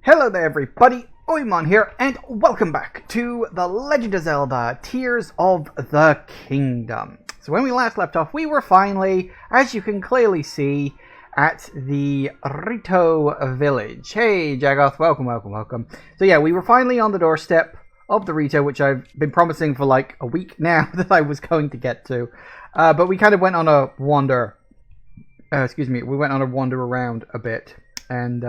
Hello there everybody, Oimon here, and welcome back to The Legend of Zelda Tears of the Kingdom. So when we last left off, we were finally, as you can clearly see, at the Rito village. Hey Jagoth, welcome. So yeah, we were finally on the doorstep of the Rito, which I've been promising for like a week now that I was going to get to. But we kind of went on a wander, we went on a wander around a bit, and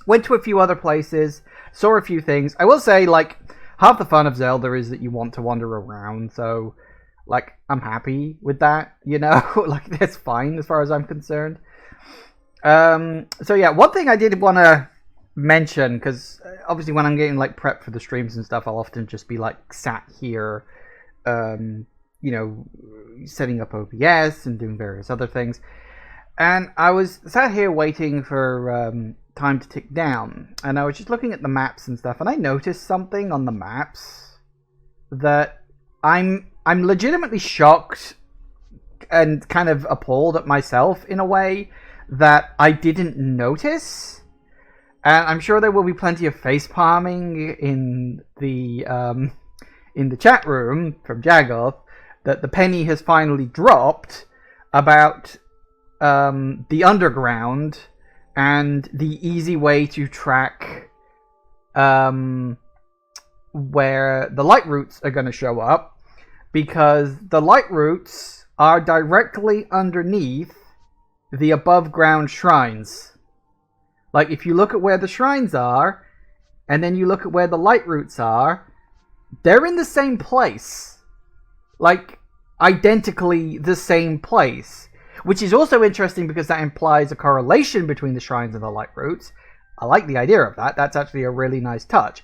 went to a few other places, saw a few things. I will say, like, half the fun of Zelda is that you want to wander around, so, like, I'm happy with that, you know? Like, that's fine as far as I'm concerned. So yeah, one thing I did want to mention, because obviously when I'm getting, like, prepped for the streams and stuff, I'll often just be, like, sat here, you know, setting up OBS and doing various other things. And I was sat here waiting for time to tick down, and I was just looking at the maps and stuff, and I noticed something on the maps that I'm legitimately shocked and kind of appalled at myself in a way that I didn't notice. And I'm sure there will be plenty of face palming in the chat room from Jagoth that the penny has finally dropped about the underground and the easy way to track where the light roots are going to show up, because the light roots are directly underneath the above ground shrines. Like, if you look at where the shrines are and then you look at where the light roots are, they're in the same place, like identically the same place. Which is also interesting because that implies a correlation between the shrines and the light roots. I like the idea of that. That's actually a really nice touch.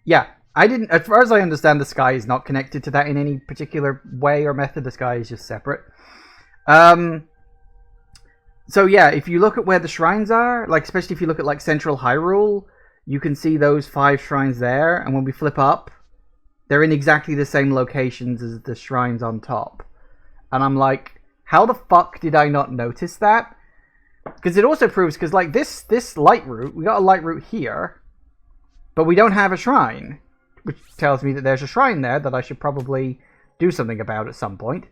Yeah, as far as I understand, the sky is not connected to that in any particular way or method. The sky is just separate. So yeah, if you look at where the shrines are, like especially if you look at like Central Hyrule, you can see those 5 shrines there. And when we flip up, they're in exactly the same locations as the shrines on top. And I'm like, how the fuck did I not notice that? Because it also proves, because like this light route, we got a light route here, but we don't have a shrine, which tells me that there's a shrine there that I should probably do something about at some point.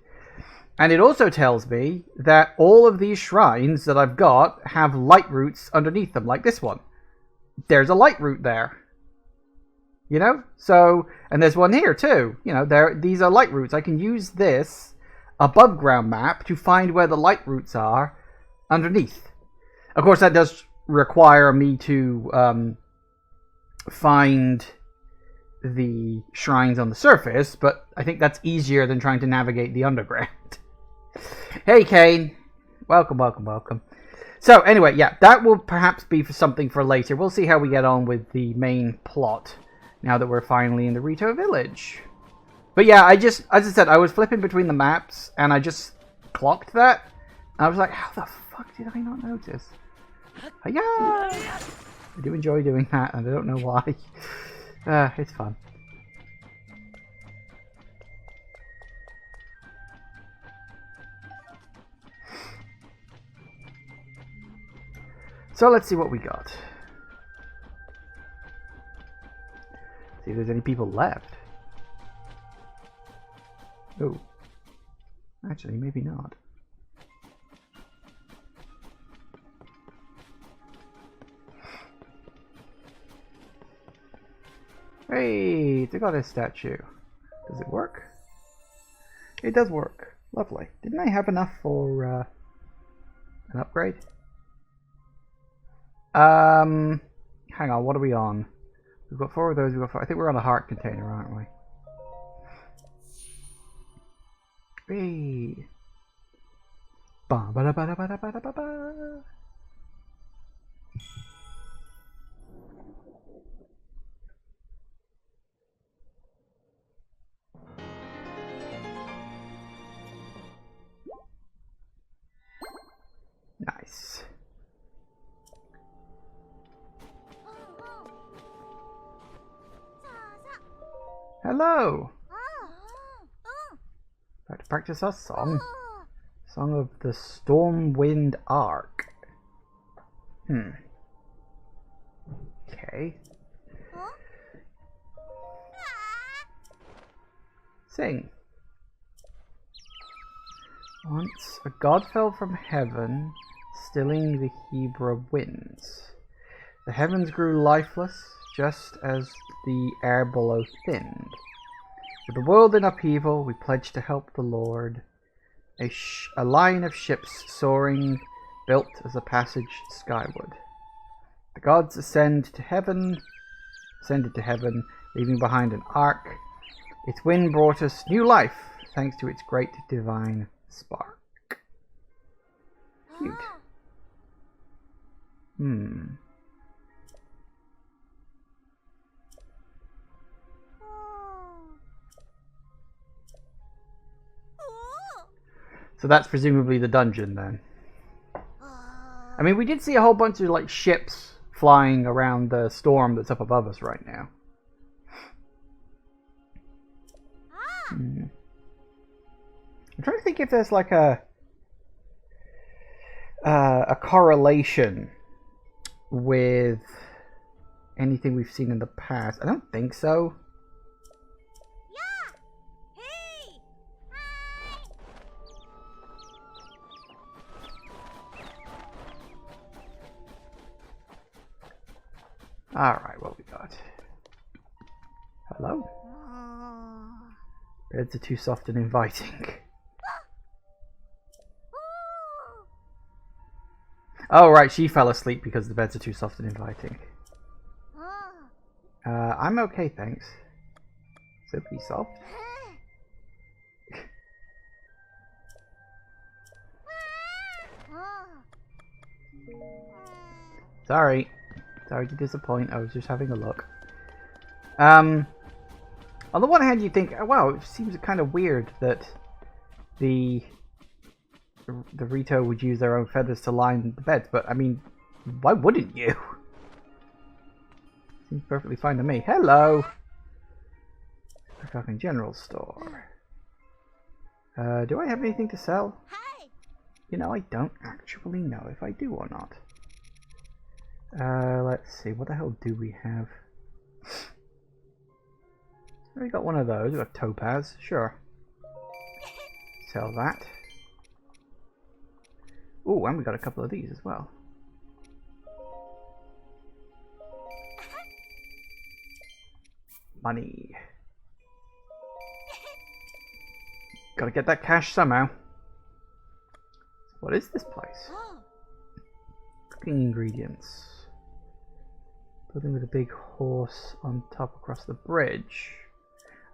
And it also tells me that all of these shrines that I've got have light routes underneath them, like this one. There's a light route there. You know? So, and there's one here too. You know, these are light routes. I can use this above ground map to find where the light routes are underneath. Of course, that does require me to find the shrines on the surface, but I think that's easier than trying to navigate the underground. Hey Kane, welcome. So anyway, yeah, that will perhaps be for something for later. We'll see how we get on with the main plot now that we're finally in the Rito village. But yeah, as I said, I was flipping between the maps, and I just clocked that. And I was like, how the fuck did I not notice? Yeah, I do enjoy doing that, and I don't know why. It's fun. So let's see what we got. See if there's any people left. Oh, actually, maybe not. Hey, they got a statue. Does it work? It does work. Lovely. Didn't I have enough for an upgrade? Hang on, what are we on? We've got 4 of those, we've got 5. I think we're on a heart container, aren't we? Hey. Ba ba da ba da ba da ba da ba ba. Nice. Hello. Back to practice our song. Song of the Stormwind Arc. Okay. Okay. Sing. Once a god fell from heaven, stilling the Hebrew winds. The heavens grew lifeless, just as the air below thinned. With the world in upheaval, we pledged to help the Lord. A line of ships soaring, built as a passage skyward. The gods ascended to heaven, leaving behind an ark. Its wind brought us new life, thanks to its great divine spark. Cute. So that's presumably the dungeon then. I mean, we did see a whole bunch of like ships flying around the storm that's up above us right now. I'm trying to think if there's like a correlation with anything we've seen in the past. I don't think so. Alright, what we got? Hello? Beds are too soft and inviting. Oh, right, she fell asleep because the beds are too soft and inviting. I'm okay, thanks. So pretty soft. Sorry. Sorry to disappoint, I was just having a look. On the one hand, you think, oh, wow, it seems kind of weird that the Rito would use their own feathers to line the beds, but I mean, why wouldn't you? Seems perfectly fine to me. Hello! We're talking general store. Do I have anything to sell? Hi. You know, I don't actually know if I do or not. Let's see, what the hell do we have? We got one of those. We got topaz, sure. Sell that. Oh, and we got a couple of these as well. Money. Gotta get that cash somehow. What is this place? Cooking ingredients. Building with a big horse on top across the bridge.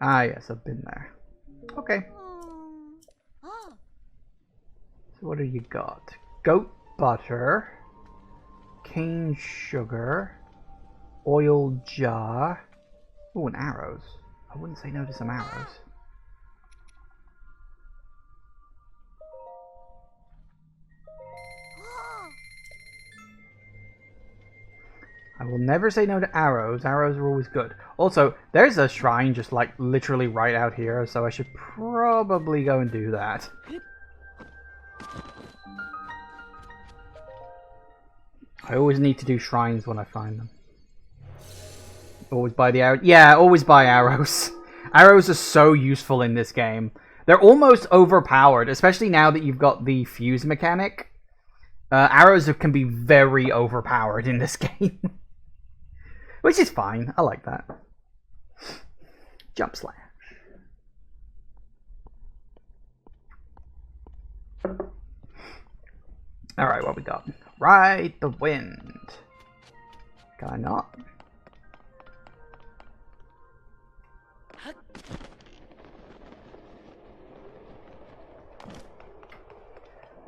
Ah, yes, I've been there. Okay. So what do you got? Goat butter, cane sugar, oil jar. Oh, and arrows. I wouldn't say no to some arrows. I will never say no to arrows. Arrows are always good. Also, there's a shrine just like literally right out here, so I should probably go and do that. I always need to do shrines when I find them. Always buy the arrows. Yeah, always buy arrows. Arrows are so useful in this game. They're almost overpowered, especially now that you've got the fuse mechanic. Arrows can be very overpowered in this game. Which is fine. I like that. Jump slash. Alright, what we got? Ride the wind. Can I not?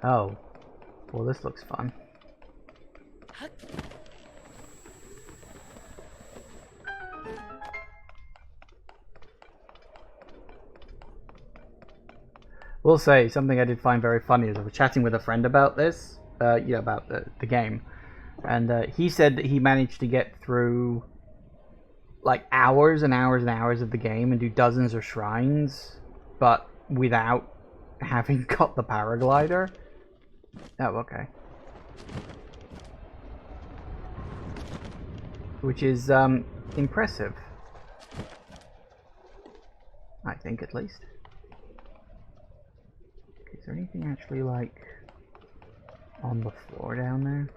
Oh. Well, this looks fun. Will say something I did find very funny is I was chatting with a friend about this, about the game, and he said that he managed to get through like hours and hours and hours of the game and do dozens of shrines, but without having got the paraglider. Oh, okay. which is impressive. I think, at least. Is there anything actually, like, on the floor down there?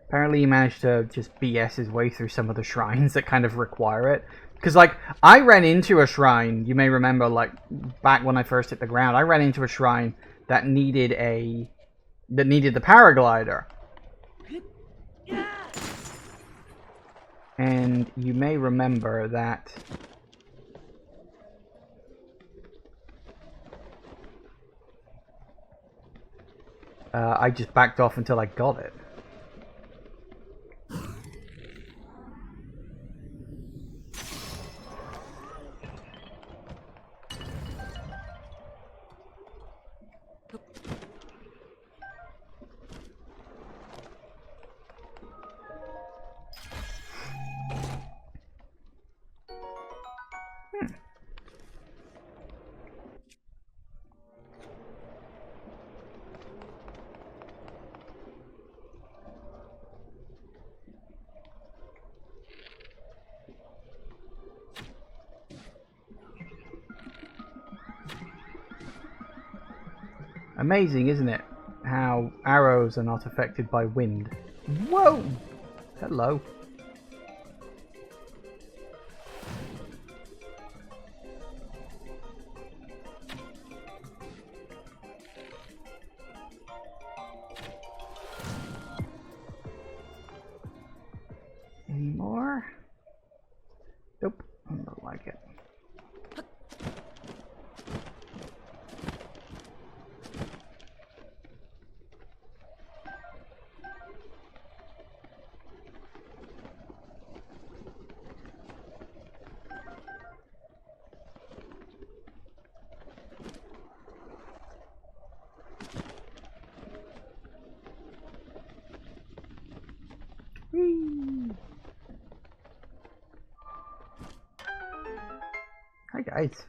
Apparently he managed to just BS his way through some of the shrines that kind of require it. Because, like, I ran into a shrine, you may remember, like, back when I first hit the ground, I ran into a shrine that needed the paraglider. And you may remember that I just backed off until I got it. Amazing, isn't it? How arrows are not affected by wind. Whoa! Hello. Any more? Nope, I don't like it. Whee! Hi guys.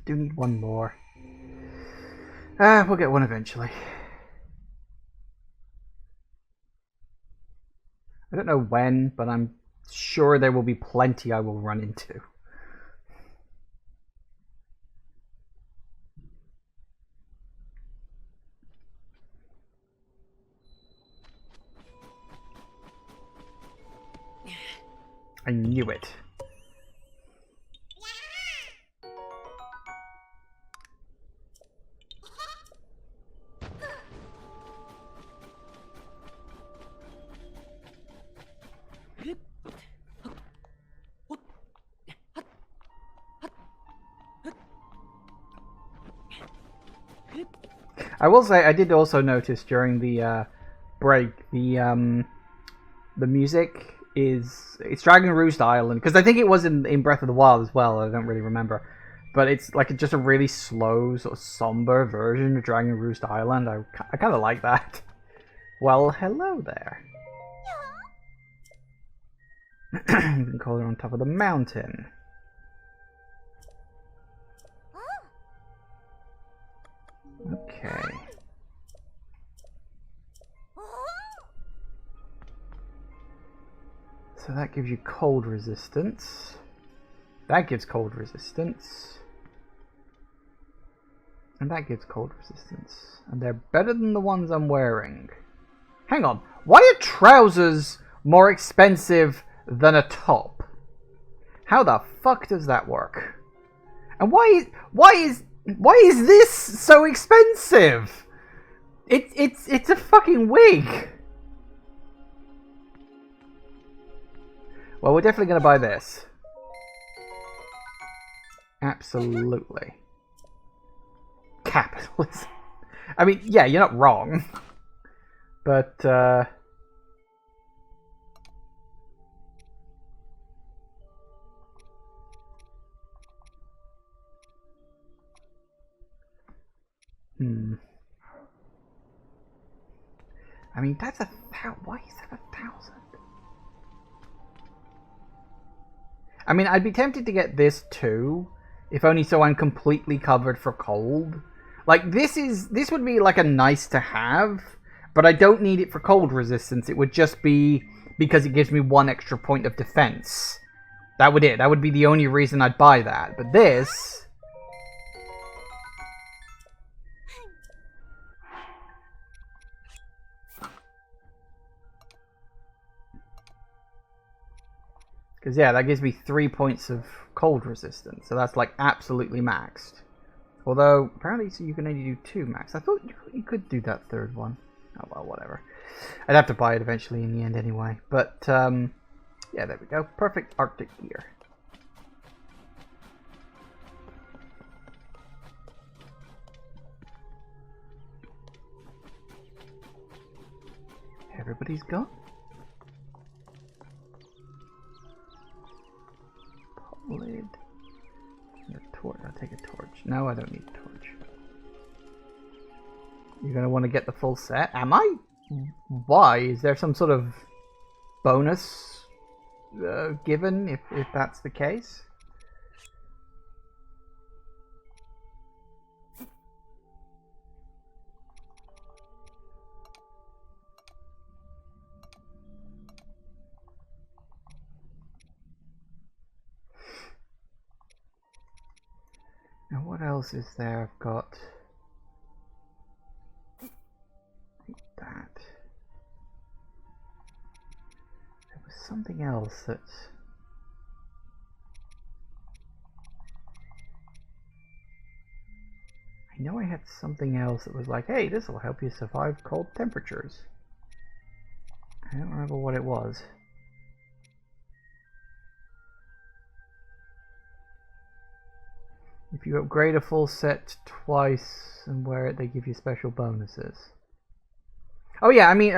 Do need one more. We'll get one eventually. I don't know when, but I'm sure there will be plenty I will run into. I knew it. I will say I did also notice during the break the music it's Dragon Roost Island, because I think it was in Breath of the Wild as well. I don't really remember, but it's like just a really slow, sort of somber version of Dragon Roost Island. I kind of like that. Well, hello there. You can call her on top of the mountain. Okay. So that gives you cold resistance. That gives cold resistance. And that gives cold resistance. And they're better than the ones I'm wearing. Hang on. Why are trousers more expensive than a top? How the fuck does that work? And why is this so expensive? It's a fucking wig. Well, we're definitely going to buy this. Absolutely. Capitalism. I mean, yeah, you're not wrong. But, I mean, that's why is that 1,000? I mean, I'd be tempted to get this too, if only so I'm completely covered for cold. Like, this would be like a nice to have, but I don't need it for cold resistance. It would just be because it gives me 1 extra point of defense. That would be the only reason I'd buy that. But this... Because, yeah, that gives me 3 points of cold resistance. So that's, like, absolutely maxed. Although, apparently so you can only do 2 max. I thought you could do that 3rd one. Oh, well, whatever. I'd have to buy it eventually in the end anyway. But, yeah, there we go. Perfect Arctic gear. Everybody's gone. Lid. A torch. I'll take a torch. No, I don't need a torch. You're gonna want to get the full set. Am I? Why? Is there some sort of bonus given if that's the case? Now what else is there? I've got that. There was something else that... I know I had something else that was like, hey, this will help you survive cold temperatures. I don't remember what it was. If you upgrade a full set twice and wear it, they give you special bonuses. Oh yeah, I mean,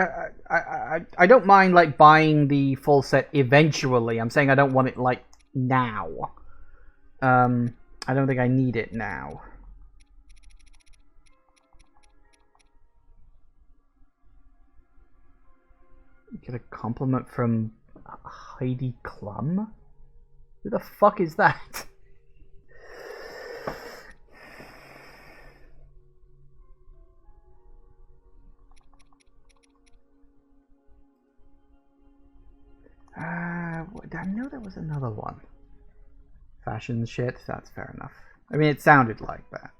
I don't mind like buying the full set eventually. I'm saying I don't want it like now. I don't think I need it now. Get a compliment from Heidi Klum? Who the fuck is that? I know there was another one. Fashion shit, that's fair enough. I mean, it sounded like that.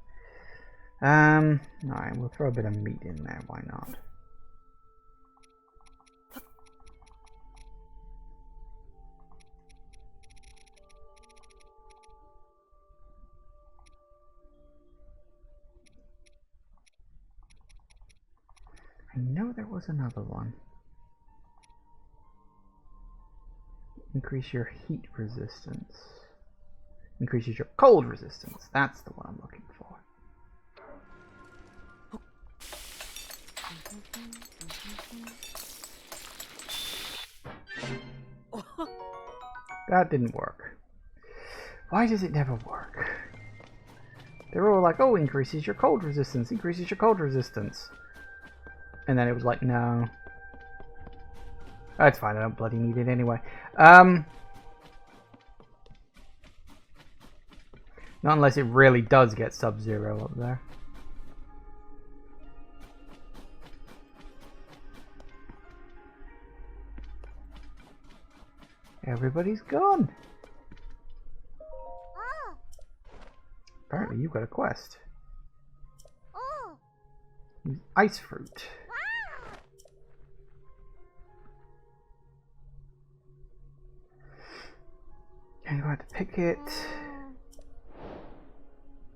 Alright, we'll throw a bit of meat in there, why not? I know there was another one. Increase your heat resistance. Increases your cold resistance. That's the one I'm looking for. That didn't work. Why does it never work? They're all like, oh, increases your cold resistance, increases your cold resistance. And then it was like, no. That's fine, I don't bloody need it anyway. Not unless it really does get Sub-Zero up there. Everybody's gone. Apparently you've got a quest. Use ice fruit. I'm going to pick it.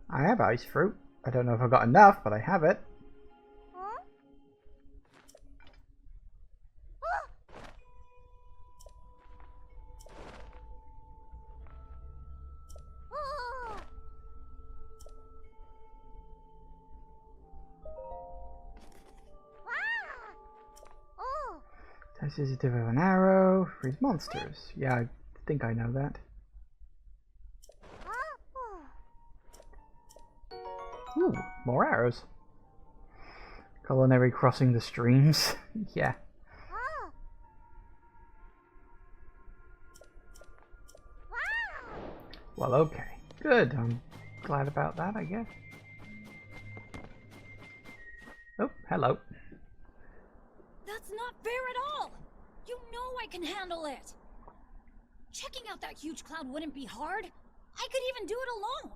I have ice fruit. I don't know if I've got enough, but I have it. Sensitive of an arrow. Freeze monsters. Yeah, I think I know that. Ooh, more arrows. Culinary crossing the streams. Yeah. Well, okay. Good. I'm glad about that, I guess. Oh, hello. That's not fair at all! You know I can handle it! Checking out that huge cloud wouldn't be hard. I could even do it alone.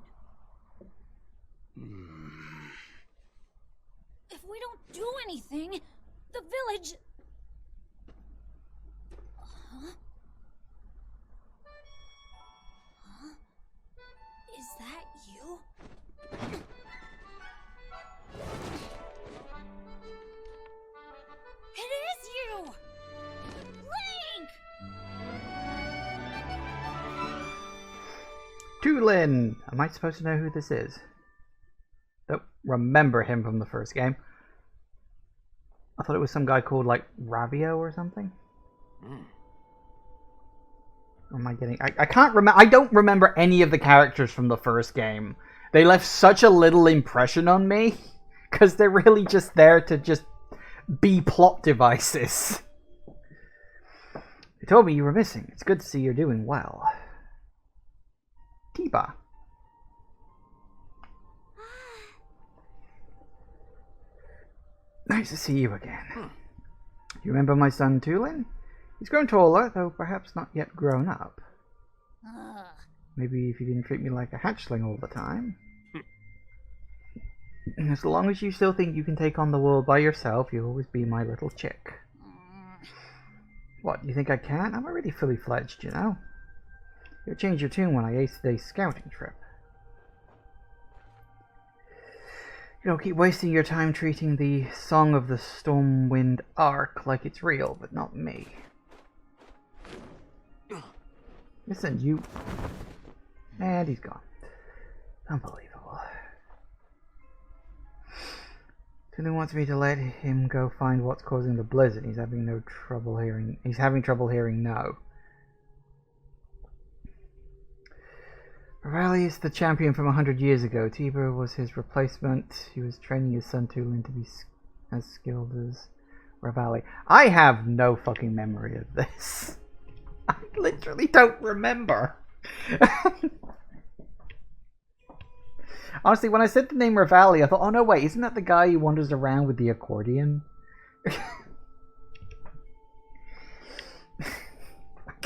If we don't do anything, the village... Huh? Huh? Is that you? It is you! Link! Tulin! Am I supposed to know who this is? Don't remember him from the first game. I thought it was some guy called, like, Ravio or something. Or am I getting... I can't remember... I don't remember any of the characters from the first game. They left such a little impression on me. Because they're really just there to just be plot devices. They told me you were missing. It's good to see you're doing well. Tiba. Nice to see you again. You remember my son Tulin? He's grown taller, though perhaps not yet grown up. Maybe if you didn't treat me like a hatchling all the time. As long as you still think you can take on the world by yourself, you'll always be my little chick. What, you think I can? I'm already fully fledged, you know. You'll change your tune when I ace today's scouting trip. You don't keep wasting your time treating the Song of the Stormwind arc like it's real, but not me. Listen, you... And he's gone. Unbelievable. Tunu wants me to let him go find what's causing the blizzard. He's having trouble hearing no. Raleigh is the champion from 100 years ago. Tiber was his replacement. He was training his son Tulin to be as skilled as Raleigh. I have no fucking memory of this. I literally don't remember. Honestly, when I said the name Raleigh, I thought, oh no, wait, isn't that the guy who wanders around with the accordion?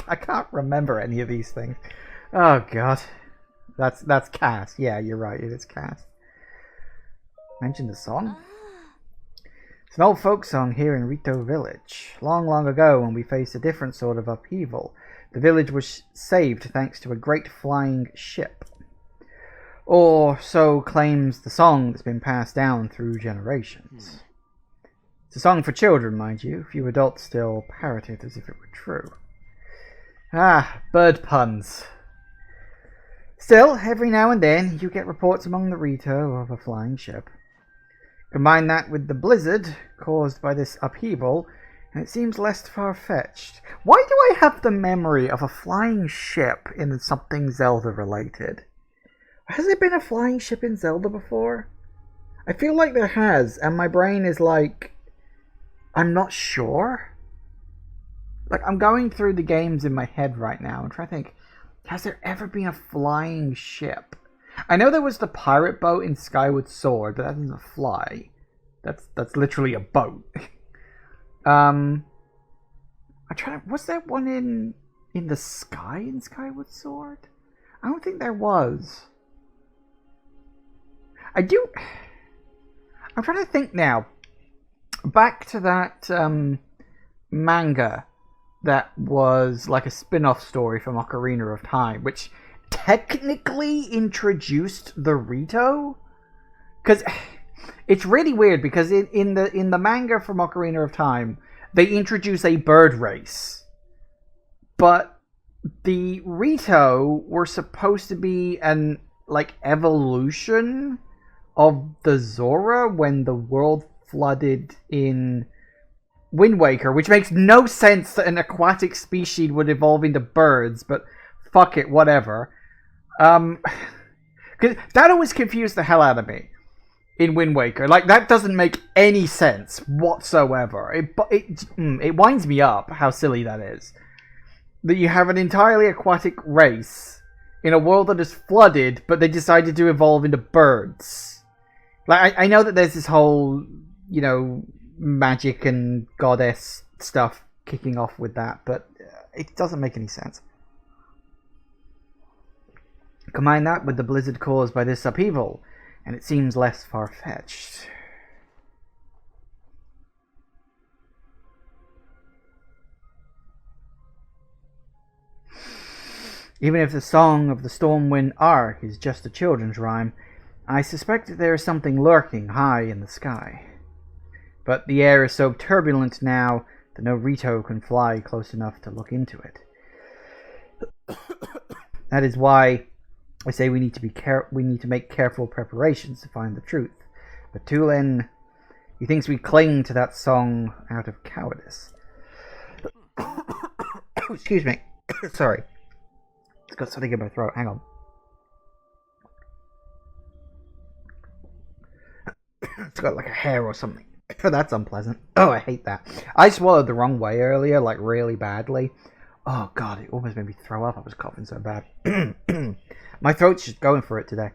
I can't remember any of these things. Oh god. That's Cass. Yeah, you're right, it is Cass. Mention the song? It's an old folk song here in Rito village. Long, long ago, when we faced a different sort of upheaval, the village was saved thanks to a great flying ship. Or so claims the song that's been passed down through generations. It's a song for children, mind you. Few adults still parrot it as if it were true. Ah, bird puns. Still, every now and then, you get reports among the Rito of a flying ship. Combine that with the blizzard caused by this upheaval, and it seems less far-fetched. Why do I have the memory of a flying ship in something Zelda related? Has there been a flying ship in Zelda before? I feel like there has, and my brain is like, I'm not sure. Like, I'm going through the games in my head right now and trying to think, has there ever been a flying ship? I know there was the pirate boat in Skyward Sword, but that doesn't fly. That's literally a boat. I'm trying to... Was there one in the sky in Skyward Sword? I don't think there was. I'm trying to think now. Back to that manga that was like a spin-off story from Ocarina of Time, which technically introduced the Rito. Because it's really weird, because in the manga from Ocarina of Time, they introduce a bird race. But the Rito were supposed to be an like evolution of the Zora when the world flooded in Wind Waker, which makes no sense that an aquatic species would evolve into birds, but fuck it, whatever. 'Cause that always confused the hell out of me in Wind Waker. Like, that doesn't make any sense whatsoever. It winds me up how silly that is. That you have an entirely aquatic race in a world that is flooded, but they decided to evolve into birds. Like, I know that there's this whole, you know, magic and goddess stuff kicking off with that, but it doesn't make any sense. Combine that with the blizzard caused by this upheaval, and it seems less far-fetched. Even if the Song of the Stormwind Ark is just a children's rhyme, I suspect that there is something lurking high in the sky. But the air is so turbulent now that no Rito can fly close enough to look into it. That is why I say we need to make careful preparations to find the truth. But Tulin, he thinks we cling to that song out of cowardice. Excuse me. Sorry. It's got something in my throat. Hang on. It's got like a hair or something. That's unpleasant. Oh, I hate that. I swallowed the wrong way earlier, like really badly. Oh god, it almost made me throw up. I was coughing so bad. My throat's just going for it today.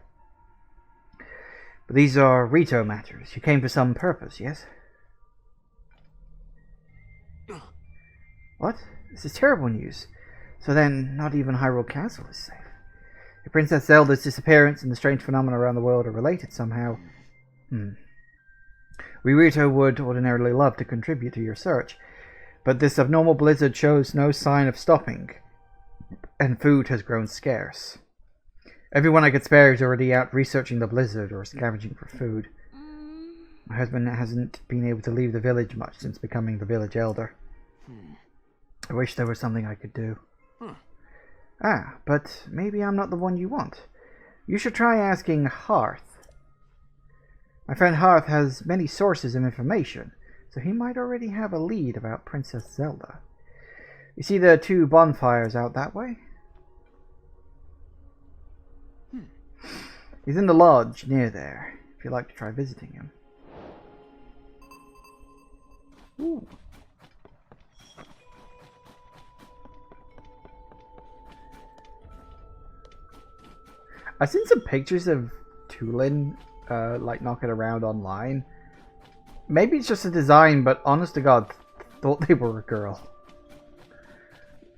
But these are Rito matters. You came for some purpose, yes? What? This is terrible news. So then, not even Hyrule Castle is safe. If Princess Zelda's disappearance and the strange phenomena around the world are related somehow... We Rito would ordinarily love to contribute to your search, but this abnormal blizzard shows no sign of stopping, and food has grown scarce. Everyone I could spare is already out researching the blizzard or scavenging for food. My husband hasn't been able to leave the village much since becoming the village elder. I wish there was something I could do. Ah, but maybe I'm not the one you want. You should try asking Hearth. My friend Hearth has many sources of information, so he might already have a lead about Princess Zelda. You see the two bonfires out that way? He's in the lodge near there, if you'd like to try visiting him. Ooh. I've seen some pictures of Tulin, like knocking around online. Maybe it's just a design, but honest to God, thought they were a girl.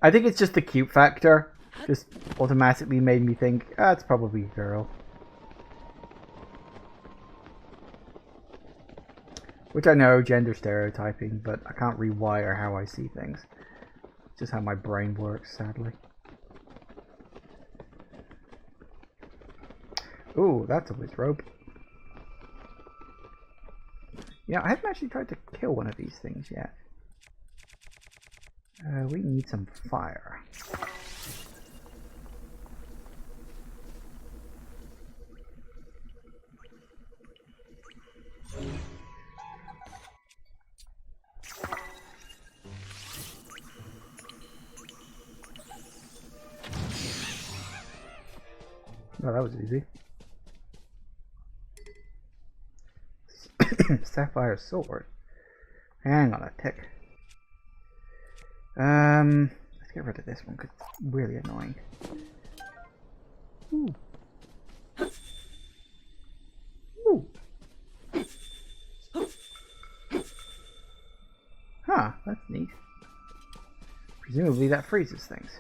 I think it's just the cute factor. Just automatically made me think, it's probably a girl. Which I know, gender stereotyping, but I can't rewire how I see things. It's just how my brain works, sadly. Ooh, that's a whiz rope. Yeah, I haven't actually tried to kill one of these things yet. We need some fire. Oh, that was easy. Sapphire sword. Hang on a tick. Let's get rid of this one because it's really annoying. Ooh. Ooh. Huh, that's neat. Presumably that freezes things.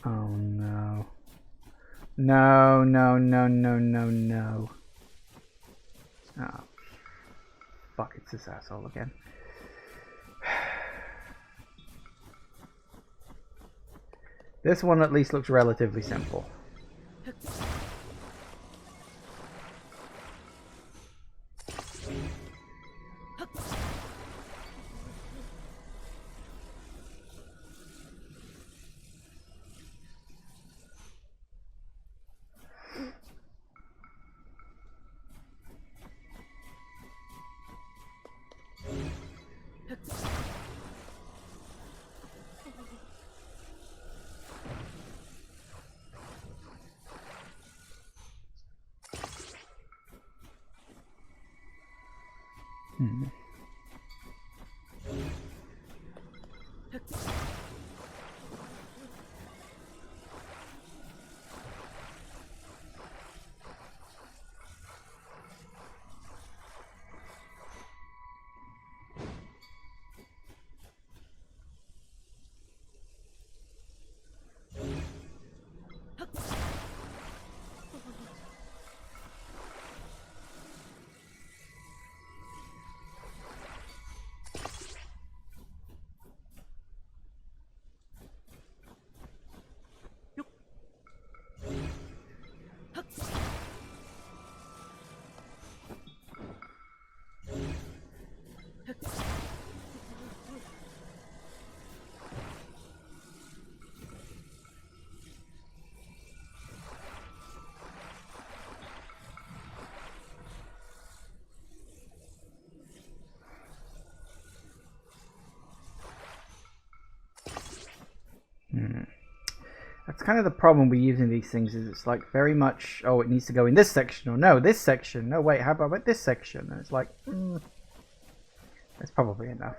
Oh no. No, no, no, no, no, no. Oh. Fuck, it's this asshole again. This one at least looks relatively simple. That's kind of the problem with using these things, is it's like very much, oh, it needs to go in this section, or no, this section, no, wait, how about this section? And it's like, that's probably enough.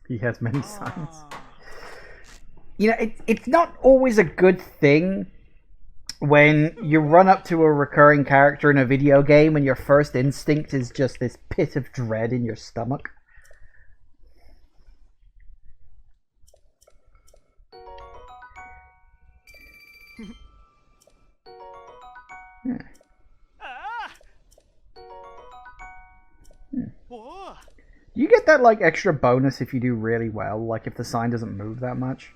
He has many signs. You know, it's not always a good thing when you run up to a recurring character in a video game and your first instinct is just this pit of dread in your stomach. You get that like extra bonus if you do really well, like if the sign doesn't move that much.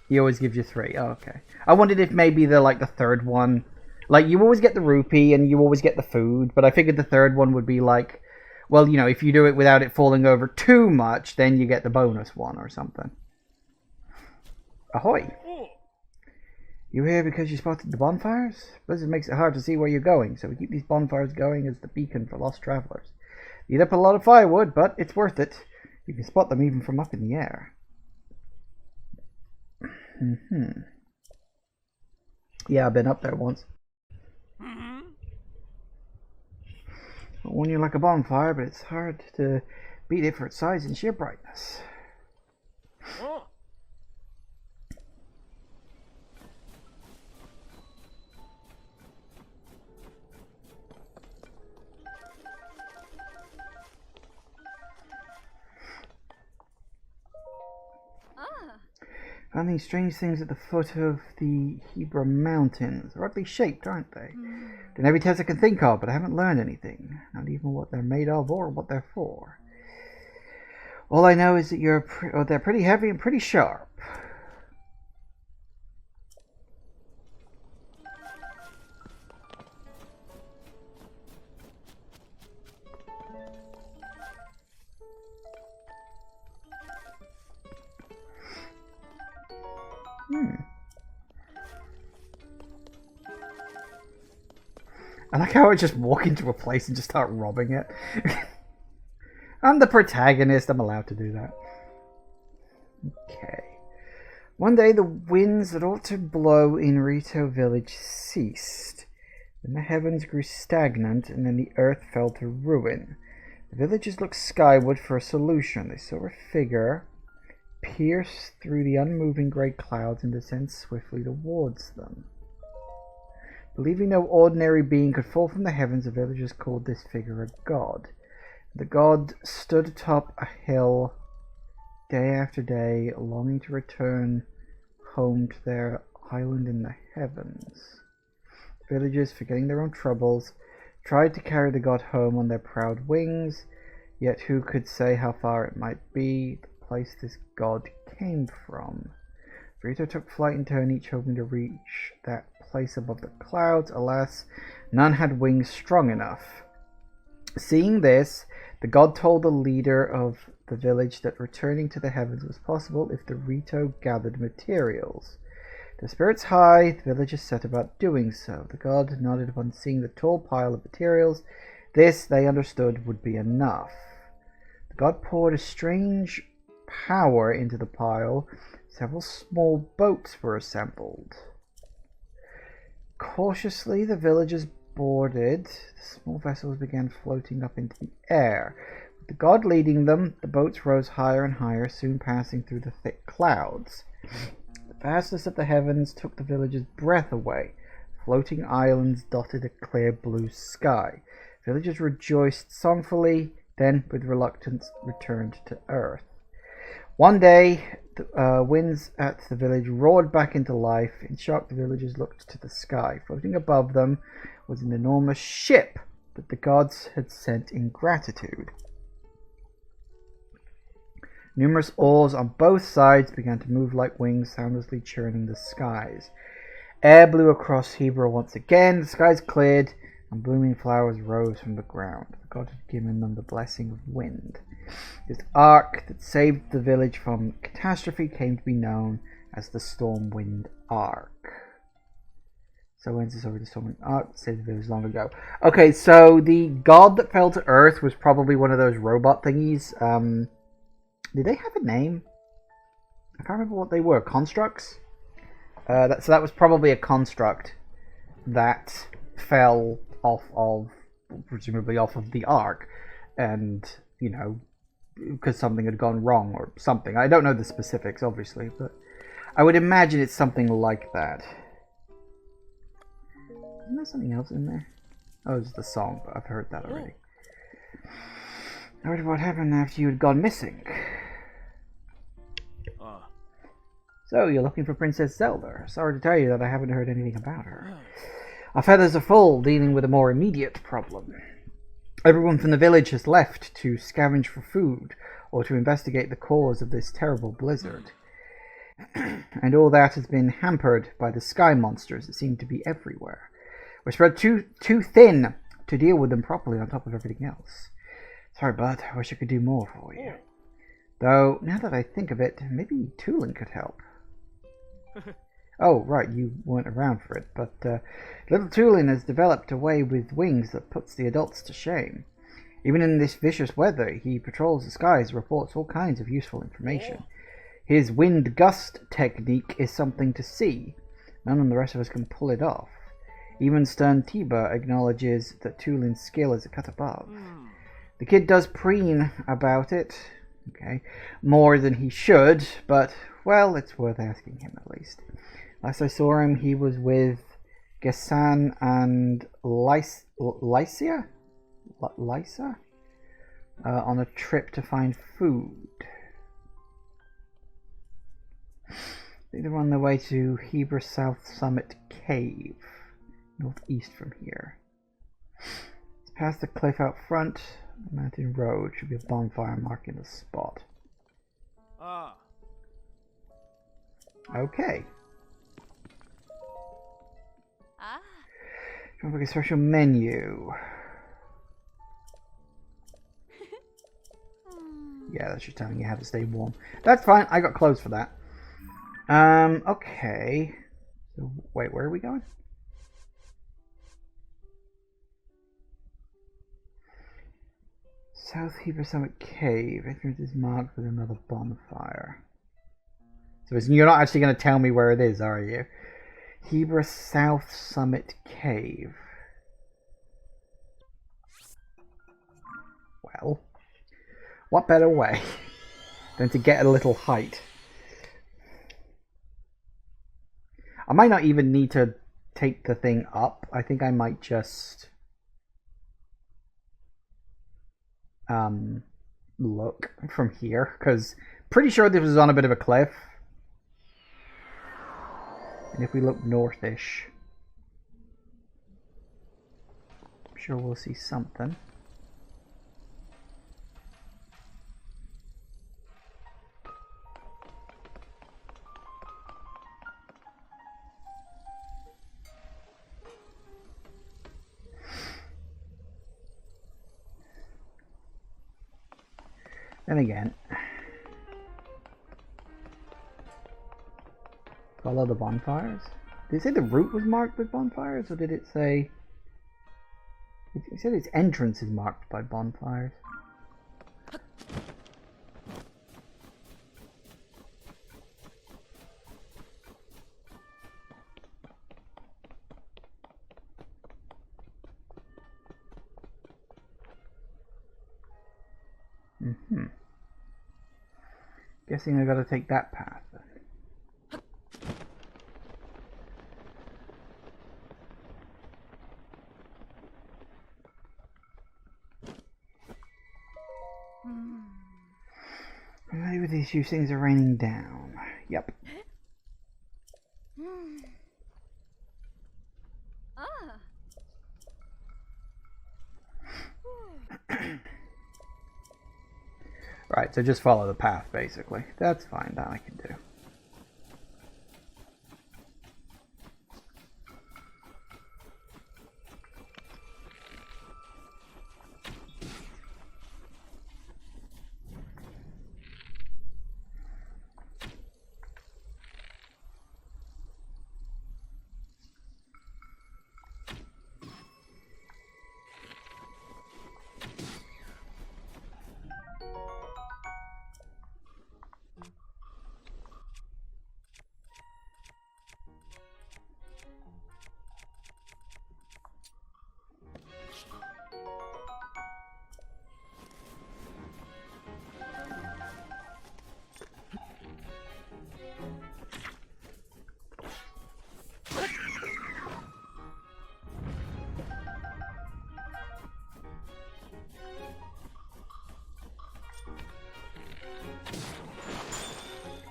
He always gives you 3. Oh, okay. I wondered if maybe the like the third one, like you always get the rupee and you always get the food, but I figured the third one would be like, well, you know, if you do it without it falling over too much, then you get the bonus one or something. Ahoy! You here because you spotted the bonfires? Blizzard makes it hard to see where you're going, so we keep these bonfires going as the beacon for lost travelers. You eat up a lot of firewood, but it's worth it. You can spot them even from up in the air. Yeah, I've been up there once. I'll warn you like a bonfire, but it's hard to beat it for its size and sheer brightness. Found these strange things at the foot of the Hebra Mountains. They're oddly shaped, aren't they? Done every test I can think of, but I haven't learned anything. Not even what they're made of or what they're for. All I know is that they're pretty heavy and pretty sharp. I like how I just walk into a place and just start robbing it. I'm the protagonist, I'm allowed to do that. Okay. One day the winds that ought to blow in Rito village ceased. Then the heavens grew stagnant and then the earth fell to ruin. The villagers looked skyward for a solution. They saw a figure pierce through the unmoving grey clouds and descend swiftly towards them. Believing no ordinary being could fall from the heavens, the villagers called this figure a god. The god stood atop a hill day after day, longing to return home to their island in the heavens. The villagers, forgetting their own troubles, tried to carry the god home on their proud wings, yet who could say how far it might be, the place this god came from. Rito took flight in turn, each hoping to reach that place above the clouds. Alas, none had wings strong enough. Seeing this, the god told the leader of the village that returning to the heavens was possible if the Rito gathered materials. The spirits high, the villagers set about doing so. The god nodded upon seeing the tall pile of materials. This, they understood, would be enough. The god poured a strange power into the pile. Several small boats were assembled. Cautiously, the villagers boarded. The small vessels began floating up into the air. With the god leading them, the boats rose higher and higher, soon passing through the thick clouds. The vastness of the heavens took the villagers' breath away. Floating islands dotted a clear blue sky. Villagers rejoiced songfully, then with reluctance returned to earth. One day, the winds at the village roared back into life. In shock, the villagers looked to the sky. Floating above them was an enormous ship that the gods had sent in gratitude. Numerous oars on both sides began to move like wings, soundlessly churning the skies. Air blew across Hebra once again, the skies cleared, and blooming flowers rose from the ground. The god had given them the blessing of wind. This ark that saved the village from catastrophe came to be known as the Stormwind Ark. So ends the story of the Stormwind Ark that saved the village long ago. Okay, so the god that fell to Earth was probably one of those robot thingies. Did they have a name? I can't remember what they were. Constructs? So that was probably a construct that fell off of, presumably off of the Ark. And, you know, because something had gone wrong or something. I don't know the specifics, obviously, but I would imagine it's something like that. Isn't there something else in there? Oh, it's the song, but I've heard that already. I heard what happened after you had gone missing. So, you're looking for Princess Zelda. Sorry to tell you that I haven't heard anything about her. Our feathers are full, dealing with a more immediate problem. Everyone from the village has left to scavenge for food, or to investigate the cause of this terrible blizzard. And all that has been hampered by the sky monsters that seem to be everywhere. We're spread too thin to deal with them properly on top of everything else. Sorry, bud, I wish I could do more for you. Though, now that I think of it, maybe Tulin could help. Oh, right, you weren't around for it, but little Tulin has developed a way with wings that puts the adults to shame. Even in this vicious weather, he patrols the skies and reports all kinds of useful information. His wind gust technique is something to see. None of the rest of us can pull it off. Even Stern Tiba acknowledges that Tulin's skill is a cut above. The kid does preen about it, okay, more than he should, but, well, it's worth asking him at least. Last I saw him, he was with Gesan and Lysia? On a trip to find food. I think they're on their way to Hebra South Summit Cave, northeast from here. It's past the cliff out front. The mountain road should be a bonfire marking the spot. Okay. Sounds like a special menu. Yeah, that's just telling you how to stay warm. That's fine. I got clothes for that. Okay. So, wait, where are we going? South Hebra Summit Cave. Entrance is marked with another bonfire. So you're not actually going to tell me where it is, are you? Hebra South Summit Cave. Well, what better way than to get a little height? I might not even need to take the thing up. I think I might just look from here, because pretty sure this was on a bit of a cliff. And if we look northish, I'm sure we'll see something. Then again, Follow the bonfires? Did it say the route was marked with bonfires, or did it say... It said its entrance is marked by bonfires. Guessing I gotta take that path then. Maybe these few things are raining down. Yep. Right, so just follow the path, basically. That's fine, that I can do.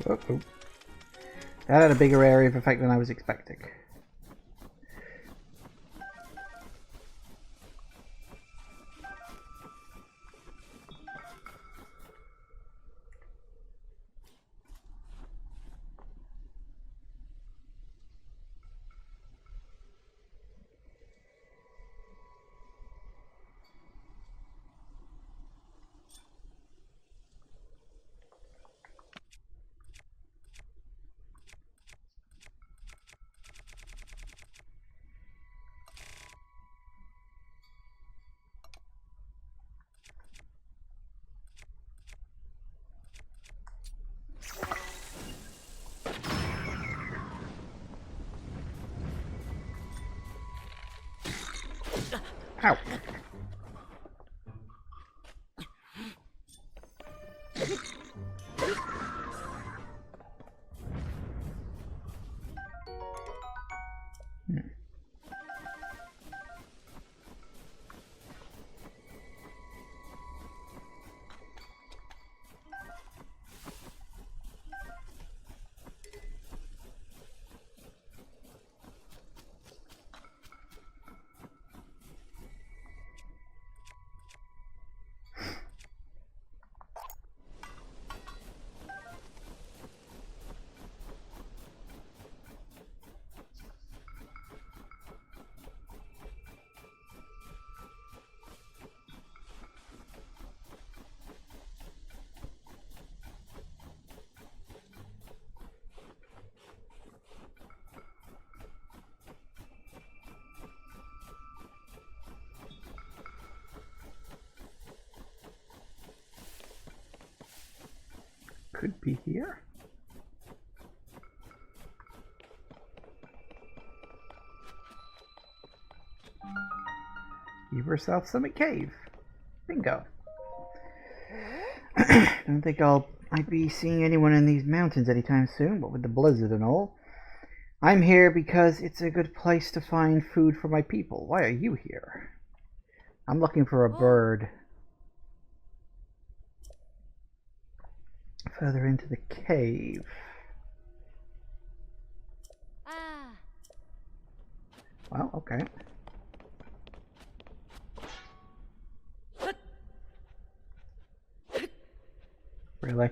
Uh-oh. That had a bigger area of effect than I was expecting. Ow. Could be here. Eversouth Summit Cave. Bingo. Don't think I'd be seeing anyone in these mountains anytime soon, but with the blizzard and all. I'm here because it's a good place to find food for my people. Why are you here? I'm looking for a bird. Further into the cave. Well, okay. Really?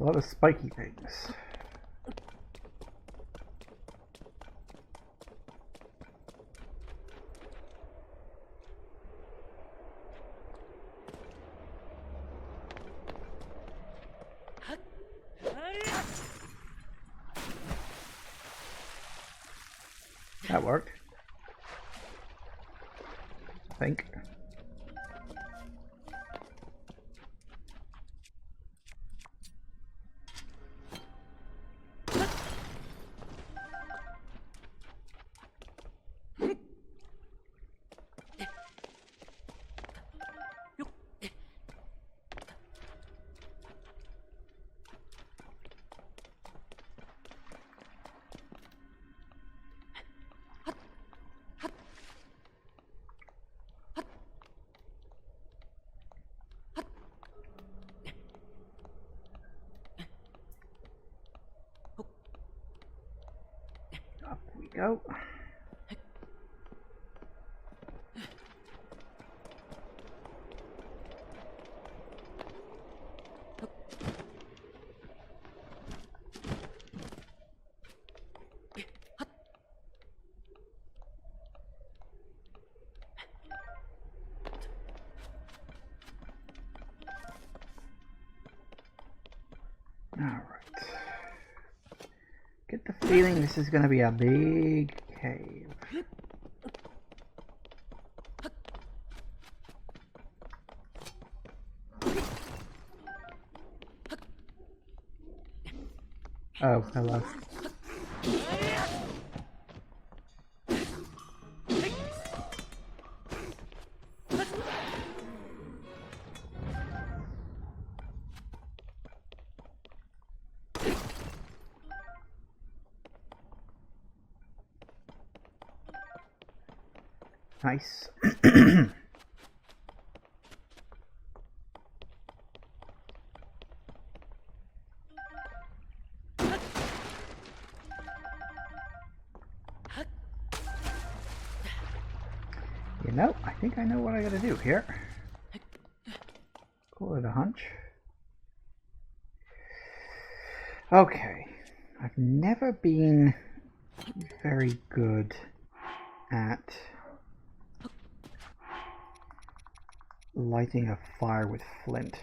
A lot of spiky things. That worked. I think. Up we go. Alright. Get the feeling this is going to be a big cave. Oh, hello. Nice. You know, I think I know what I gotta do here. Call it a hunch. Okay. I've never been very good at lighting a fire with flint.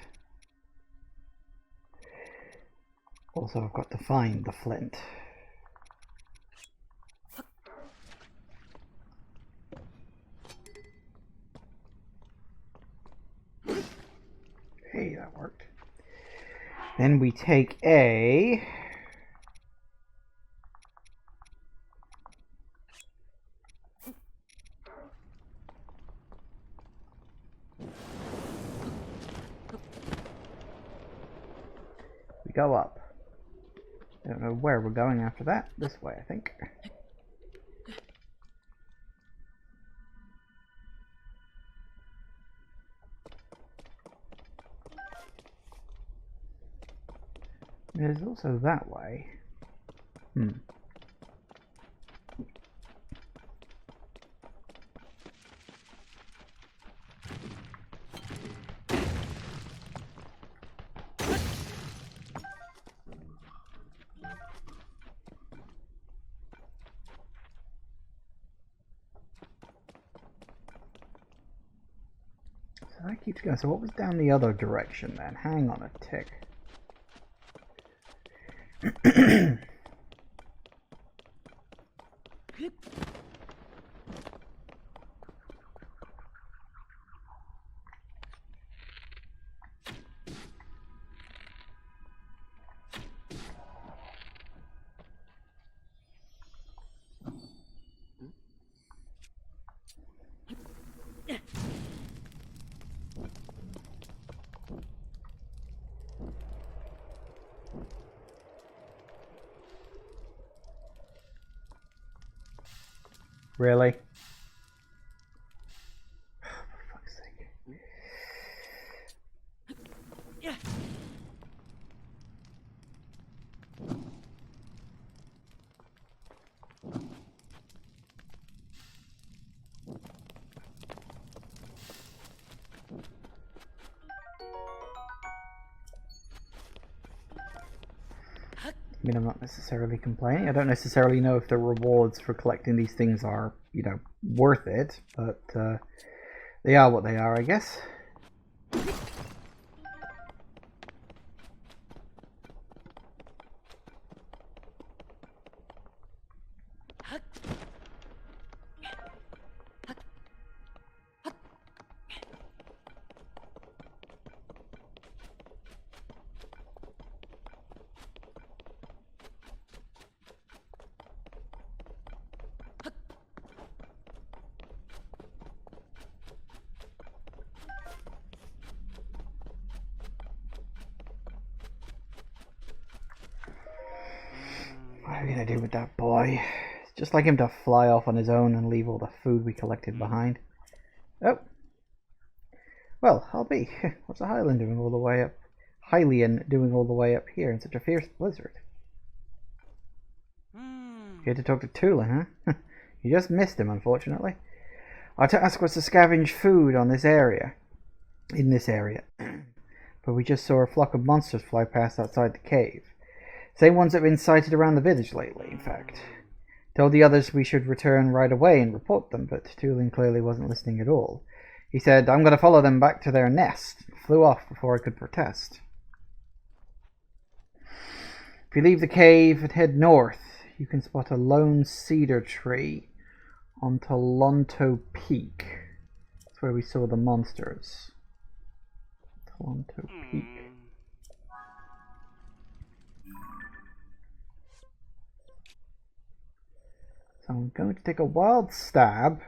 Also, I've got to find the flint. Hey, that worked. Then we take a... We go up. I don't know where we're going after that. This way, I think. There's also that way. So that keeps going. So what was down the other direction then? Hang on a tick. Really? For fuck's sake. I mean, I'm not necessarily complaining. I don't necessarily know if the rewards for collecting these things are, you know, worth it, but they are what they are, I guess. What are we gonna do with that boy? It's just like him to fly off on his own and leave all the food we collected behind. Oh. Well, I'll be. What's a Hylian doing all the way up? Hylian doing all the way up here in such a fierce blizzard? Here to talk to Tulin, huh? You just missed him, unfortunately. Our task was to scavenge food on this area. In this area. But we just saw a flock of monsters fly past outside the cave. Same ones that have been sighted around the village lately, in fact. Told the others we should return right away and report them, but Tulin clearly wasn't listening at all. He said, I'm going to follow them back to their nest. Flew off before I could protest. If you leave the cave and head north, you can spot a lone cedar tree on Toronto Peak. That's where we saw the monsters. Toronto Peak. So I'm going to take a wild stab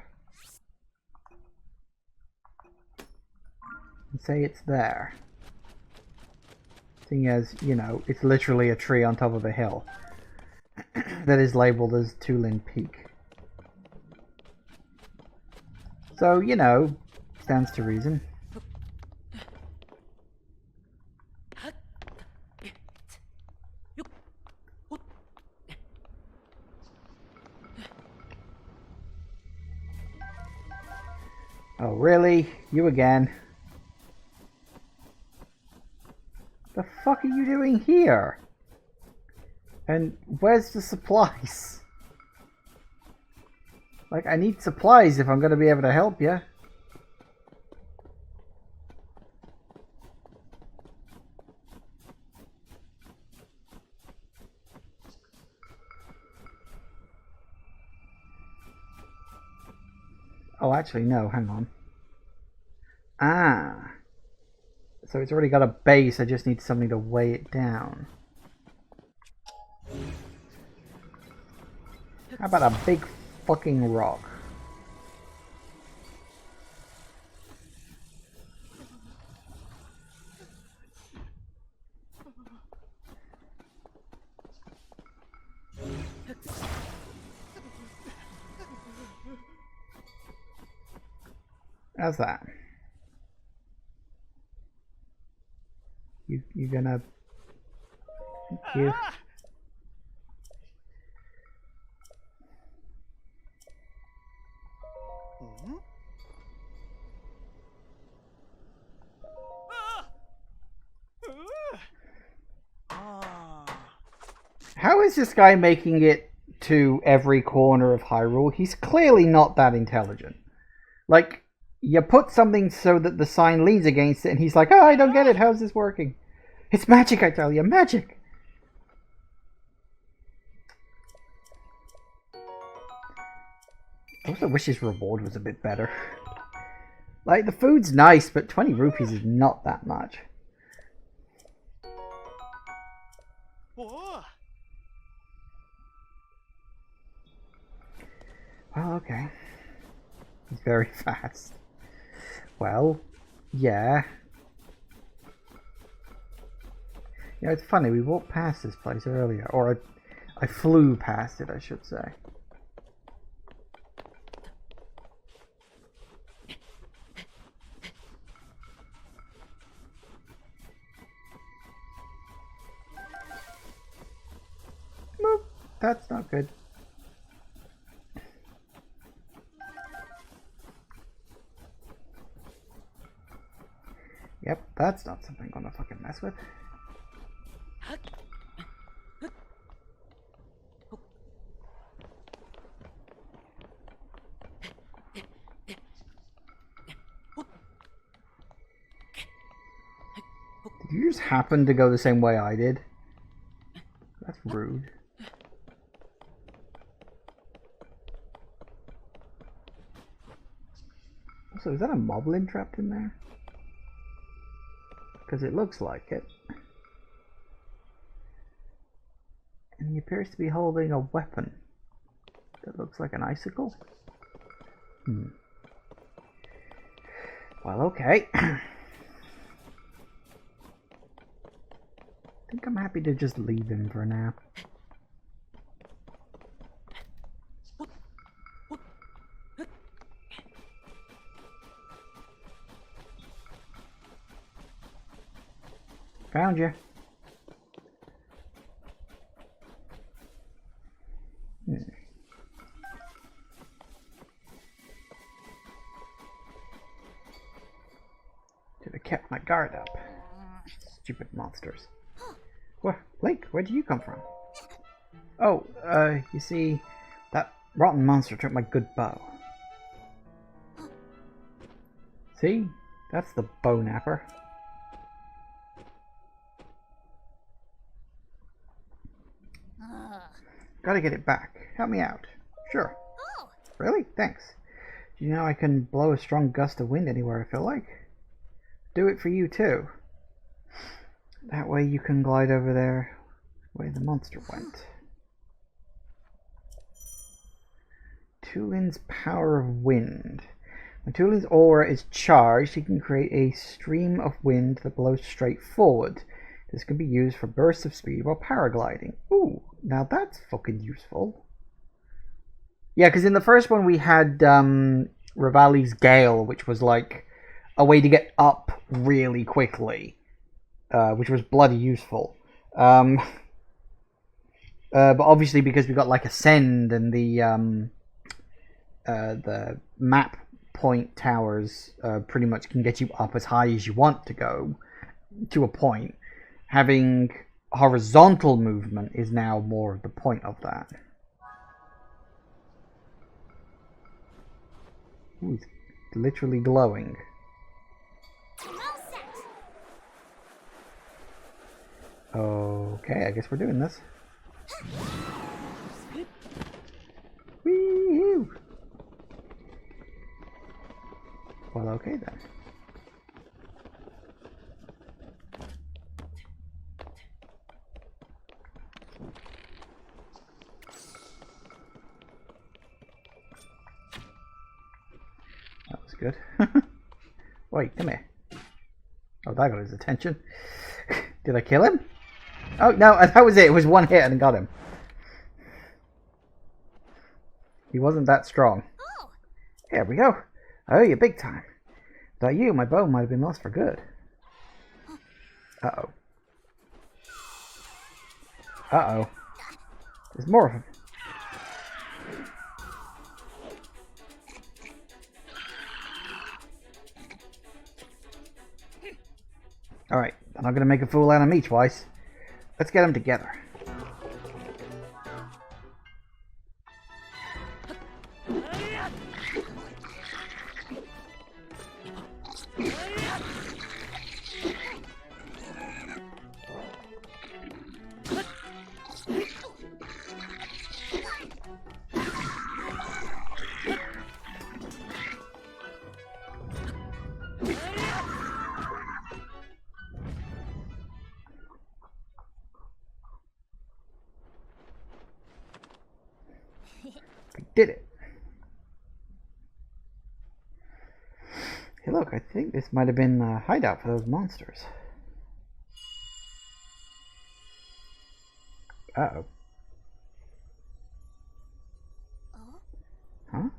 and say it's there. Seeing as, you know, it's literally a tree on top of a hill that is labeled as Tulin Peak. So, you know, stands to reason. Oh, really? You again? The fuck are you doing here? And where's the supplies? Like, I need supplies if I'm going to be able to help you. Oh, actually, no, hang on. Ah. So it's already got a base, I just need something to weigh it down. How about a big fucking rock? How's that? You gonna... Thank you. How is this guy making it to every corner of Hyrule? He's clearly not that intelligent. Like, you put something so that the sign leans against it, and he's like, oh, I don't get it. How's this working? It's magic, I tell you. Magic! I also wish his reward was a bit better. Like, the food's nice, but 20 rupees is not that much. Oh, okay. He's very fast. Well, yeah. Yeah, it's funny, we walked past this place earlier. Or I flew past it, I should say. Nope, that's not good. Yep, that's not something I'm gonna fucking mess with. you just happen to go the same way I did? That's rude. Also, is that a moblin trapped in there? Because it looks like it. And he appears to be holding a weapon that looks like an icicle. Well, okay. I think I'm happy to just leave him for now. Found you. Should have kept my guard up. Stupid monsters. What, Link? Where did you come from? Oh, you see, that rotten monster took my good bow. See? That's the bow napper. Gotta get it back. Help me out. Sure. Oh. Really? Thanks. Do you know I can blow a strong gust of wind anywhere I feel like? Do it for you too. That way you can glide over there where the monster went. Tulin's power of wind. When Tulin's aura is charged, he can create a stream of wind that blows straight forward. This can be used for bursts of speed while paragliding. Ooh, now that's fucking useful. Yeah, because in the first one we had Rivali's Gale, which was like a way to get up really quickly, which was bloody useful. But obviously because we got like Ascend and the map point towers pretty much can get you up as high as you want to go to a point. Having horizontal movement is now more the point of that. Ooh, he's literally glowing. Okay, I guess we're doing this. Wee-hoo! Well, okay then. That was good. Wait, come here. Oh, that got his attention. Did I kill him? Oh, no, that was it. It was one hit and got him. He wasn't that strong. Oh. Here we go. Oh, you're big time. Without you, my bow might have been lost for good. Uh-oh. Uh-oh. There's more of him. Alright, I'm not going to make a fool out of me twice. Let's get them together. We did it. Hey look, I think this might have been a hideout for those monsters. Uh-oh. Huh?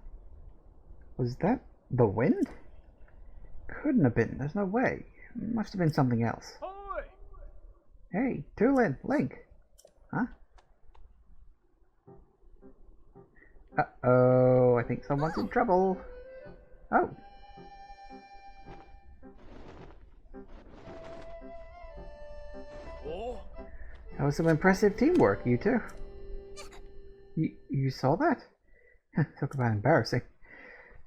Was that the wind? Couldn't have been. There's no way. It must have been something else. Hey, Tulin, Link. Huh? Uh-oh, I think someone's in trouble. Oh. That was some impressive teamwork, you two. You saw that? Talk about embarrassing.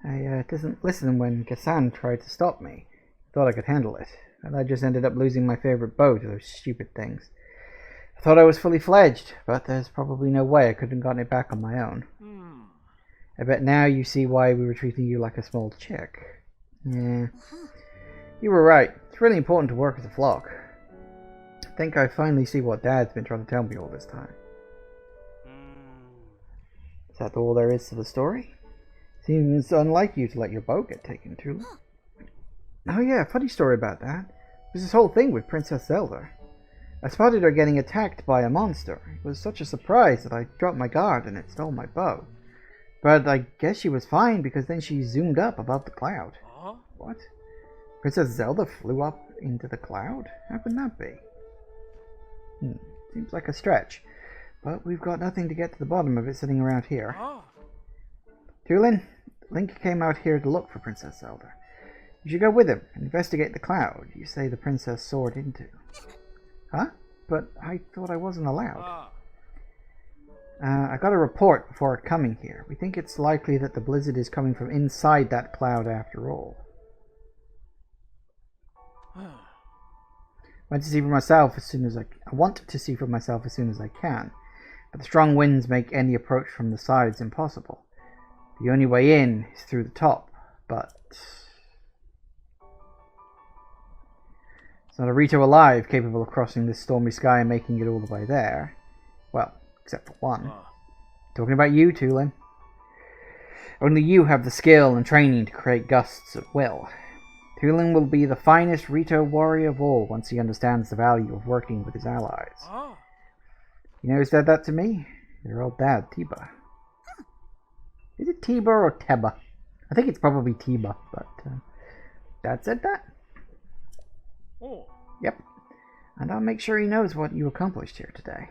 I didn't listen when Gassan tried to stop me. Thought I could handle it. And I just ended up losing my favorite bow to those stupid things. I thought I was fully fledged, but there's probably no way I could have gotten it back on my own. I bet now you see why we were treating you like a small chick. Yeah. You were right. It's really important to work as a flock. I think I finally see what Dad's been trying to tell me all this time. Is that all there is to the story? Seems unlike you to let your bow get taken too. Oh yeah, funny story about that. There's this whole thing with Princess Zelda. I spotted her getting attacked by a monster. It was such a surprise that I dropped my guard and it stole my bow. But I guess she was fine because then she zoomed up above the cloud. What? Princess Zelda flew up into the cloud? How can that be? Seems like a stretch. But we've got nothing to get to the bottom of it sitting around here. Tulin, Link came out here to look for Princess Zelda. You should go with him and investigate the cloud you say the princess soared into. Huh? But I thought I wasn't allowed. I got a report before coming here. We think it's likely that the blizzard is coming from inside that cloud after all. I want to see for myself as soon as I can. But the strong winds make any approach from the sides impossible. The only way in is through the top, but there's not a Rito alive capable of crossing this stormy sky and making it all the way there. Well, except for one. Talking about you, Tulin. Only you have the skill and training to create gusts at will. Tulin will be the finest Rito warrior of all once he understands the value of working with his allies. You know who said that to me? Your old dad, Tiba. Is it Tiba or Teba? I think it's probably Tiba, but Dad said that? Yep. And I'll make sure he knows what you accomplished here today.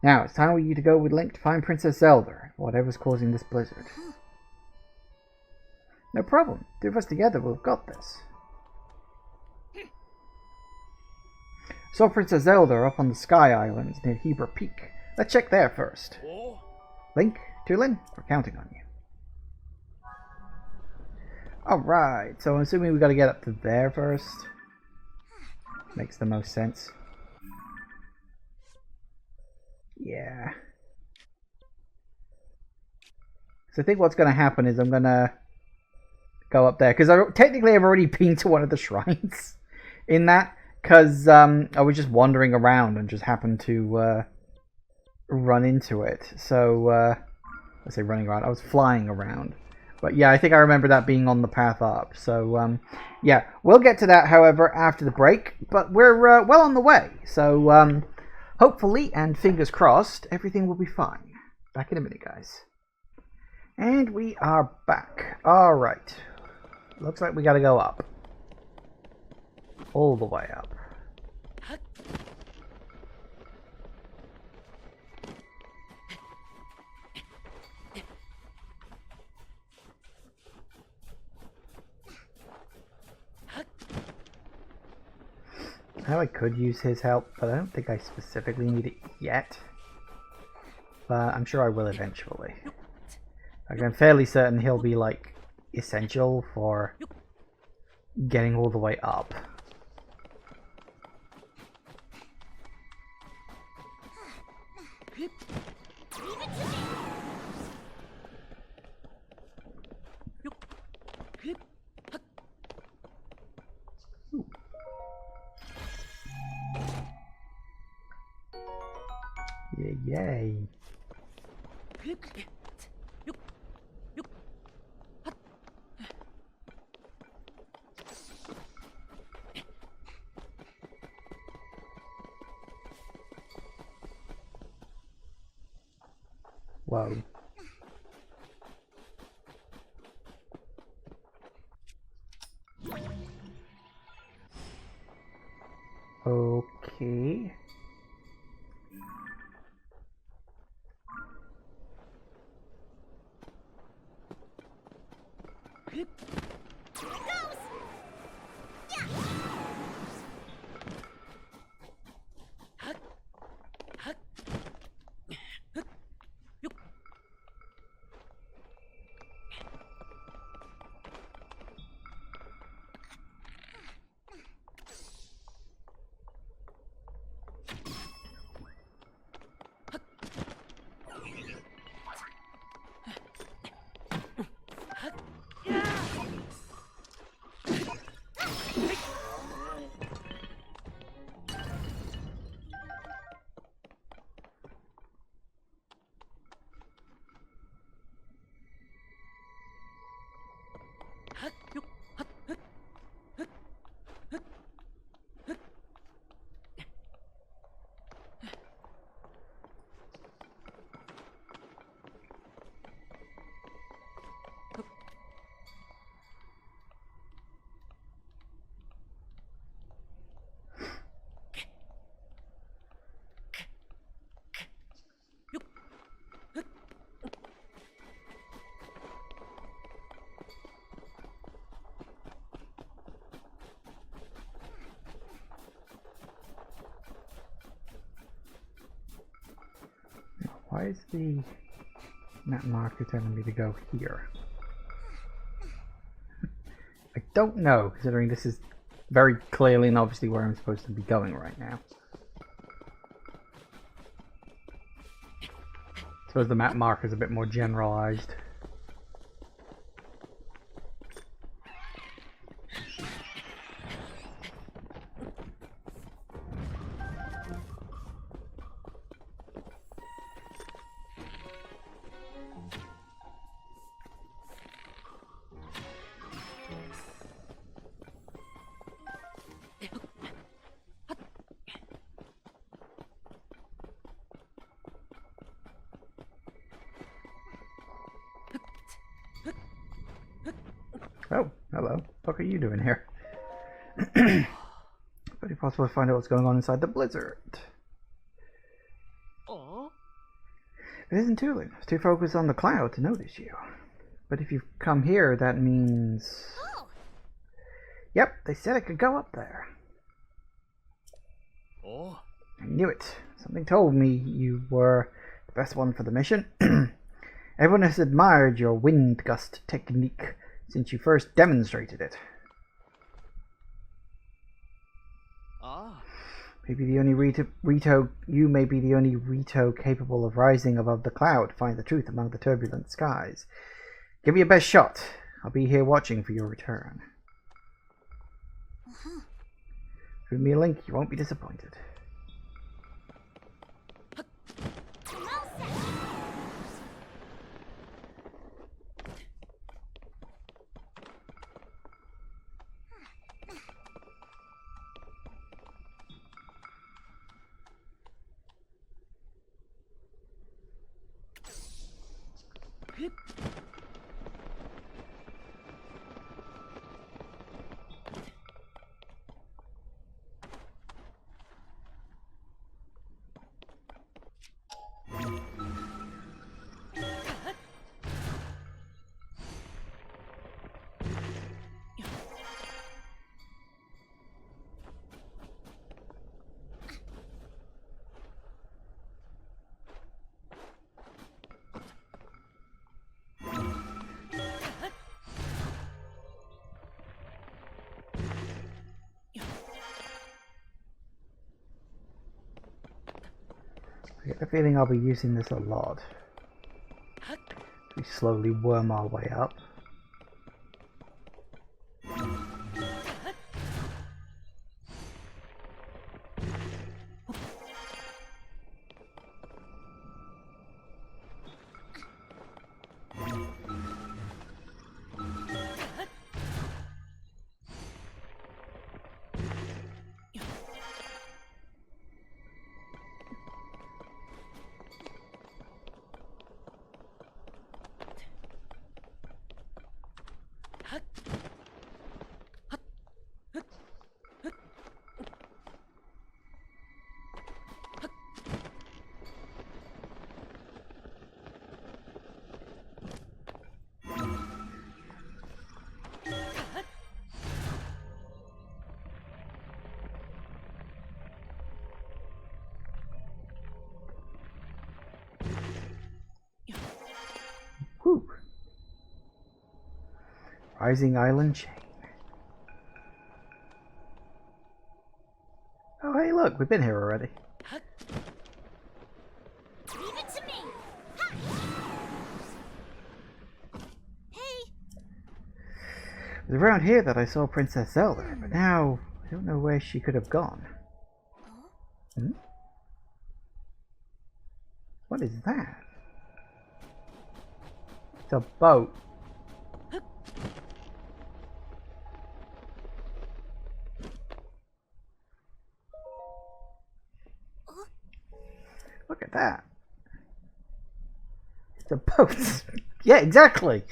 Now, it's time for you to go with Link to find Princess Zelda, whatever's causing this blizzard. No problem. Two of us together will have got this. Saw Princess Zelda up on the Sky Islands near Heber Peak. Let's check there first. Link, Tulin, we're counting on you. Alright, so I'm assuming we gotta get up to there first. Makes the most sense. Yeah. So I think what's gonna happen is I'm gonna go up there, because technically I've already been to one of the shrines in that, because I was just wandering around and just happened to run into it. So, I say running around, I was flying around. But yeah, I think I remember that being on the path up. So, yeah, we'll get to that, however, after the break. But we're well on the way. So, hopefully, and fingers crossed, everything will be fine. Back in a minute, guys. And we are back. Alright. Looks like we gotta go up. All the way up. Now I could use his help, but I don't think I specifically need it yet. But I'm sure I will eventually. Like, I'm fairly certain he'll be, like, essential for getting all the way up. Yay. Whoa. Okay. Why is the map marker telling me to go here? I don't know, considering this is very clearly and obviously where I'm supposed to be going right now. I suppose the map marker is a bit more generalized. Oh, hello. What are you doing here? Would it be possible to find out what's going on inside the blizzard? Oh. It isn't too too focused on the cloud to notice you. But if you've come here, that means... Oh. Yep, they said it could go up there. Oh. I knew it. Something told me you were the best one for the mission. Everyone has admired your wind gust technique since you first demonstrated it. Ah. Maybe the only Rito, you may be the only Rito capable of rising above the cloud to find the truth among the turbulent skies. Give me your best shot. I'll be here watching for your return. Give me a link, you won't be disappointed. I get the feeling I'll be using this a lot. We slowly worm our way up. Whew. Rising Island Chain. Oh, hey, look, we've been here already. Leave it to me. Ha! Hey. It was around here that I saw Princess Zelda, but now I don't know where she could have gone. Oh? Hmm? What is that? It's a boat. Look at that. It's a boat. Yeah, exactly.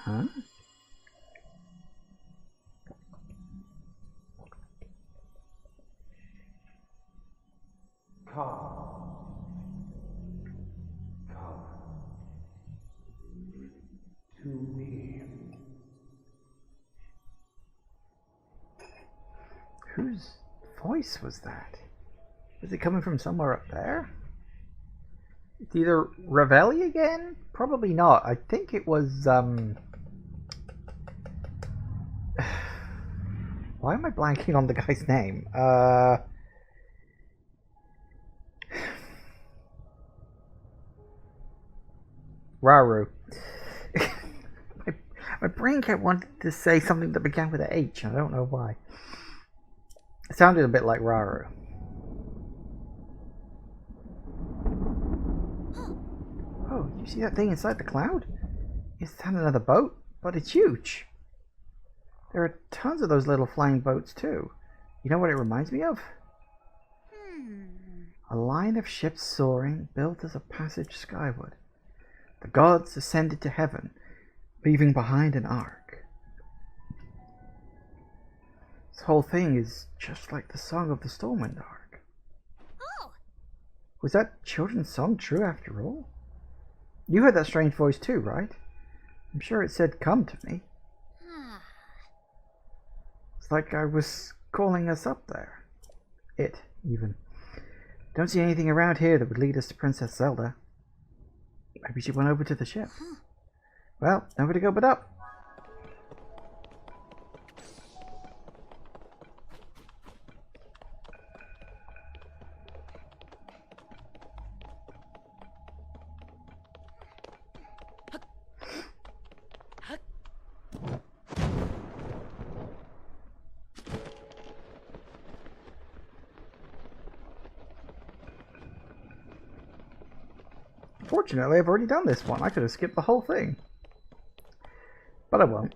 Huh? To me. Whose voice was that? Was it coming from somewhere up there? It's either Ravelli again? Probably not. I think it was, why am I blanking on the guy's name? Raru. my brain kept wanting to say something that began with an H. I don't know why. It sounded a bit like Raru. Oh, you see that thing inside the cloud? Is that another boat? But it's huge. There are tons of those little flying boats too. You know what it reminds me of? A line of ships soaring, built as a passage skyward. The gods ascended to heaven, leaving behind an ark. This whole thing is just like the Song of the Stormwind arc. Oh! Was that children's song true after all? You heard that strange voice too, right? I'm sure it said, "Come to me." It's like I was calling us up there. It, even. Don't see anything around here that would lead us to Princess Zelda. Maybe she went over to the ship. Well, nowhere to go but up. Fortunately, I've already done this one. I could have skipped the whole thing. But I won't.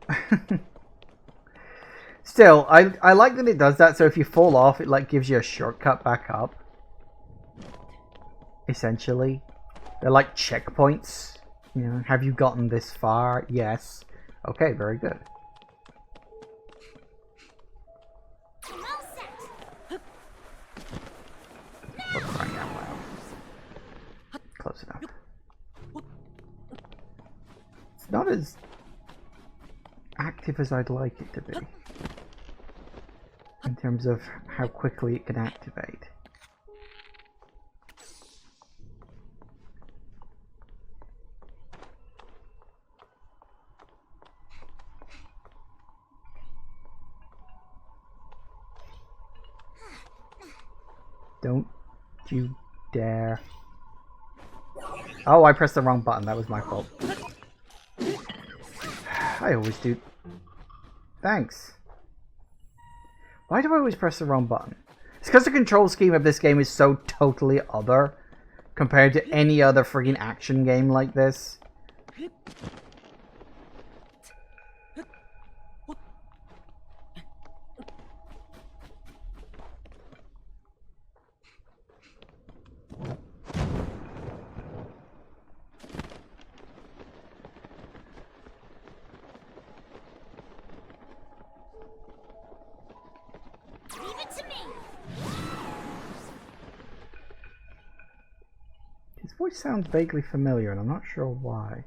Still, I like that it does that, so if you fall off, it like gives you a shortcut back up. Essentially. They're like checkpoints. You know, have you gotten this far? Yes. Okay, very good. For crying out loud. Close enough. It's not as active as I'd like it to be in terms of how quickly it can activate. Don't you dare. Oh, I pressed the wrong button. That was my fault. I always do. Thanks. Why do I always press the wrong button? It's because the control scheme of this game is so totally other compared to any other friggin' action game like this. His voice sounds vaguely familiar, and I'm not sure why.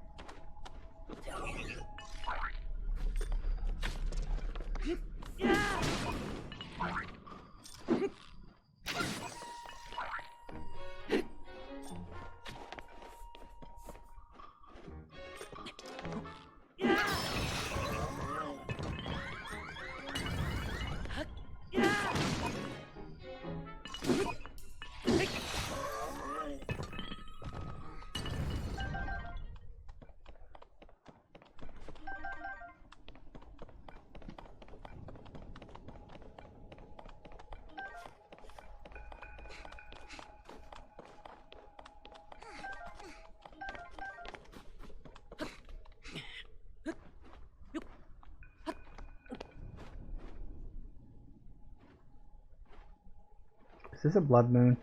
Is this a blood moon?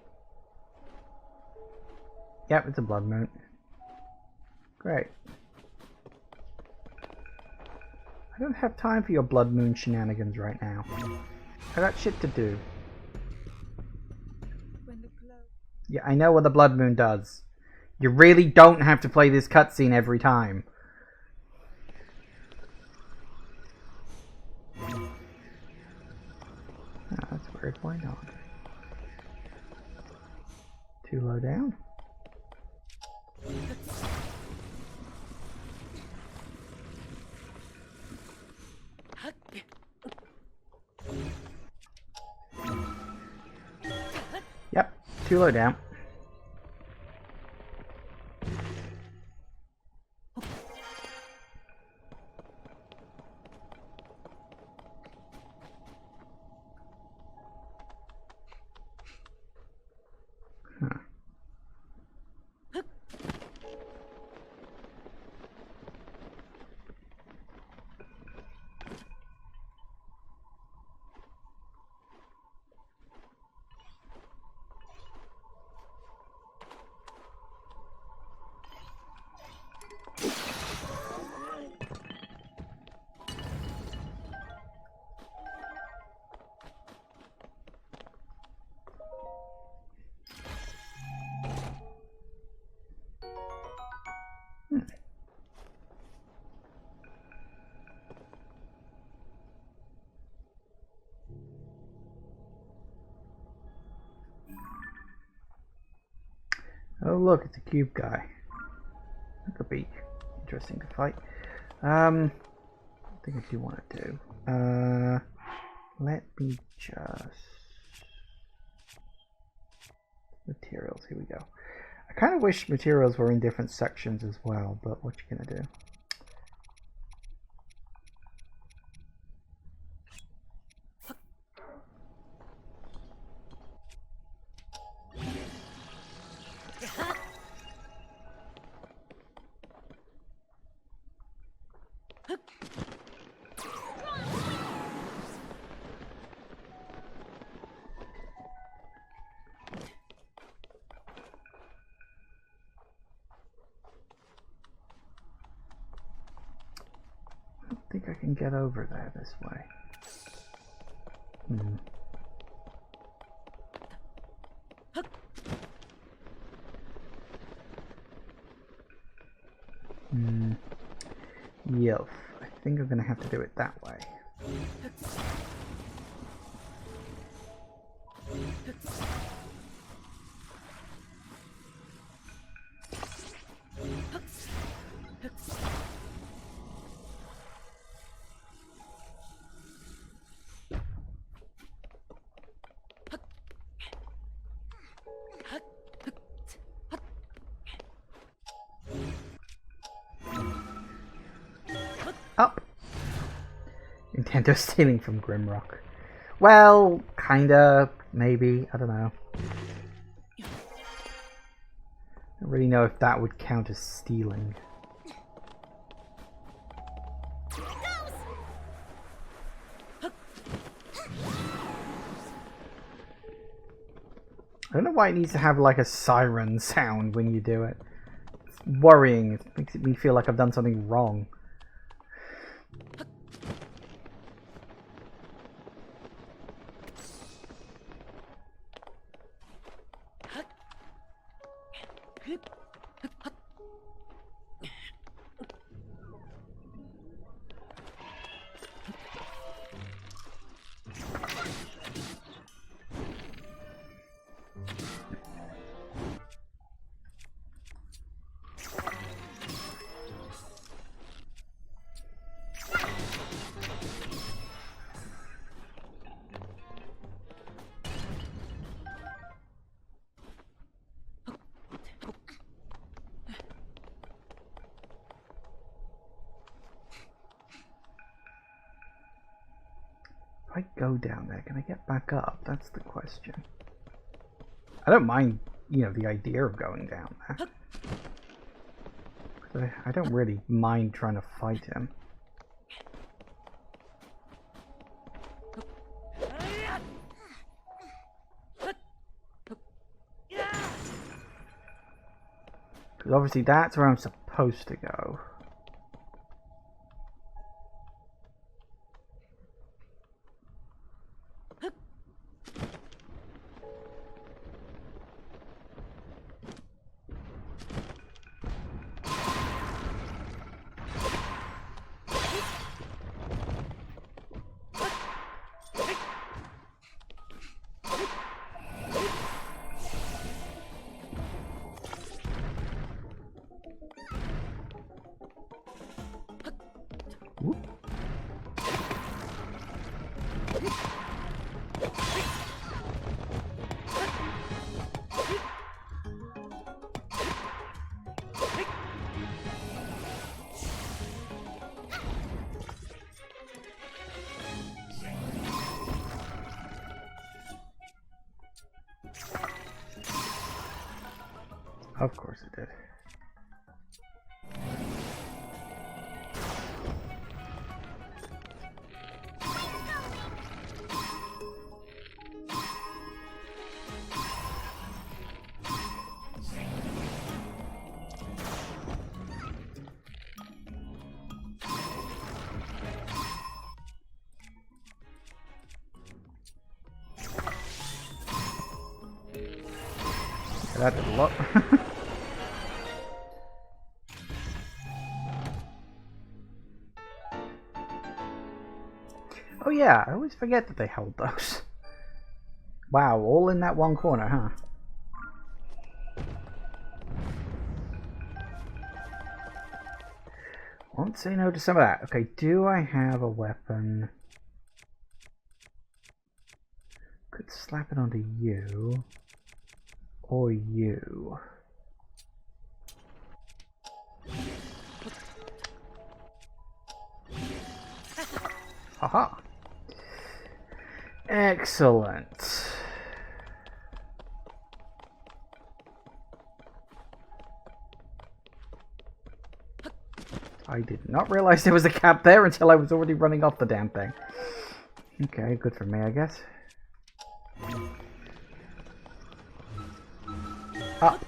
Yep, it's a blood moon. Great. I don't have time for your blood moon shenanigans right now. I got shit to do. Yeah, I know what the blood moon does. You really don't have to play this cutscene every time. Oh, that's weird. Why not? Too low down. too low down. Oh look, it's a cube guy. That could be interesting to fight. I think I do want to do. Let me just... Materials, here we go. I kind of wish materials were in different sections as well, but what you gonna do? I think I can get over there this way. Yup. I think I'm gonna have to do it that way. Up. Nintendo stealing from Grimrock. Well, kinda, maybe, I don't know. I don't really know if that would count as stealing. I don't know why it needs to have like a siren sound when you do it. It's worrying. It makes me feel like I've done something wrong. If I go down there, can I get back up? That's the question. I don't mind, you know, the idea of going down there. I don't really mind trying to fight him. Because obviously that's where I'm supposed to go. Of course it did. That did a lot. Oh yeah, I always forget that they held those. Wow, all in that one corner, huh? Won't say no to some of that. Okay, do I have a weapon? Could slap it onto you. Or you. Haha. Excellent. I did not realize there was a cap there until I was already running off the damn thing. Okay, good for me, I guess. Up.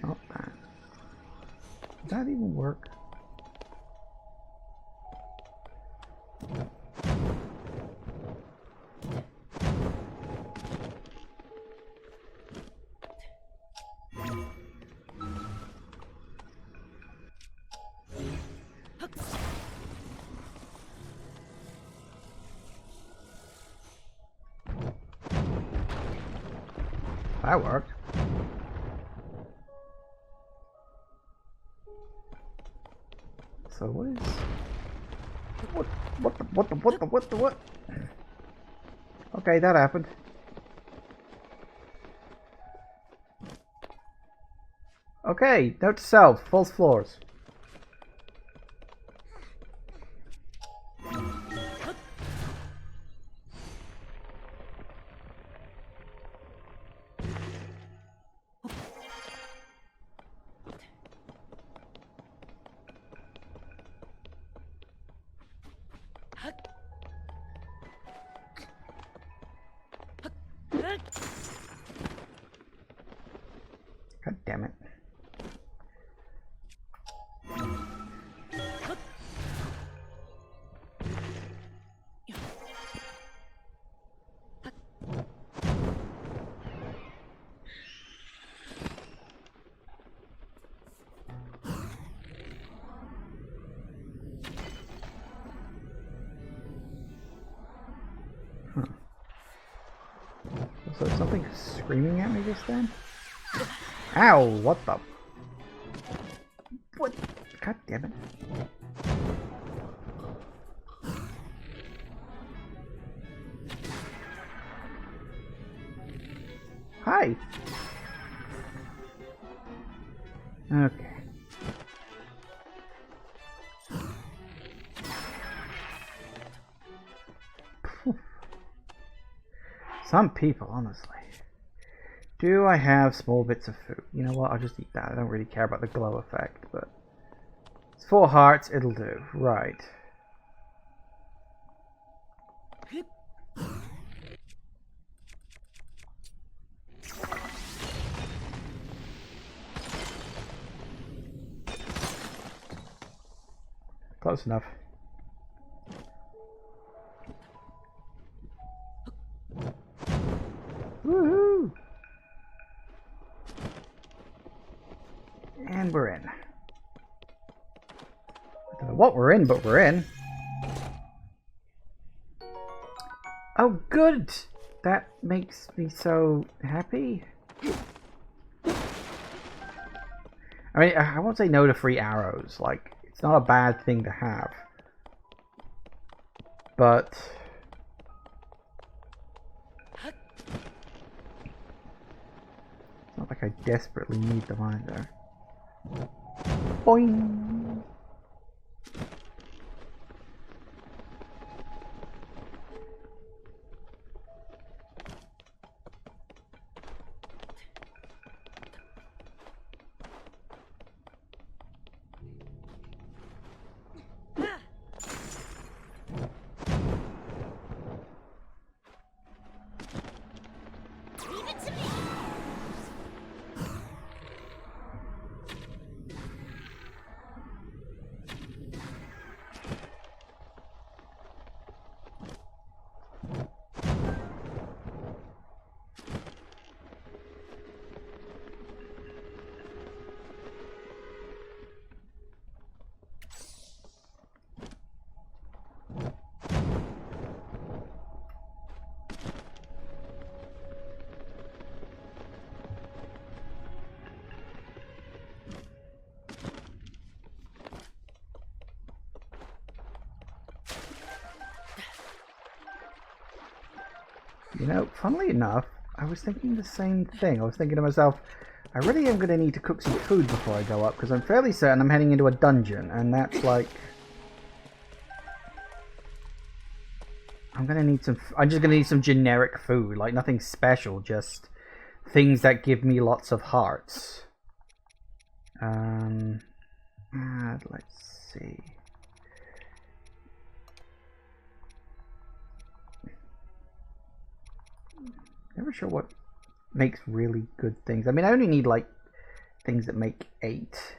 Not that. Does that even work? That worked. So what is... What? Okay, that happened. Okay, note to self, false floors. God damn it. So something screaming at me just then? Ow, what the? What? God damn it. Hi. Okay. Some people, honestly. Do I have small bits of food? You know what, I'll just eat that. I don't really care about the glow effect, but... It's 4 hearts, it'll do. Right. Close enough. Woohoo! And we're in. I don't know what we're in, but we're in. Oh, good! That makes me so happy. I mean, I won't say no to free arrows. Like, it's not a bad thing to have. But... It's not like I desperately need them either. Boing! You know, funnily enough, I was thinking the same thing. I was thinking to myself, I really am going to need to cook some food before I go up, because I'm fairly certain I'm heading into a dungeon, and that's like... I'm just going to need some generic food, like nothing special, just things that give me lots of hearts. Let's see. Never sure what makes really good things. I mean, I only need like things that make 8.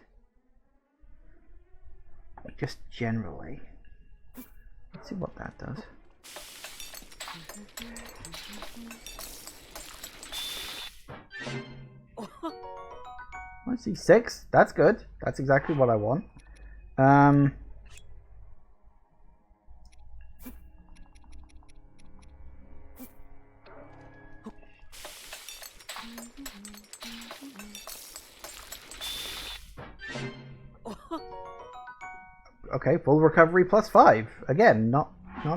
Just generally. Let's see what that does. I see 6. That's good. That's exactly what I want. Okay, full recovery plus 5. Again, not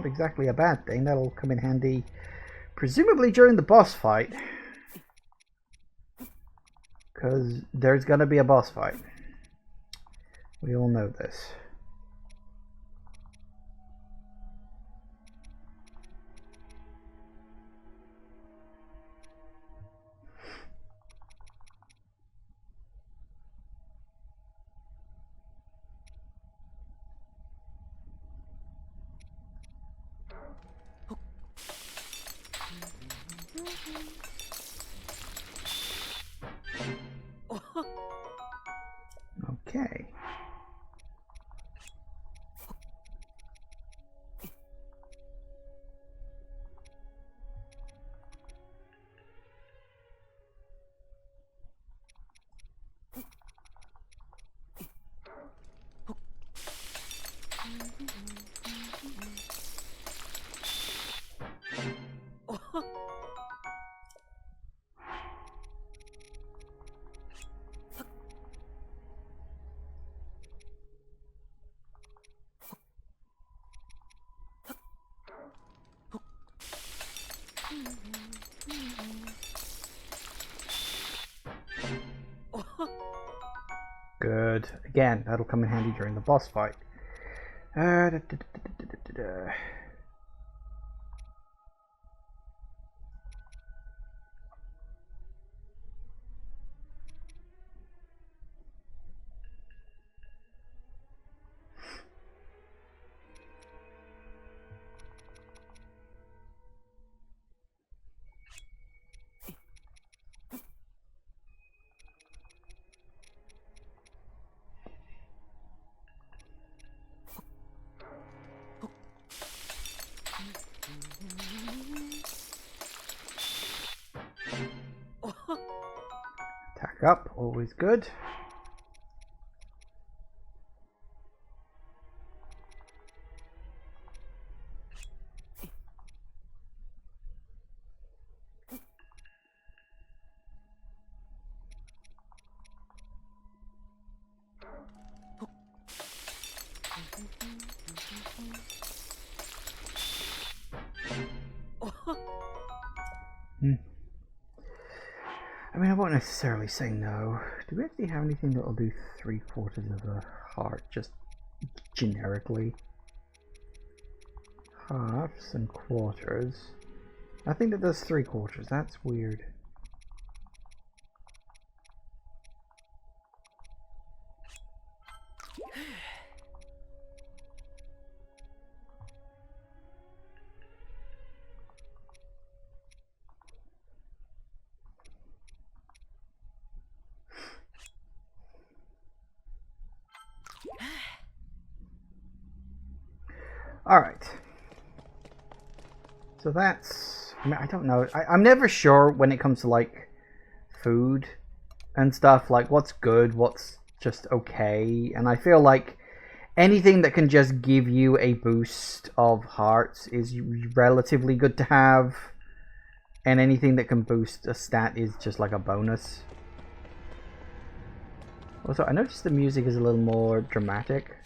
exactly a bad thing. That'll come in handy, presumably during the boss fight. Because there's gonna be a boss fight. We all know this. Okay. Good. Again, that'll come in handy during the boss fight. Attack up, always good. I mean, I won't necessarily say no. Do we actually have anything that will do 3/4 of a heart, just generically? Halves and quarters. I think that does 3/4. That's weird. Alright. So that's... I mean, I don't know. I'm never sure when it comes to, like, food and stuff. Like, what's good, what's just okay. And I feel like anything that can just give you a boost of hearts is relatively good to have. And anything that can boost a stat is just like a bonus. Also, I noticed the music is a little more dramatic.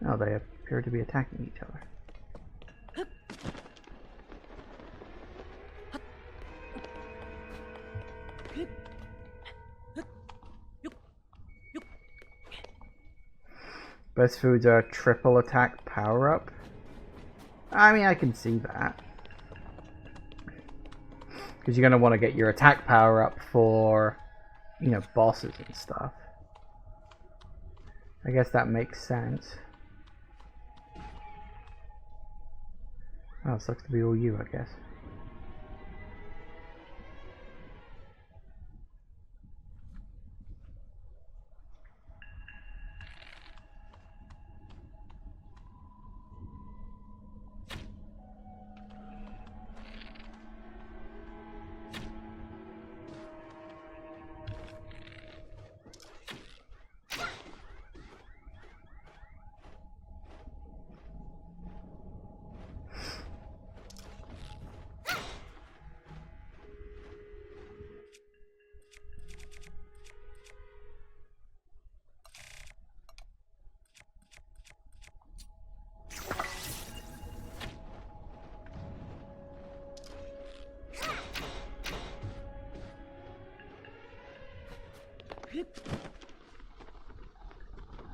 Oh, they appear to be attacking each other. Best foods are a triple attack power up. I mean, I can see that. Because you're going to want to get your attack power up for, you know, bosses and stuff. I guess that makes sense. Oh, it sucks to be all you, I guess.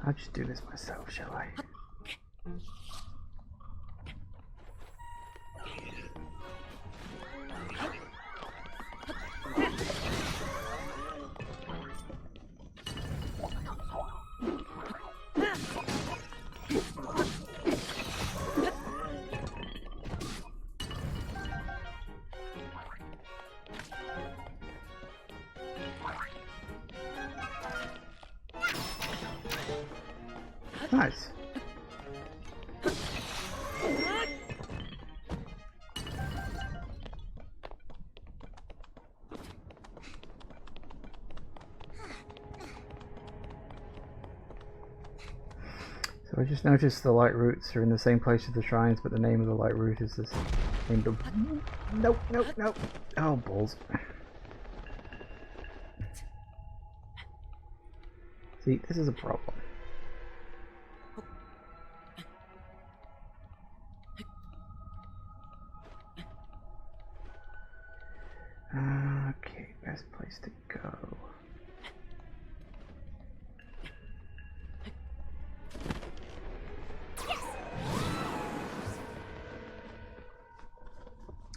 I'll just do this myself, shall I? Nice. So I just noticed the light roots are in the same place as the shrines, but the name of the light root is this named. Nope, nope, nope. Oh, balls. See, this is a problem. Okay, best place to go.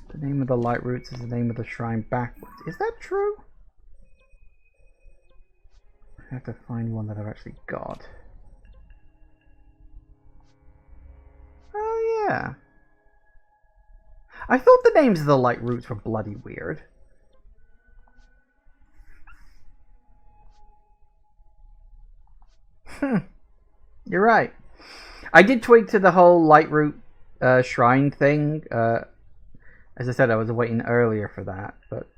The name of the light roots is the name of the shrine backwards. Is that true? I have to find one that I've actually got. Oh yeah. I thought the names of the light roots were bloody weird. You're right. I did tweak to the whole Lightroot shrine thing. As I said, I was waiting earlier for that, but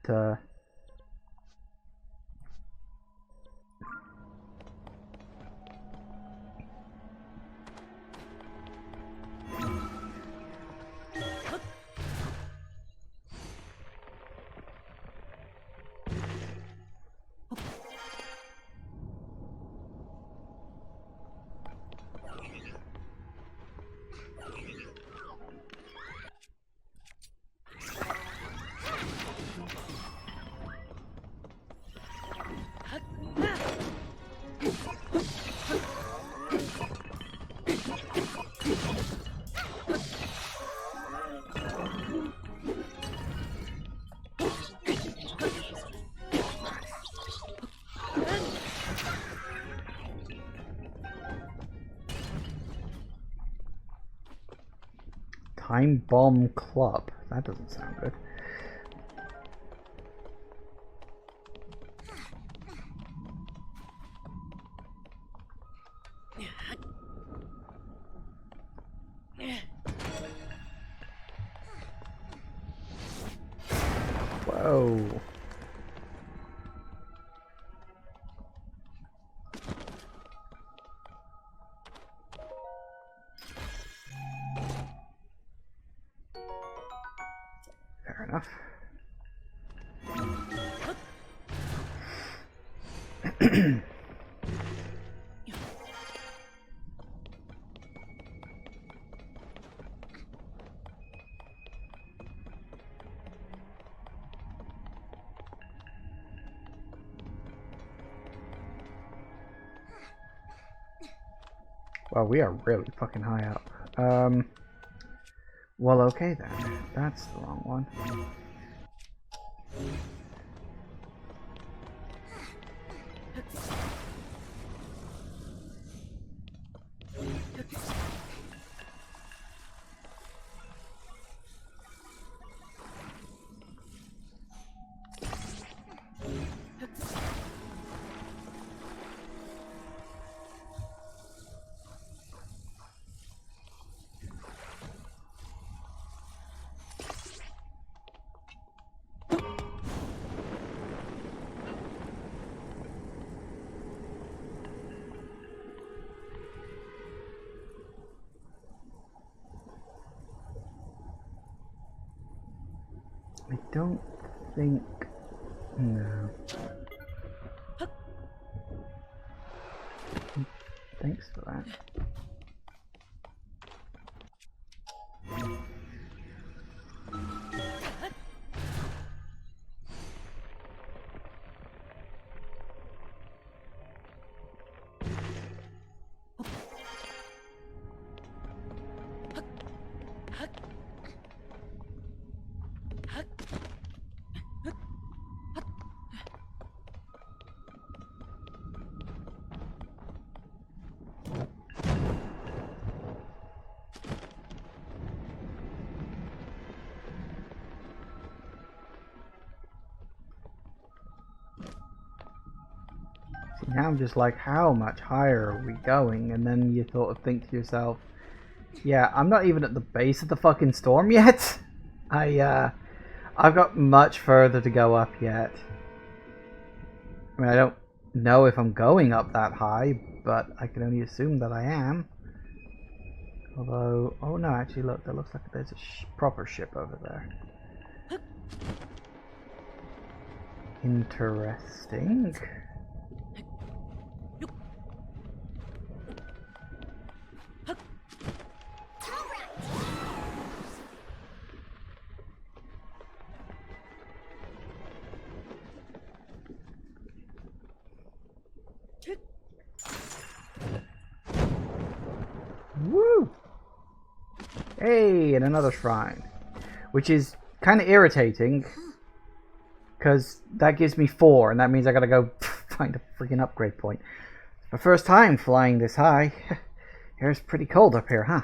Time Bomb Club. That doesn't sound good. Whoa. Fair enough. Well, we are really fucking high up. Well, okay then. That's the wrong one. I don't think... No. Thanks for that. Now I'm just like, how much higher are we going? And then you sort of think to yourself, yeah, I'm not even at the base of the fucking storm yet. I've got much further to go up yet. I mean, I don't know if I'm going up that high, but I can only assume that I am. Although, oh no, actually look, that looks like there's a proper ship over there. Interesting. Woo! Hey, and another shrine. Which is kind of irritating. Because that gives me 4, and that means I gotta go find a freaking upgrade point. It's my first time flying this high. It's pretty cold up here, huh?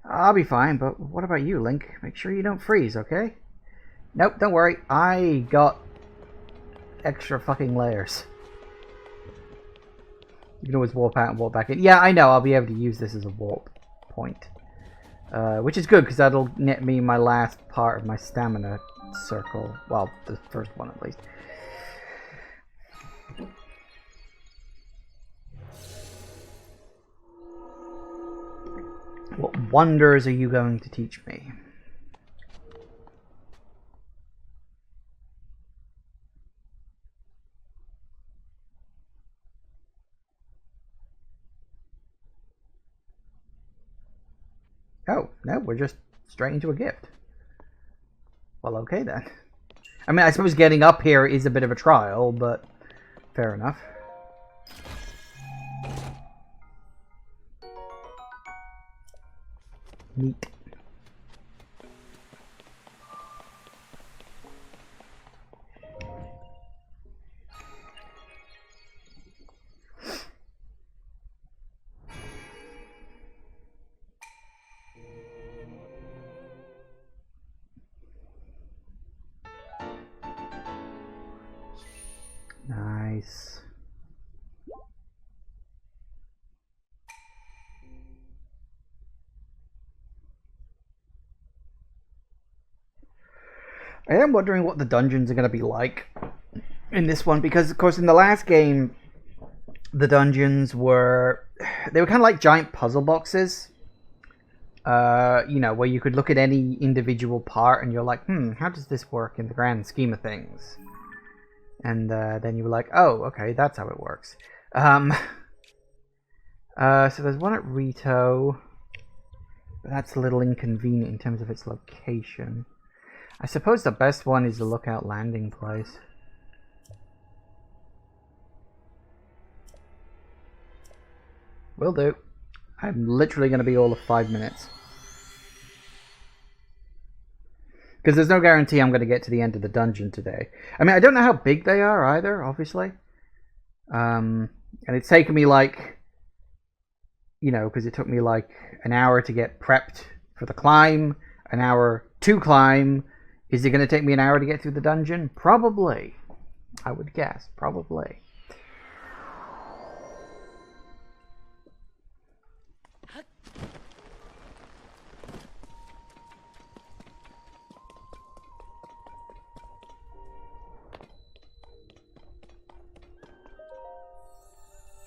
I'll be fine, but what about you, Link? Make sure you don't freeze, okay? Nope, don't worry. I got extra fucking layers. You can always warp out and warp back in. Yeah, I know. I'll be able to use this as a warp point. Which is good, because that'll net me my last part of my stamina circle. Well, the first one at least. What wonders are you going to teach me? Oh, no, we're just straight into a gift. Well, okay then. I mean, I suppose getting up here is a bit of a trial, but fair enough. Neat. Nice. I am wondering what the dungeons are going to be like in this one, because of course in the last game the dungeons were kind of like giant puzzle boxes. You know, where you could look at any individual part and you're like, how does this work in the grand scheme of things? And then you were like, oh, okay, that's how it works. So there's one at Rito, but that's a little inconvenient in terms of its location. I suppose the best one is the Lookout Landing place. Will do. I'm literally going to be all of 5 minutes. Because there's no guarantee I'm going to get to the end of the dungeon today. I mean, I don't know how big they are either, obviously. And it's taken me like, you know, because it took me like an hour to get prepped for the climb, an hour to climb. Is it going to take me an hour to get through the dungeon? Probably. I would guess. Probably.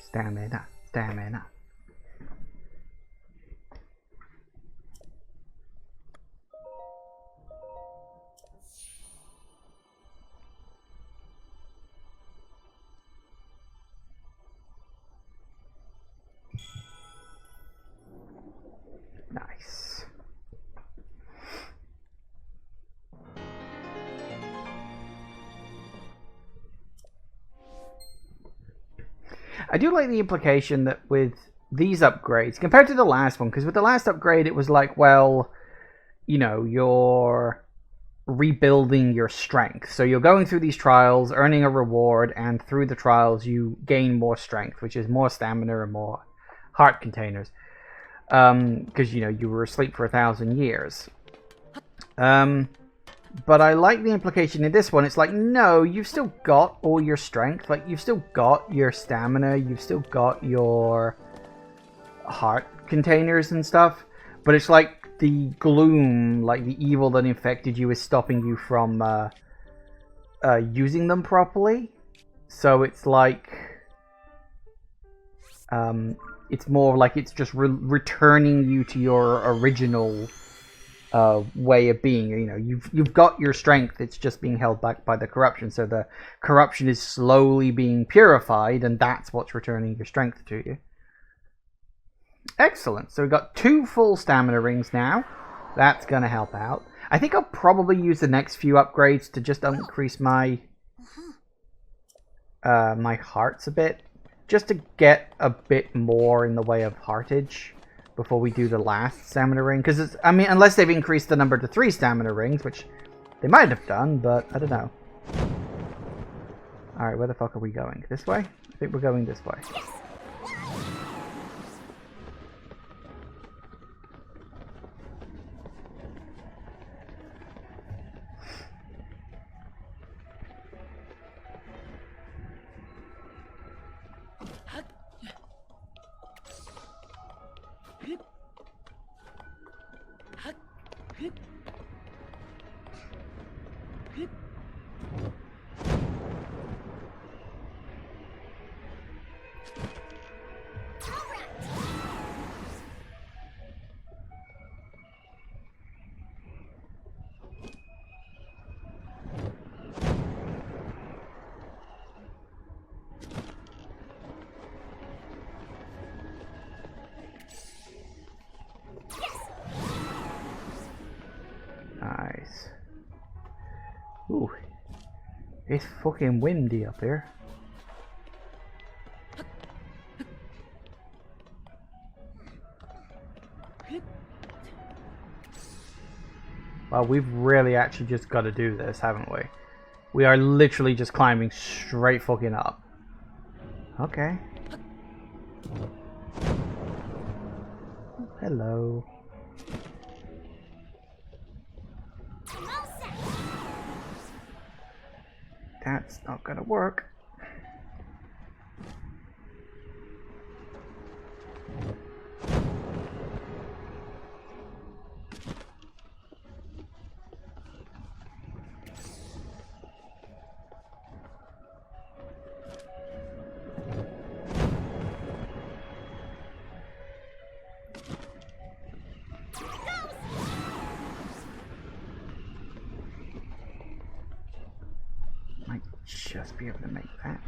Stamina, stamina. Nice. I do like the implication that with these upgrades, compared to the last one, because with the last upgrade it was like, well, you know, you're rebuilding your strength. So you're going through these trials, earning a reward, and through the trials you gain more strength, which is more stamina and more heart containers. Because, you know, you were asleep for 1,000 years. But I like the implication in this one. It's like, no, you've still got all your strength. Like, you've still got your stamina. You've still got your heart containers and stuff. But it's like the gloom, like the evil that infected you is stopping you from using them properly. So it's like... it's more like it's just returning you to your original... way of being. You know, you've got your strength, it's just being held back by the corruption, so the corruption is slowly being purified, and that's what's returning your strength to you. Excellent. So we've got 2 full stamina rings now. That's gonna help out. I think I'll probably use the next few upgrades to just increase my my hearts a bit, just to get a bit more in the way of heartage before we do the last stamina ring. Because, I mean, unless they've increased the number to 3 stamina rings, which they might have done, but I don't know. Alright, where the fuck are we going? This way? I think we're going this way. Nice. Ooh. It's fucking windy up here. Well, we've really actually just got to do this, haven't we? We are literally just climbing straight fucking up. Okay. Hello. That's not gonna work. Might just be able to make that.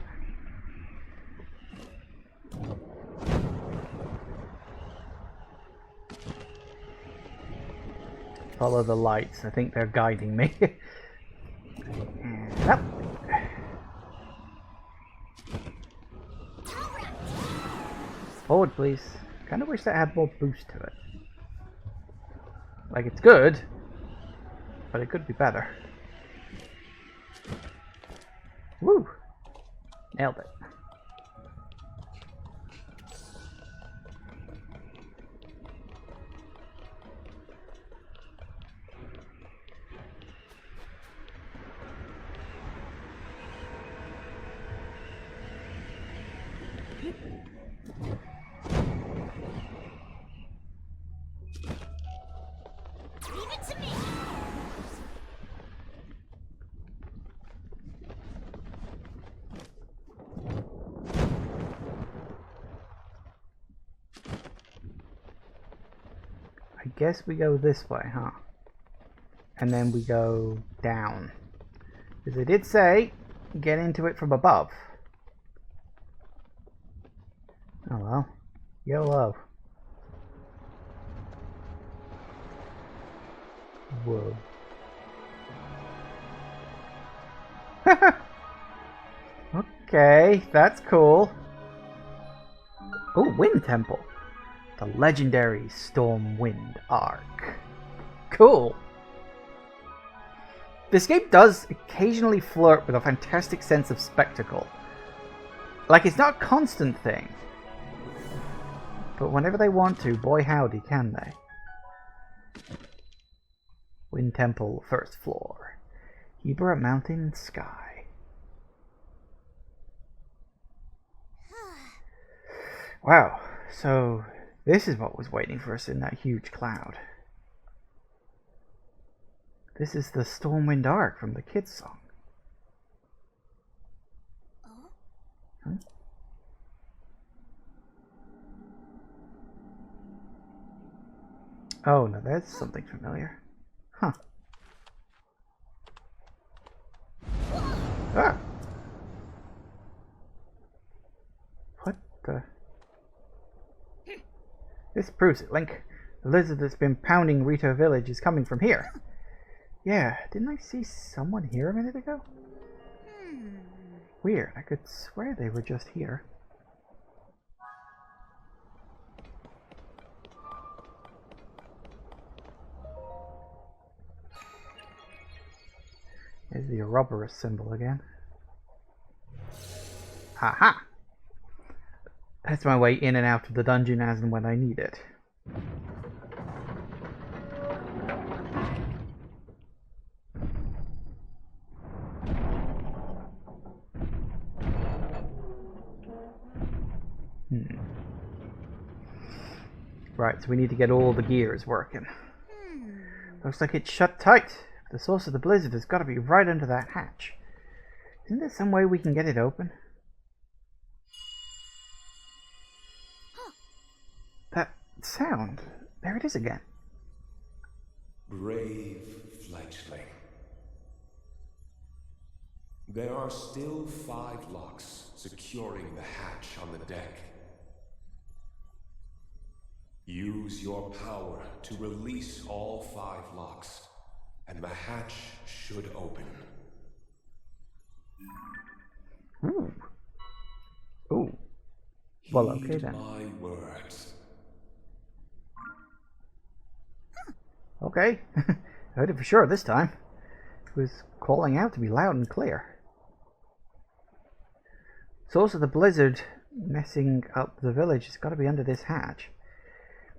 Follow the lights. I think they're guiding me. Up. Forward, please. Kind of wish that had more boost to it. Like, it's good, but it could be better. Woo! Nailed it. Leave it to me. I guess we go this way, huh? And then we go down. Because it did say, get into it from above. Oh well. YOLO. Whoa. Okay, that's cool. Oh, Wind Temple. The legendary Storm Wind Arc. Cool. This game does occasionally flirt with a fantastic sense of spectacle. Like, it's not a constant thing. But whenever they want to, boy howdy, can they? Wind Temple, first floor. Hebra Mountain Sky. Wow, so this is what was waiting for us in that huge cloud. This is the Stormwind Arc from the kids' song. Huh? Oh, no, that's something familiar. Huh. Ah! What the? This proves it, Link. The lizard that's been pounding Rito Village is coming from here. Yeah, didn't I see someone here a minute ago? Weird, I could swear they were just here. There's the Ouroboros symbol again. Haha! That's my way in and out of the dungeon as and when I need it. Right, so we need to get all the gears working. Looks like it's shut tight. The source of the blizzard has got to be right under that hatch. Isn't there some way we can get it open? That sound. There it is again. Brave fledgling. There are still 5 locks securing the hatch on the deck. Use your power to release all 5 locks, and the hatch should open. Ooh. Ooh. Well, okay Heed then. my words. Okay. I heard it for sure this time. It was calling out to me loud and clear. Source of the blizzard messing up the village has got to be under this hatch.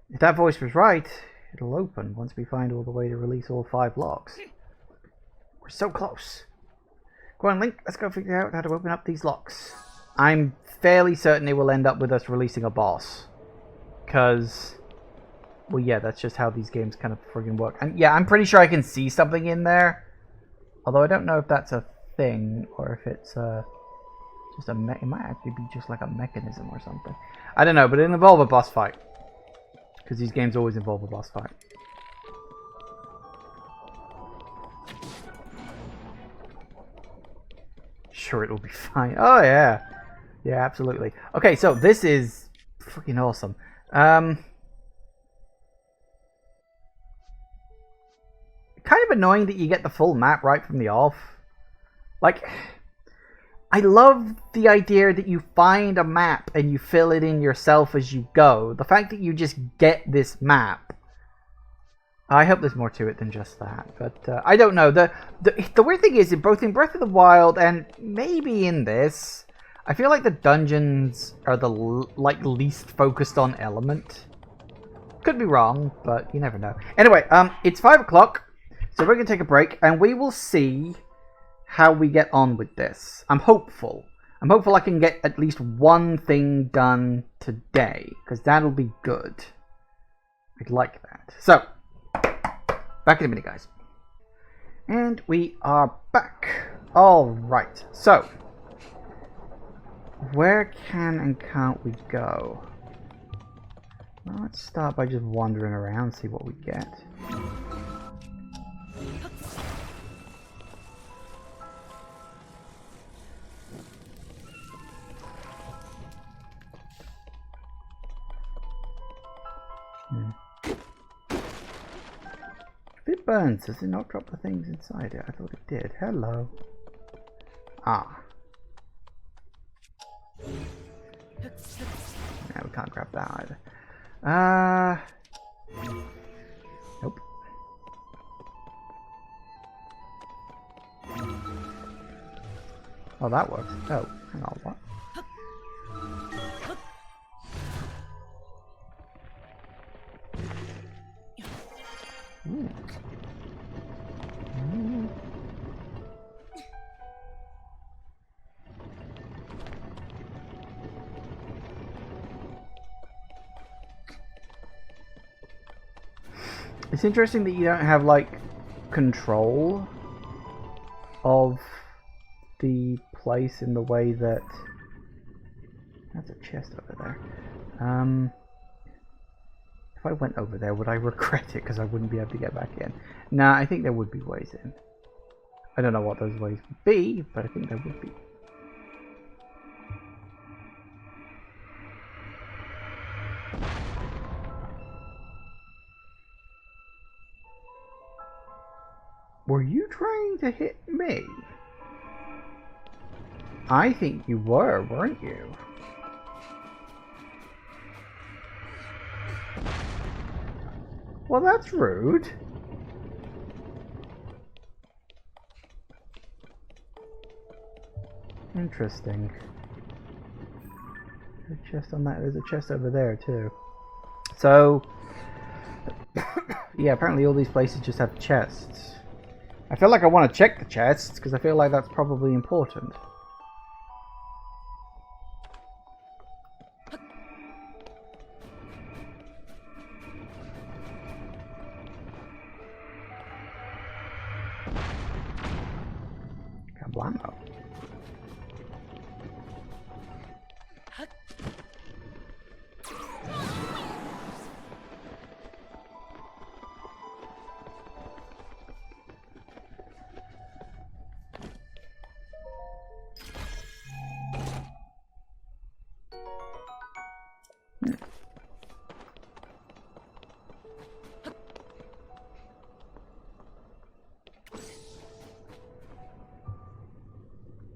If that voice was right, it'll open once we find all the way to release all 5 locks. We're so close. Go on, Link, let's go figure out how to open up these locks. I'm fairly certain it will end up with us releasing a boss. Because, well, yeah, that's just how these games kind of friggin' work. And yeah, I'm pretty sure I can see something in there. Although I don't know if that's a thing or if it's just a it might actually be just like a mechanism or something. I don't know, but it'll involve a boss fight. Because these games always involve a boss fight. Sure, it'll be fine. Oh, yeah. Yeah, absolutely. Okay, so this is freaking awesome. Kind of annoying that you get the full map right from the off. Like, I love the idea that you find a map and you fill it in yourself as you go. The fact that you just get this map. I hope there's more to it than just that, but I don't know. The weird thing is, both in Breath of the Wild and maybe in this, I feel like the dungeons are the least focused on element. Could be wrong, but you never know. Anyway, it's 5 o'clock, so we're gonna take a break, and we will see how we get on with this. I'm hopeful. I'm hopeful I can get at least one thing done today, because that'll be good. I'd like that. So, back in a minute, guys. And we are back. Alright, so where can and can't we go? Well, let's start by just wandering around, see what we get. If it burns, does it not drop the things inside it? I thought it did. Hello. Ah. No, we can't grab that either. Nope. Oh, that works. Oh, hang on, what? Ooh. Ooh. It's interesting that you don't have, like, control of the place in the way that... That's a chest over there. If I went over there, would I regret it because I wouldn't be able to get back in? Nah, I think there would be ways in. I don't know what those ways would be, but I think there would be. Were you trying to hit me? I think you were, weren't you? Well, that's rude. Interesting. There's a chest on that. There's a chest over there too. So, yeah, apparently all these places just have chests. I feel like I want to check the chests because I feel like that's probably important. Kablamo.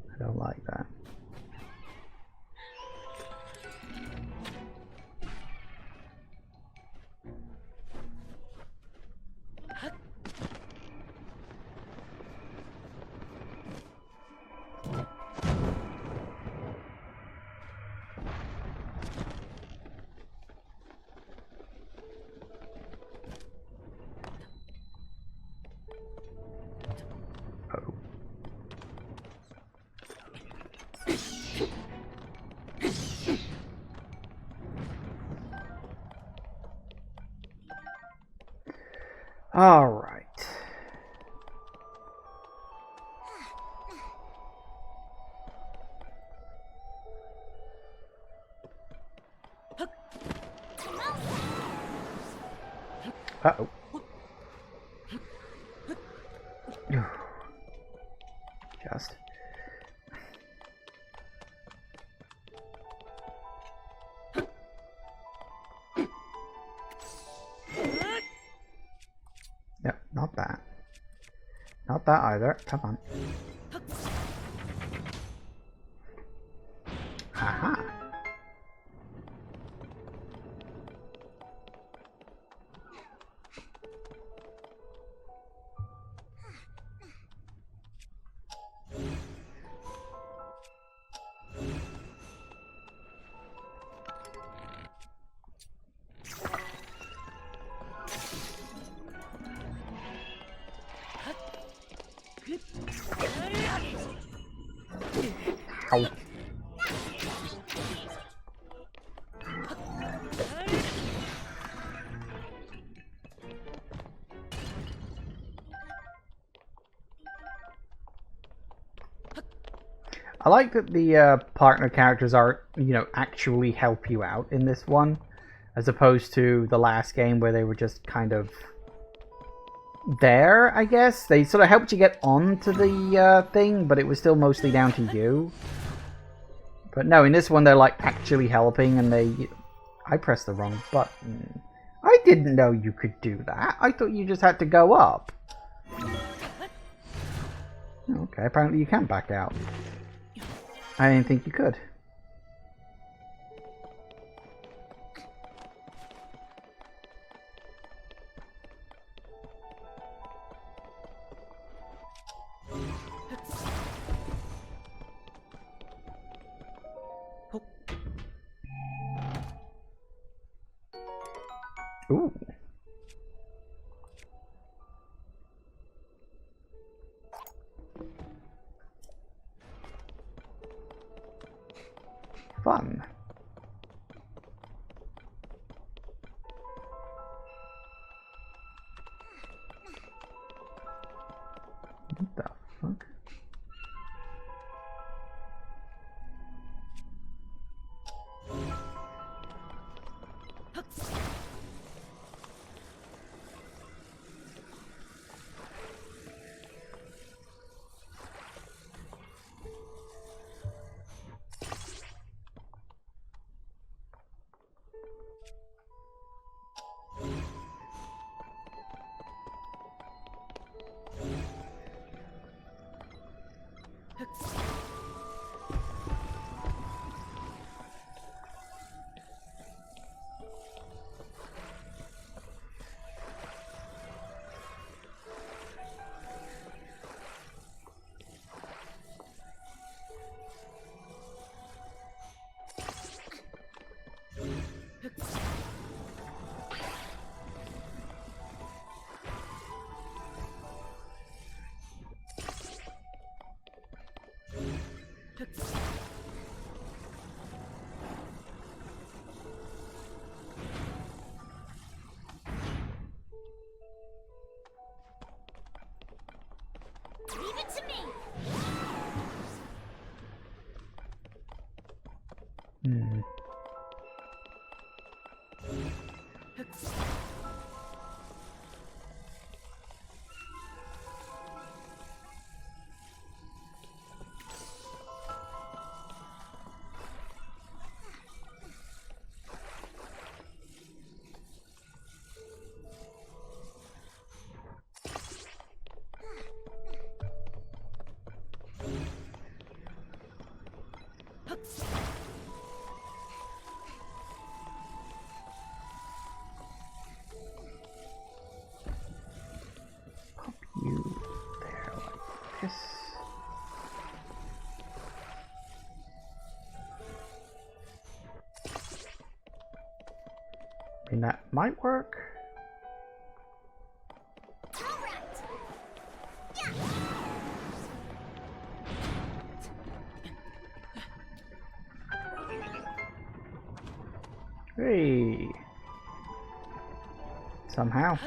I don't like that. Oh. All right. Uh-oh. Just. Yep, not that. Not that either. Come on. Ow. I like that the partner characters are, actually help you out in this one, as opposed to the last game where they were just kind of there, I guess. They sort of helped you get onto the thing, but it was still mostly down to you. But no, in this one they're like actually helping, and I pressed the wrong button. I didn't know you could do that. I thought you just had to go up. Okay, apparently you can back out. I didn't think you could. Ooh. Fun. What the fuck? Leave it to me. Hmm. Pop you there like this. I mean, that might work. Hey. Somehow.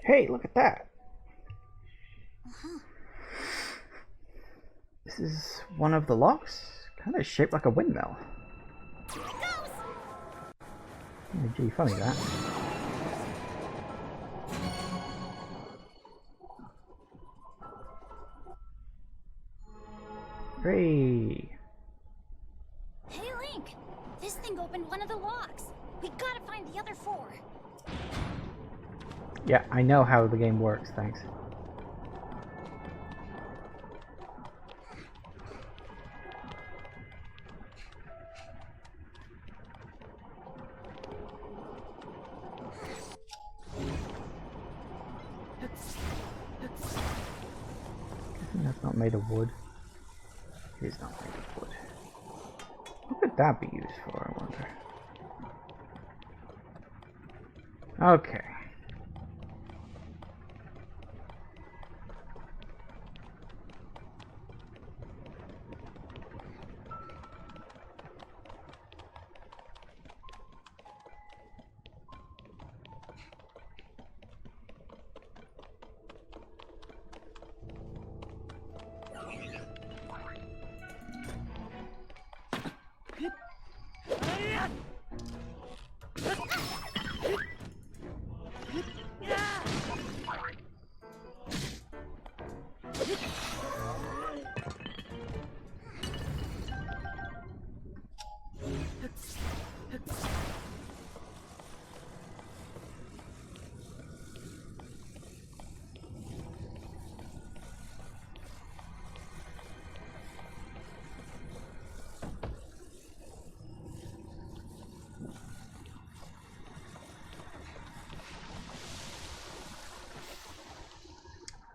Hey, look at that. This is one of the locks, kind of shaped like a windmill. Oh, gee, funny that. Hooray! Hey, Link! This thing opened one of the locks. We gotta find the other 4. Yeah, I know how the game works, thanks. not made of wood. It is not made of wood. What could that be used for, I wonder? Okay.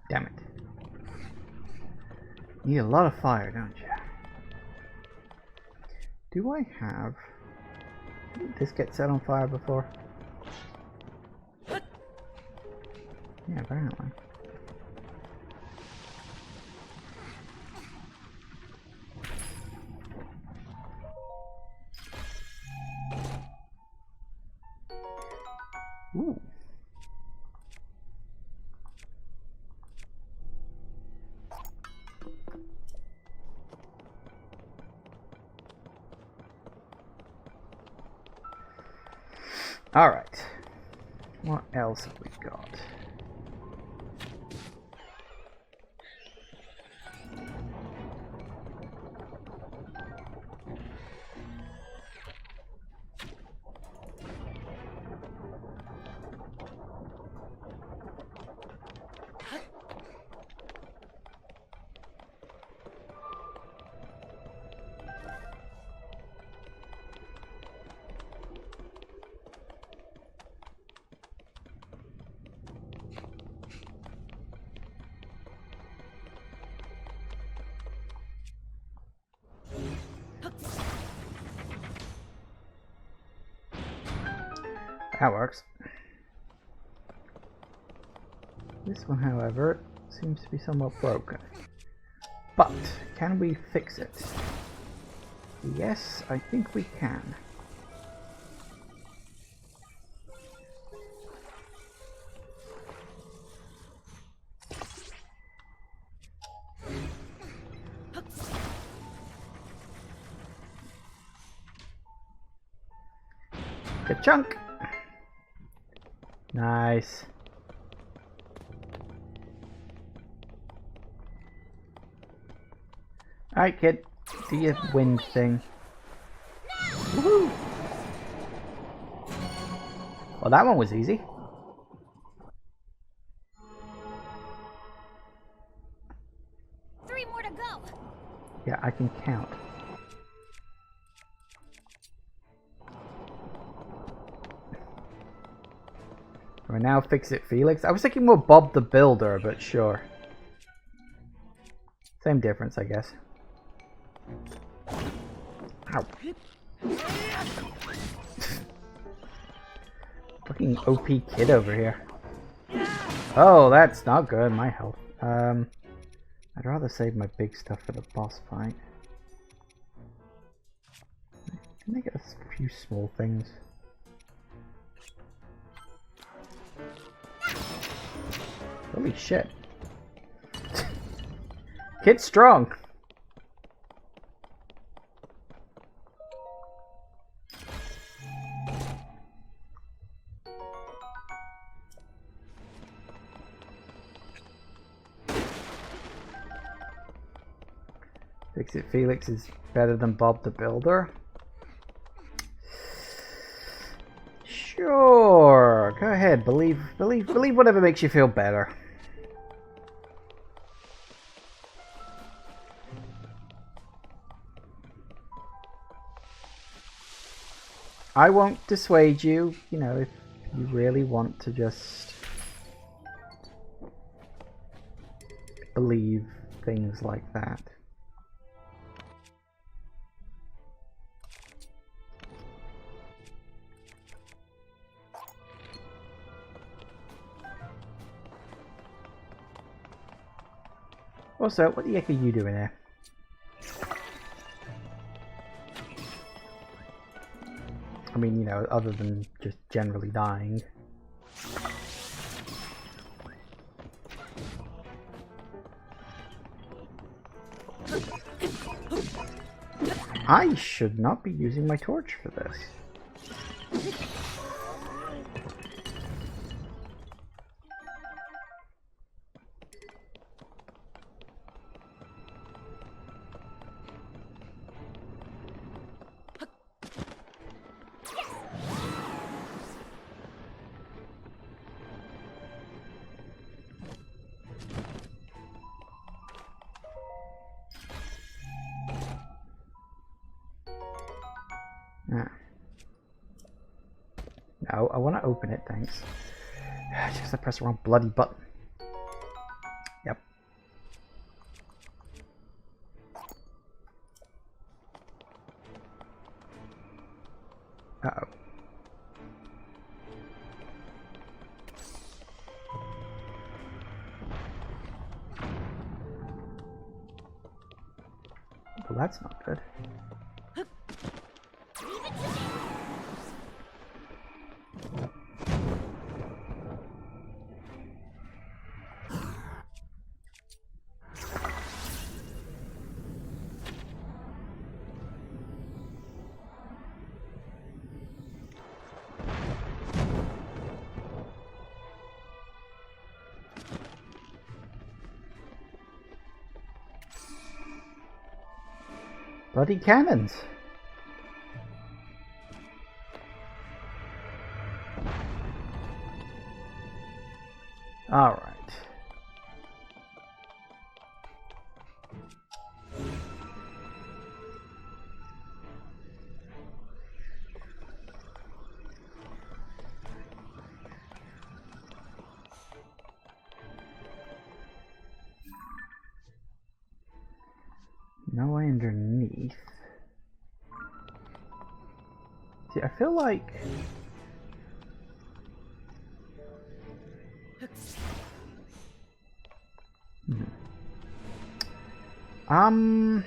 Damn it. You need a lot of fire, don't you? Do I have... Did this get set on fire before? Yeah, apparently. Ooh. Alright. What else have we got? That works. This one, however, seems to be somewhat broken. But, can we fix it? Yes, I think we can. Good chunk! Nice. Alright, kid. Do your wind thing. Woohoo! Well, that one was easy. Three more to go. Yeah, I can count. Can we now fix it, Felix? I was thinking more Bob the Builder, but sure. Same difference, I guess. Ow. Fucking OP kid over here. Oh, that's not good, my health. I'd rather save my big stuff for the boss fight. Can I get a few small things? Holy shit. Kid's strong. Fix It Felix is better than Bob the Builder. Sure, go ahead. Believe whatever makes you feel better. I won't dissuade you, you know, if you really want to just believe things like that. Also, what the heck are you doing here? I mean, you know, other than just generally dying. I should not be using my torch for this. No, I want to open it, thanks. Just I pressed the wrong bloody button. Yep. Uh-oh. Well, that's not good. Bloody cannons! Alright. No way underneath. See, I feel like... Um...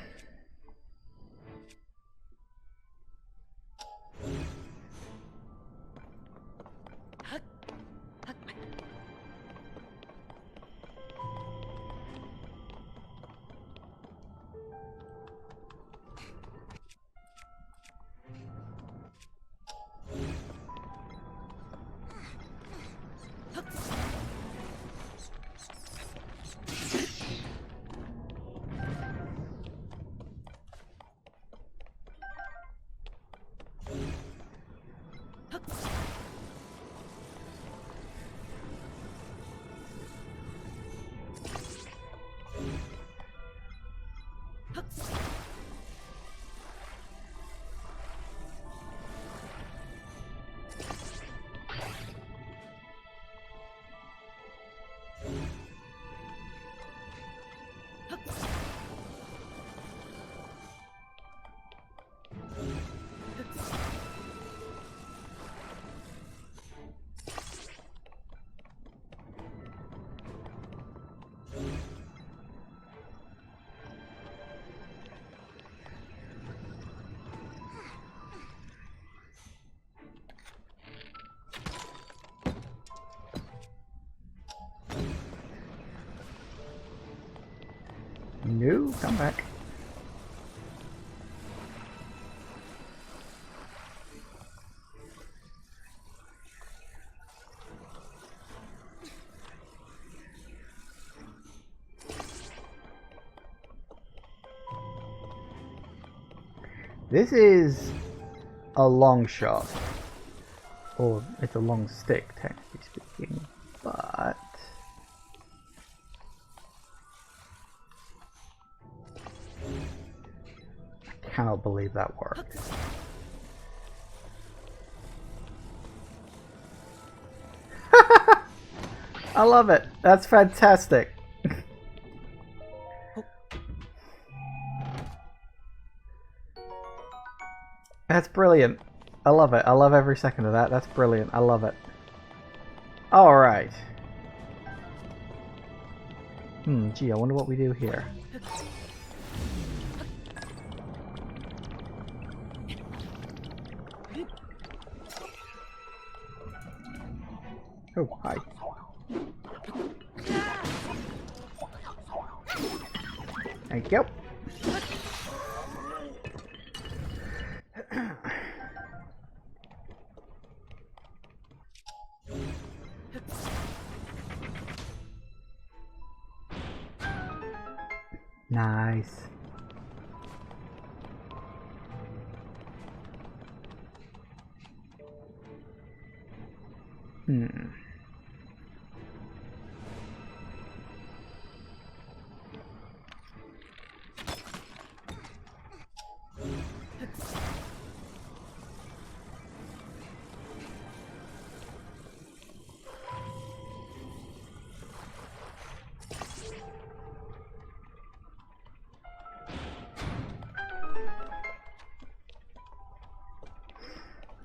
No, come back. This is a long shot. Or it's a long stick, technically speaking. But... I cannot believe that worked. I love it. That's fantastic. That's brilliant. I love it. I love every second of that. That's brilliant. I love it. Alright. Gee, I wonder what we do here. Oh, hi. Thank you. Nice.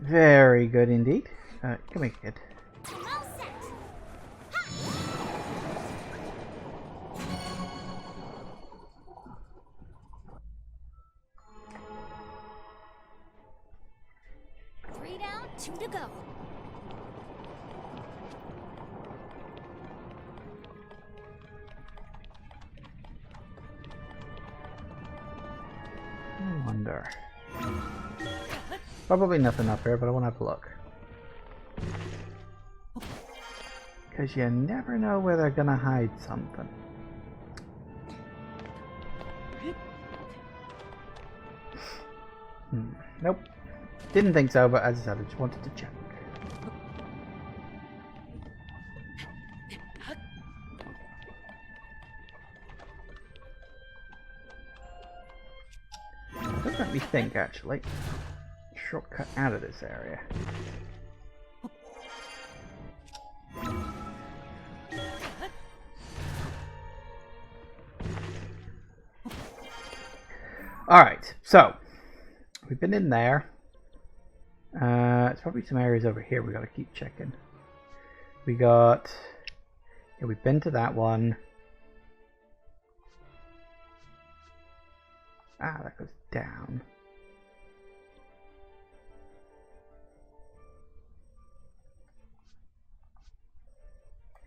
Very good indeed. Come here, kid. All set. Three down, two to go. I wonder. Probably nothing up here, but I want to have a look. Because you never know where they're going to hide something. Nope. Didn't think so, but as I said, I just wanted to check. Doesn't let me think, actually. Shortcut out of this area. Alright, so we've been in there. It's probably some areas over here we gotta keep checking. We got... Yeah, we've been to that one. Ah, that goes down.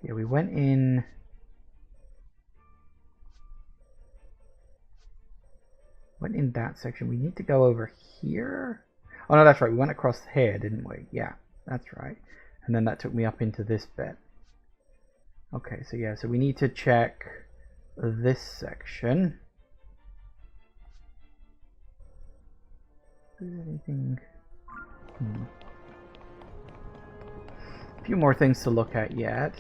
Yeah, we went in... Went in that section. We need to go over here. Oh no, that's right. We went across here, didn't we? Yeah, that's right. And then that took me up into this bit. Okay, so yeah, so we need to check this section. Is there anything? A few more things to look at yet.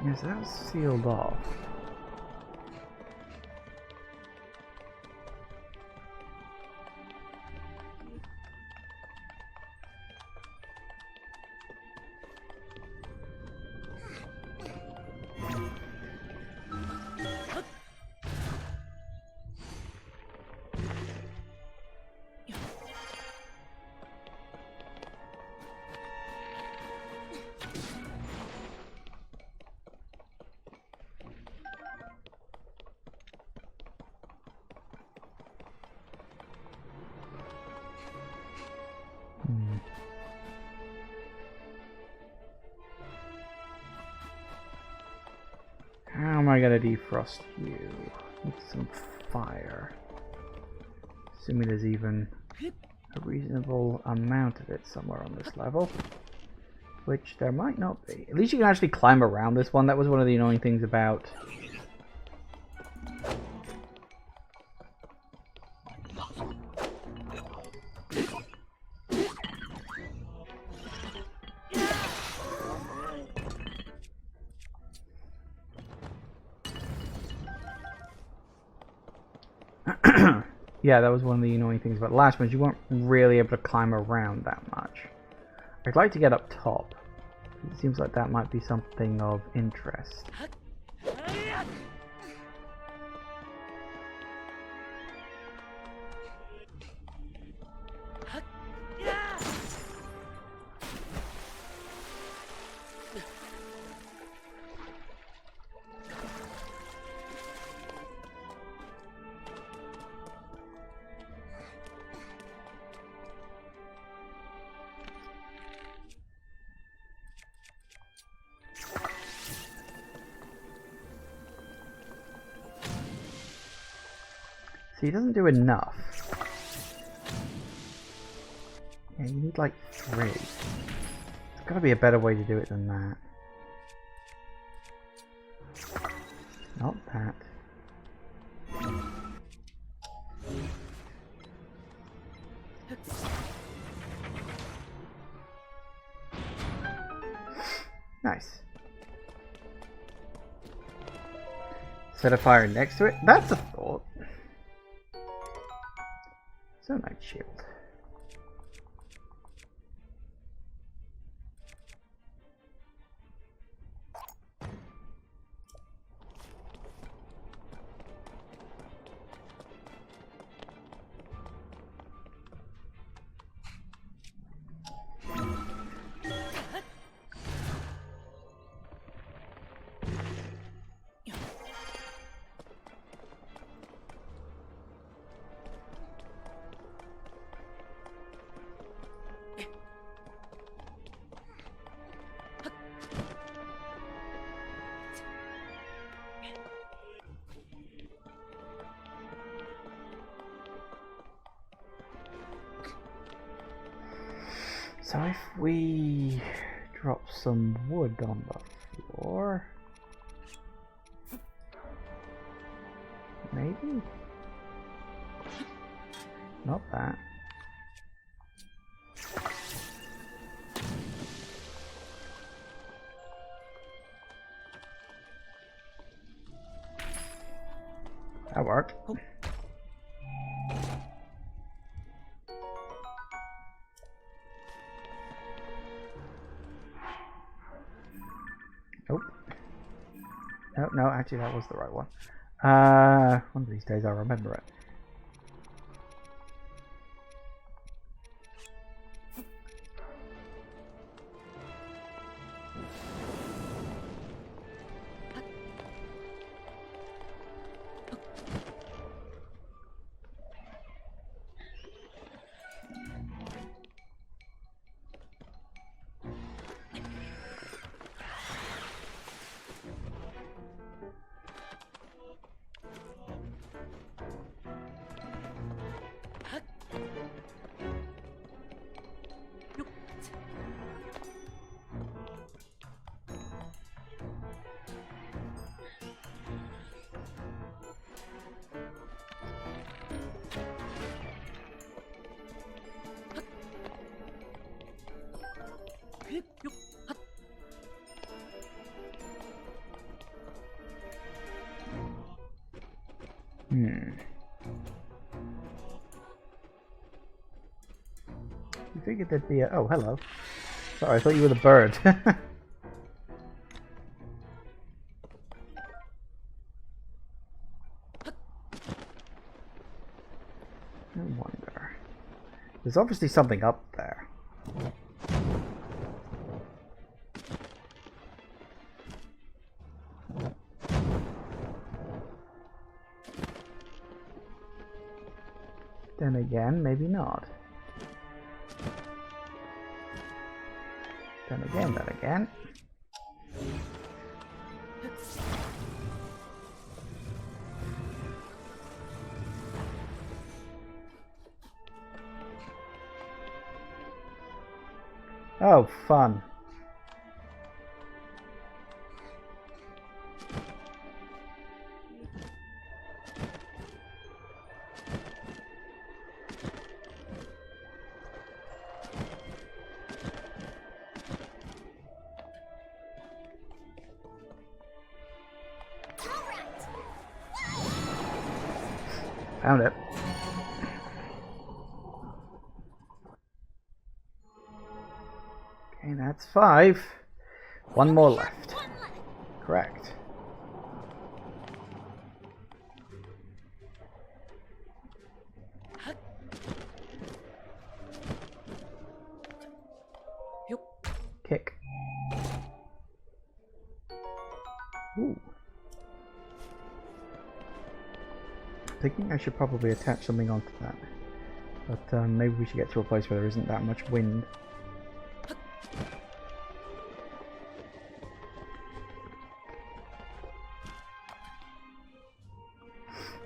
Yes, that was sealed off. How am I gonna defrost you? With some fire. Assuming there's even a reasonable amount of it somewhere on this level. Which there might not be. At least you can actually climb around this one. That was one of the annoying things about... Yeah, that was one of the annoying things about the last ones. You weren't really able to climb around that much. I'd like to get up top. It seems like that might be something of interest. See, he doesn't do enough. Yeah, you need like 3. There's gotta be a better way to do it than that. Not that. Nice. Set a fire next to it? That's a thought. So night shield. So if we drop some wood on the floor, maybe? Not that. That worked. Nope. No, no, actually that was the right one. One of these days I'll remember it. You figured there'd be a... Oh, hello. Sorry, I thought you were the bird. I wonder. There's obviously something up there. Then again, maybe not. Then again, then again. Oh, fun. Found it. Okay, that's 5. One more left. One left. Correct. Kick. Ooh. Thinking I should probably attach something onto that. But maybe we should get to a place where there isn't that much wind.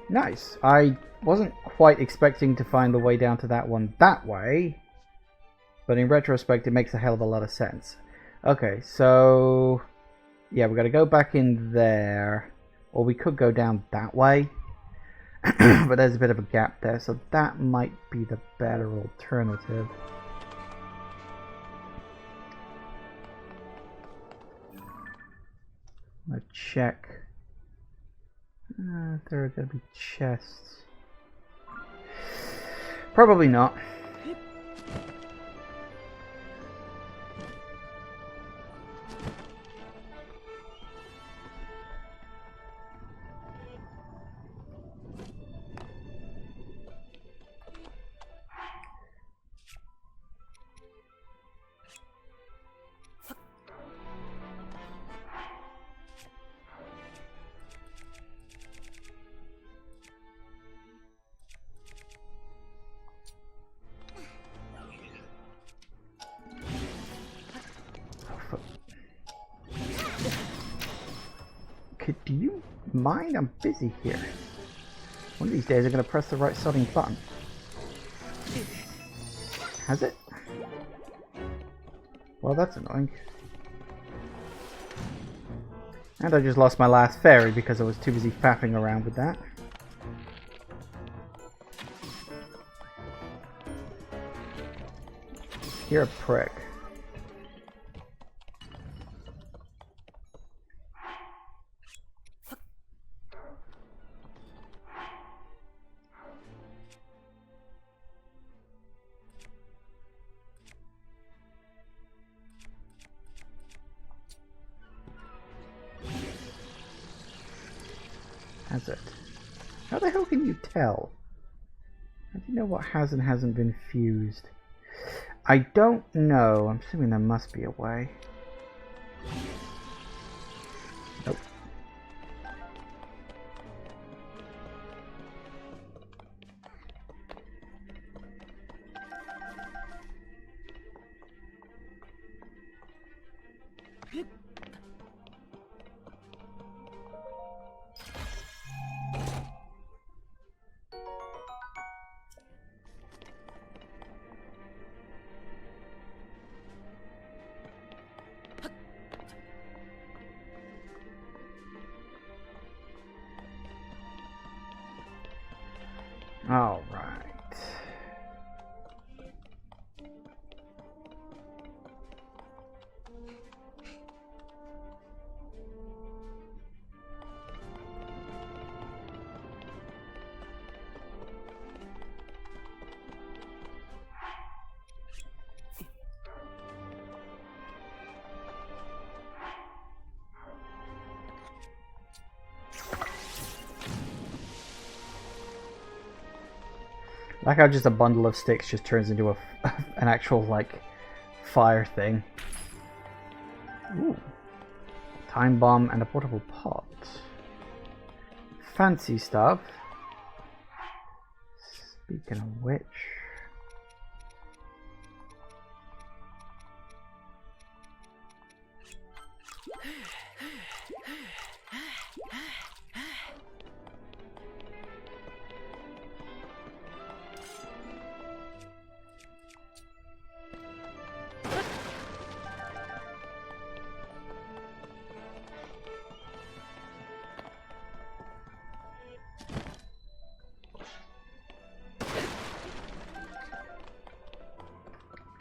Nice. I wasn't quite expecting to find the way down to that one that way. But in retrospect, it makes a hell of a lot of sense. Okay, so... yeah, we got to go back in there. Or we could go down that way. But there's a bit of a gap there, so that might be the better alternative. Let's check. If there are going to be chests. Probably not. Do you mind? I'm busy here. One of these days I'm going to press the right sodding button. Has it? Well, that's annoying. And I just lost my last fairy because I was too busy faffing around with that. You're a prick. Has it? How the hell can you tell? How do you know what has and hasn't been fused? I don't know. I'm assuming there must be a way. Nope. All right. Like how just a bundle of sticks just turns into an actual, like, fire thing. Ooh. Time bomb and a portable pot. Fancy stuff. Speaking of which...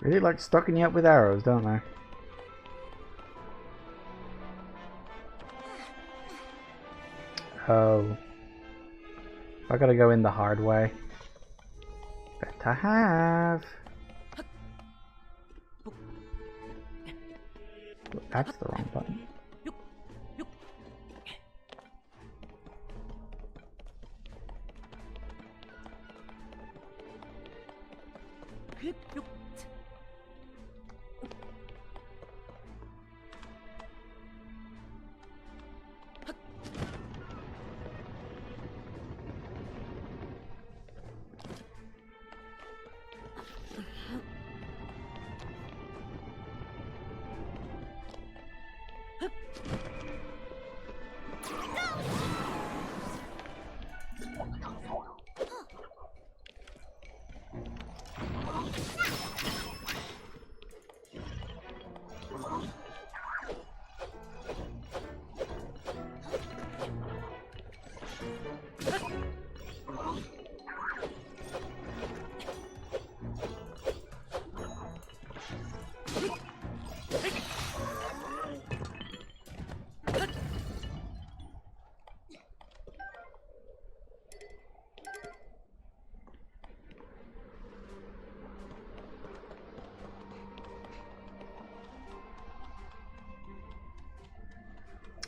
really like stocking you up with arrows, don't they? Oh. I gotta go in the hard way. Better have. That's the wrong button.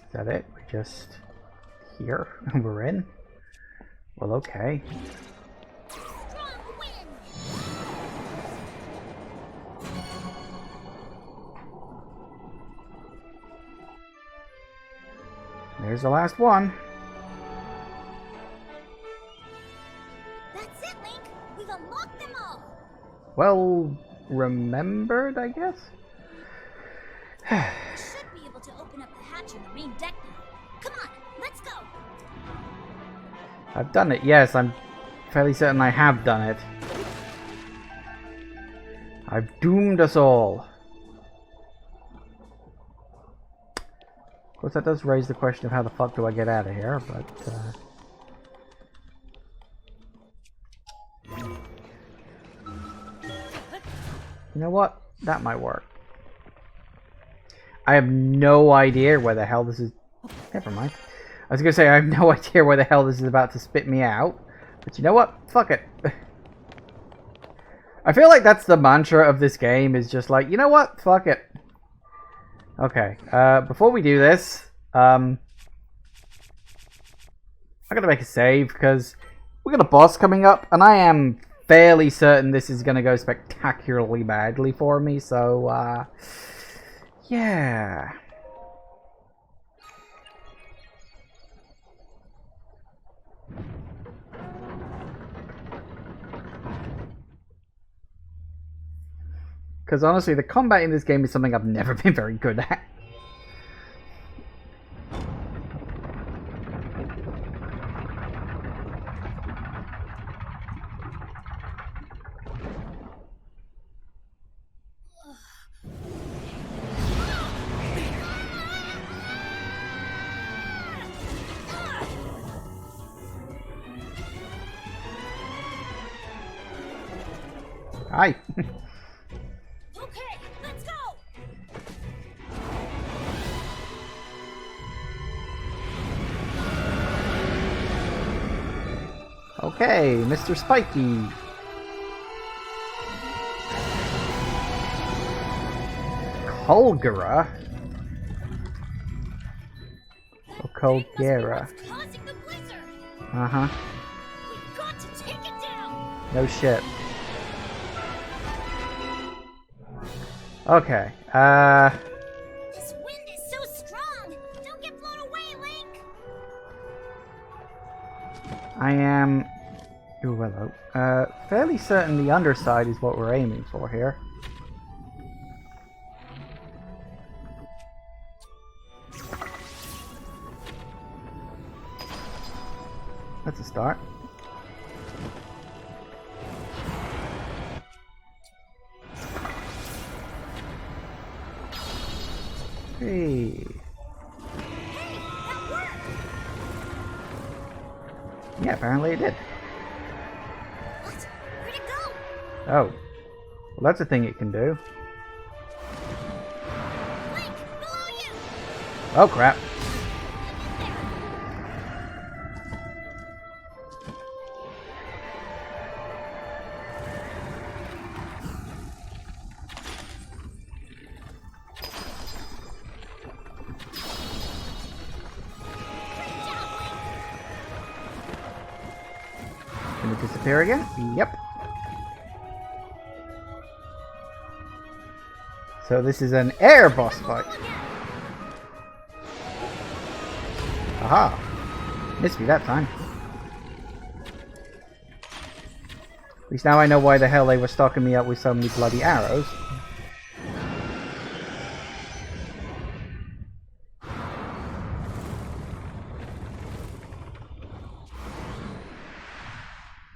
Is that it? We're just here? We're in? Well, okay. There's the last one. That's it, Link. We've unlocked them all. Well, remembered, I guess? We should be able to open up the hatch on the main deck now. Come on, let's go. I've done it, yes. I'm fairly certain I have done it. I've doomed us all. Of course, that does raise the question of how the fuck do I get out of here, but... You know what? That might work. I have no idea where the hell this is... Never mind. I was gonna say I have no idea where the hell this is about to spit me out. But you know what? Fuck it. I feel like that's the mantra of this game, is just like, you know what? Fuck it. Okay, before we do this, I gotta make a save, because we got a boss coming up, and I am fairly certain this is gonna go spectacularly badly for me, so, yeah. Because honestly, the combat in this game is something I've never been very good at. Hi. Okay, let's go. Okay, Mr. Spiky. Colgera? Or Colgera? Causing the blizzard. Uh-huh. We've got to take it down. No shit. Okay, This wind is so strong. Don't get blown away, Link. I am... Ooh, hello. Fairly certain the underside is what we're aiming for here. That's a start. Hey. Hey, that worked. Yeah, apparently it did. What? Where'd it go? Oh. Well, that's a thing it can do. Link, below you. Oh, crap. Can we disappear again? Yep. So this is an air boss fight. Aha! Missed me that time. At least now I know why the hell they were stalking me up with so many bloody arrows.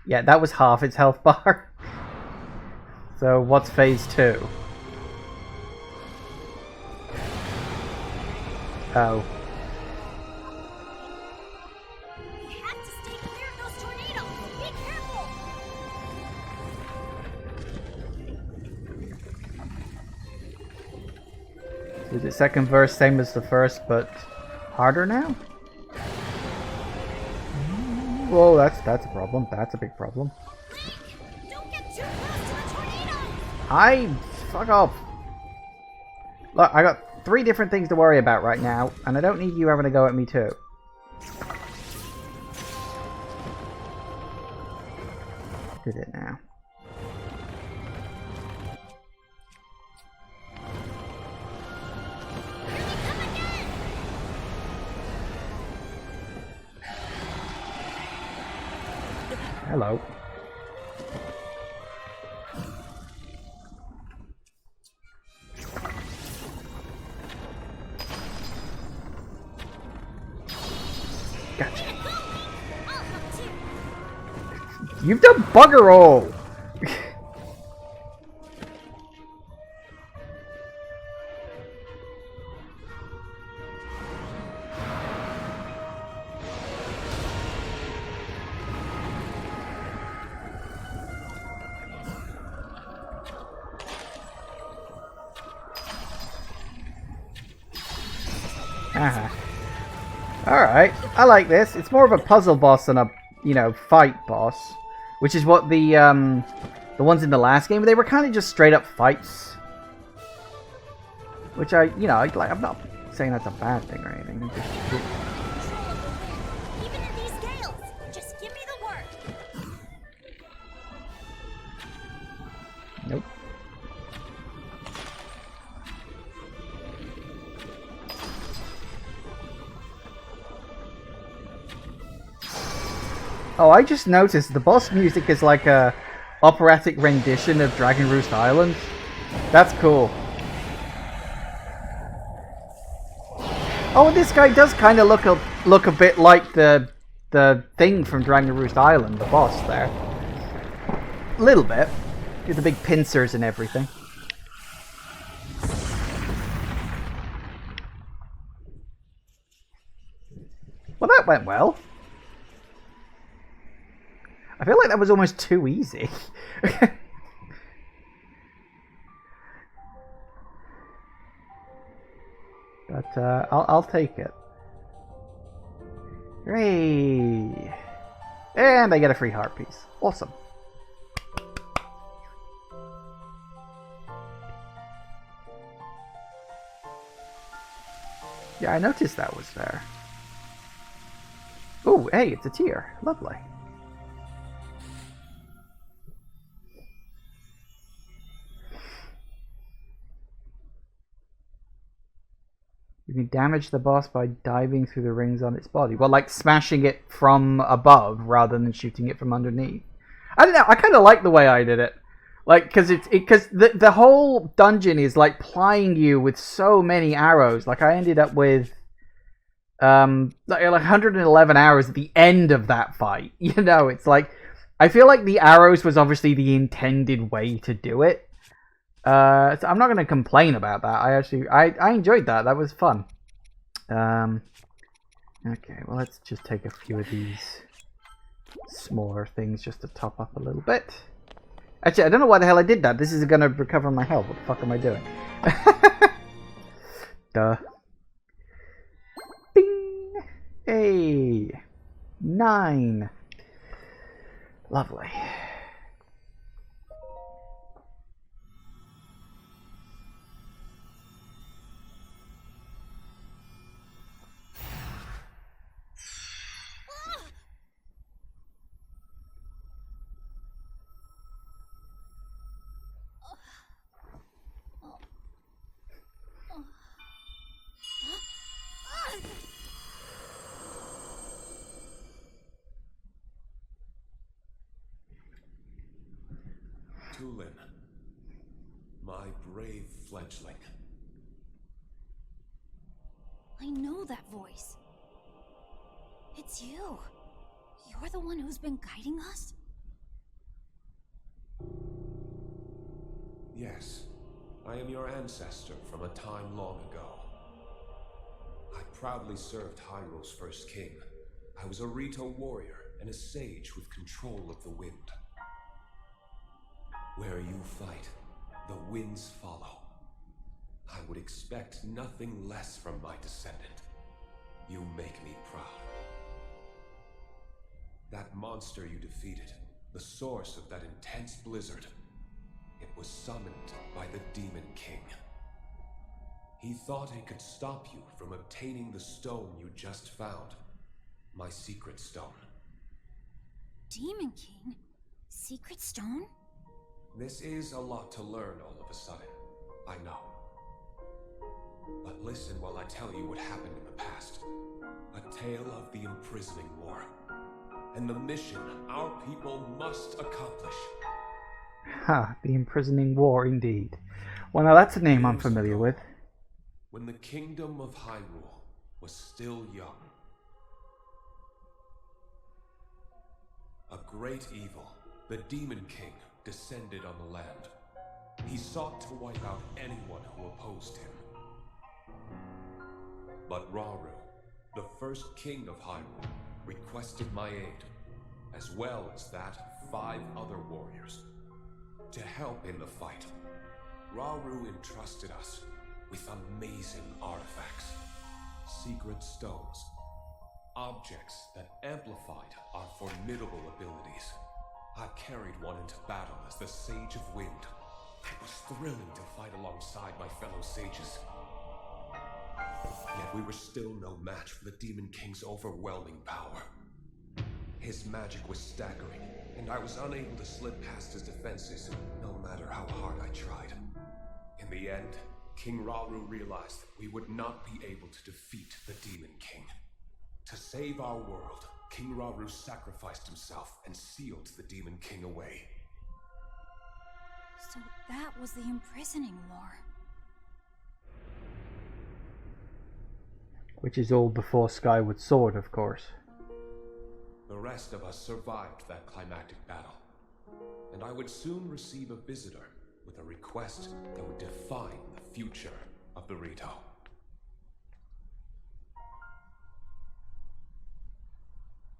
Yeah, that was half its health bar. So what's phase 2? Oh. We have to stay clear of those tornadoes. Be careful. Is the second verse same as the first, but harder now? Whoa, that's a problem. That's a big problem. Link, don't get too close to the tornado. Fuck off. Look, I got 3 different things to worry about right now, and I don't need you having a go at me too. Did it now. Hello. Gotcha. You've done bugger all! Alright, I like this. It's more of a puzzle boss than a, fight boss. Which is what the ones in the last game, they were kind of just straight up fights. Which I'm not saying that's a bad thing or anything. Even in these scales, just give me the word. Nope. Oh, I just noticed the boss music is like a operatic rendition of Dragon Roost Island. That's cool. Oh, and this guy does kind of look a bit like the thing from Dragon Roost Island, the boss there. A little bit. With the big pincers and everything. Well, that went well. I feel like that was almost too easy. But I'll take it. Hooray! And I get a free heart piece. Awesome. Yeah, I noticed that was there. Oh, hey, it's a tear. Lovely. You can damage the boss by diving through the rings on its body. Well, like smashing it from above rather than shooting it from underneath. I don't know. I kind of like the way I did it. Like, because the whole dungeon is like plying you with so many arrows. Like, I ended up with like 111 arrows at the end of that fight. It's like, I feel like the arrows was obviously the intended way to do it. So I'm not going to complain about that. I enjoyed that. That was fun. Okay, well, let's just take a few of these smaller things just to top up a little bit. Actually, I don't know why the hell I did that. This is going to recover my health. What the fuck am I doing? Duh. Bing! Hey! 9. Lovely. Tulin, my brave fledgling. I know that voice. It's you. You're the one who's been guiding us? Yes, I am your ancestor from a time long ago. I proudly served Hyrule's first king. I was a Rito warrior and a sage with control of the wind. Where you fight, the winds follow. I would expect nothing less from my descendant. You make me proud. That monster you defeated, the source of that intense blizzard, it was summoned by the Demon King. He thought it could stop you from obtaining the stone you just found, my secret stone. Demon King? Secret stone? This is a lot to learn all of a sudden, I know. But listen while I tell you what happened in the past. A tale of the imprisoning war. And the mission our people must accomplish. Ha, the imprisoning war indeed. Well, now that's a name I'm familiar with. When the kingdom of Hyrule was still young, a great evil, the Demon King, descended on the land. He sought to wipe out anyone who opposed him. But Rauru, the first king of Hyrule, requested my aid, as well as that of 5 other warriors, to help in the fight. Rauru entrusted us with amazing artifacts, secret stones, objects that amplified our formidable abilities. I carried one into battle as the Sage of Wind. It was thrilling to fight alongside my fellow sages. Yet we were still no match for the Demon King's overwhelming power. His magic was staggering, and I was unable to slip past his defenses, no matter how hard I tried. In the end, King Rauru realized that we would not be able to defeat the Demon King. To save our world, King Rauru sacrificed himself and sealed the Demon King away. So that was the imprisoning war. Which is all before Skyward Sword, of course. The rest of us survived that climactic battle, and I would soon receive a visitor with a request that would define the future of the Rito.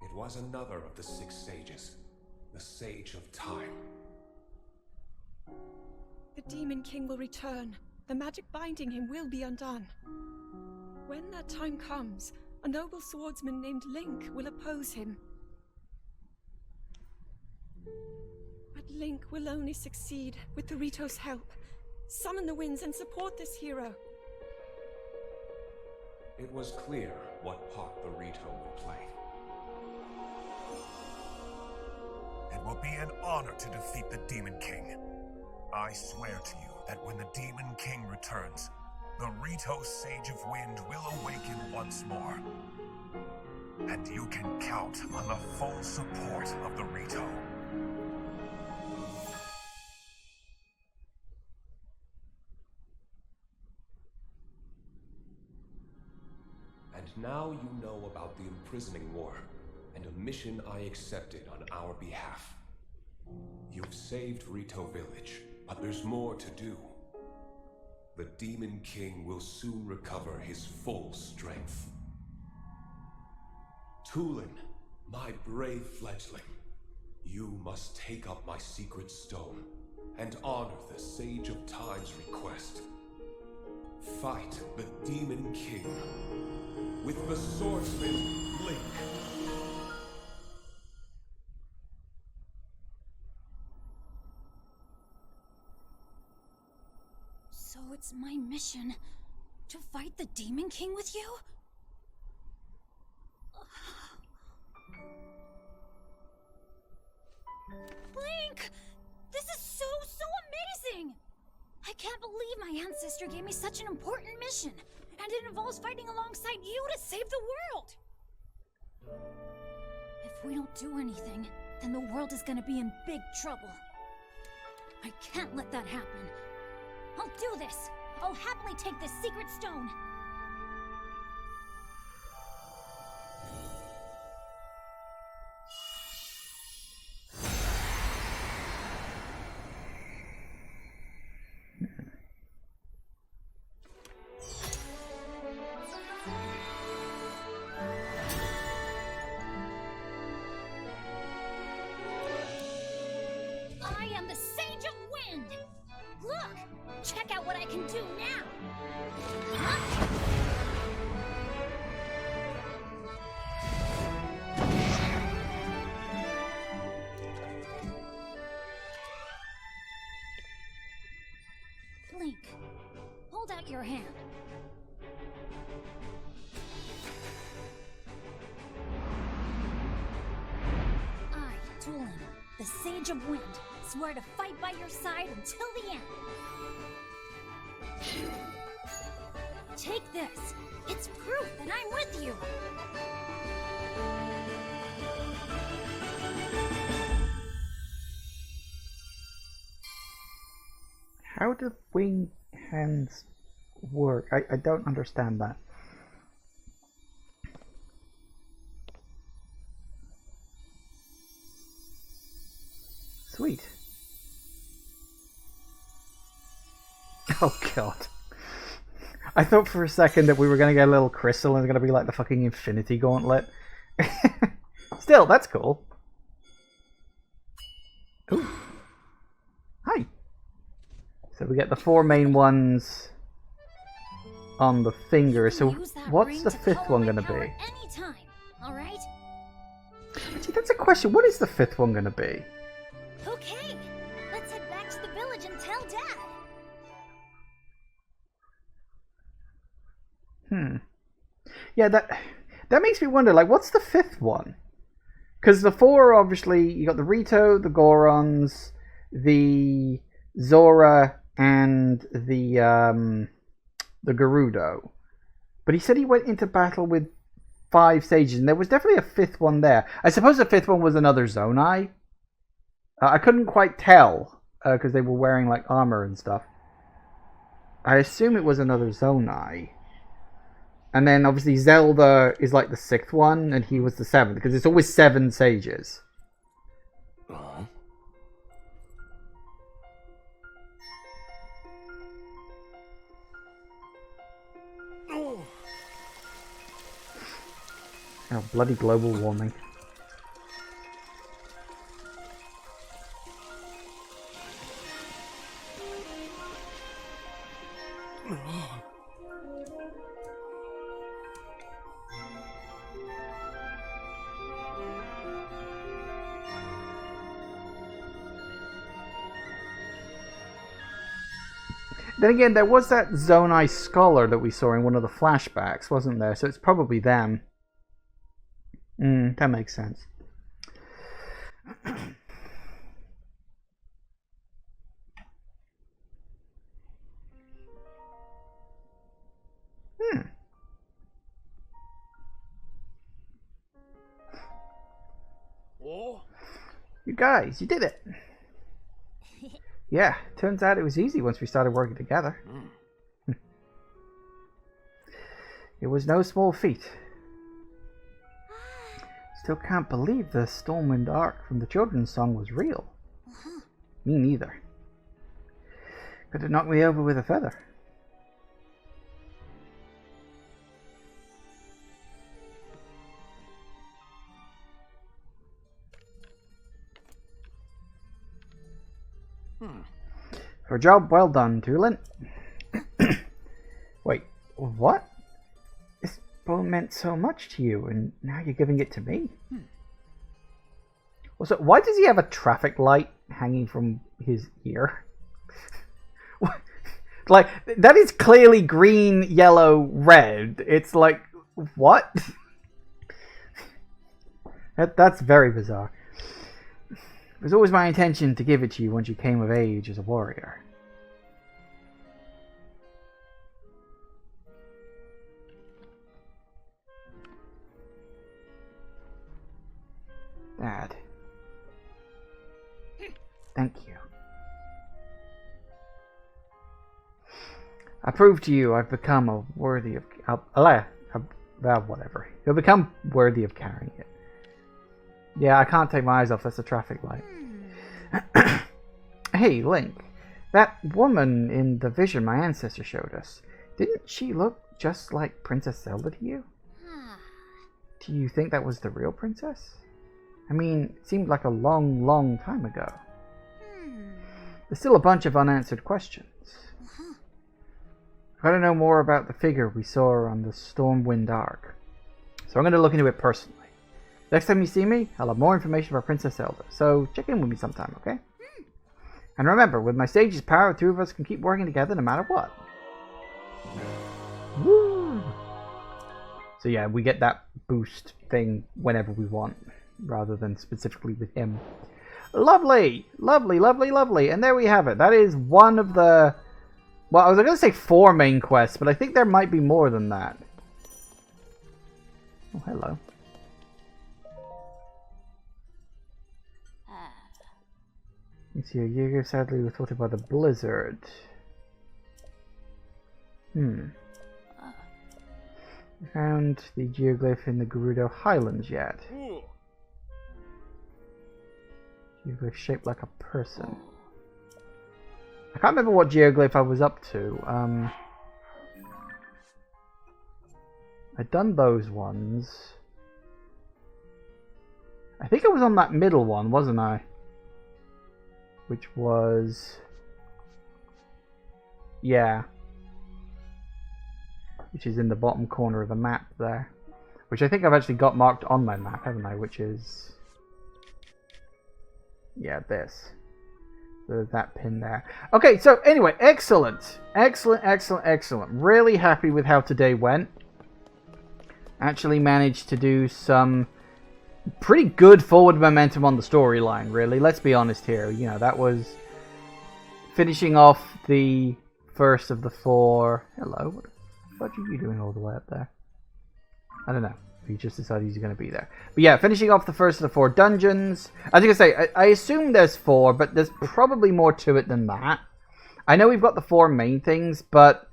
It was another of the 6 sages, the Sage of Time. The Demon King will return. The magic binding him will be undone. When that time comes, a noble swordsman named Link will oppose him. But Link will only succeed with the Rito's help. Summon the winds and support this hero. It was clear what part the Rito would play. It will be an honor to defeat the Demon King. I swear to you that when the Demon King returns, the Rito Sage of Wind will awaken once more. And you can count on the full support of the Rito. And now you know about the imprisoning war, and a mission I accepted on our behalf. You've saved Rito Village, but there's more to do. The Demon King will soon recover his full strength. Tulin, my brave fledgling, you must take up my secret stone and honor the Sage of Time's request. Fight the Demon King with the swordsman Link. So it's my mission to fight the Demon King with you? Link! This is so amazing! I can't believe my ancestor gave me such an important mission, and it involves fighting alongside you to save the world! If we don't do anything, then the world is gonna be in big trouble. I can't let that happen. I'll do this. I'll happily take this secret stone. I am the Sage of Wind! Look! Check out what I can do now! Huh? Link, hold out your hand. I, Tulin, the Sage of Wind, swear to fight by your side until the end. Take this. It's proof that I'm with you. How do wing hands work? I don't understand that. Sweet. Oh god. I thought for a second that we were going to get a little crystal and it's going to be like the fucking Infinity Gauntlet. Still, that's cool. Ooh. Hi. So we get the 4 main ones on the finger. So what's the 5th one going to be? Anytime, all right? See, that's a question. What is the 5th one going to be? Okay, let's head back to the village and tell Dad. Yeah, that makes me wonder, like, what's the 5th one? Because the 4, obviously, you got the Rito, the Gorons, the Zora, and the Gerudo. But he said he went into battle with 5 sages, and there was definitely a 5th one there. I suppose the 5th one was another Zonai. I couldn't quite tell, because they were wearing, like, armor and stuff. I assume it was another Zonai. And then, obviously, Zelda is, like, the 6th one, and he was the 7th, because it's always 7 sages. Oh, bloody global warming. Then again, there was that Zonai scholar that we saw in one of the flashbacks, wasn't there? So it's probably them. That makes sense. Oh, You guys, you did it. Yeah, turns out it was easy once we started working together. It was no small feat. Still can't believe the Stormwind arc from the children's song was real. Me neither. Could have knocked me over with a feather. For a job well done, Tulin. Wait, what? This bone meant so much to you, and now you're giving it to me? Also, why does he have a traffic light hanging from his ear? Like, that is clearly green, yellow, red. It's like, what? That's very bizarre. It was always my intention to give it to you once you came of age as a warrior. Dad. Thank you. I prove to you I've become a worthy of... whatever. You'll become worthy of carrying it. Yeah, I can't take my eyes off. That's a traffic light. Hey, Link. That woman in the vision my ancestor showed us. Didn't she look just like Princess Zelda to you? Do you think that was the real princess? I mean, it seemed like a long, long time ago. There's still a bunch of unanswered questions. I gotta know more about the figure we saw on the Stormwind Arc. So I'm gonna look into it personally. Next time you see me, I'll have more information about Princess Zelda. So check in with me sometime, okay? And remember, with my stage's power, the two of us can keep working together no matter what. Woo! So yeah, we get that boost thing whenever we want, rather than specifically with him. Lovely! Lovely, lovely, lovely. And there we have it. That is one of the... Well, I was going to say 4 main quests, but I think there might be more than that. Oh, hello. You see, a year sadly was thwarted by the blizzard. Found the geoglyph in the Gerudo Highlands yet. Geoglyph shaped like a person. I can't remember what geoglyph I was up to. I'd done those ones. I think I was on that middle one, wasn't I? Which was... Yeah. Which is in the bottom corner of the map there. Which I think I've actually got marked on my map, haven't I? Which is... Yeah, this. There's that pin there. Okay, so anyway, excellent. Excellent, excellent, excellent. Really happy with how today went. Actually managed to do some pretty good forward momentum on the storyline, really. Let's be honest here. You know, that was finishing off the first of the 4... Hello, what are you doing all the way up there? I don't know. He just decided he's going to be there. But yeah, finishing off the first of the 4 dungeons. I was going to say, I assume there's 4, but there's probably more to it than that. I know we've got the 4 main things, but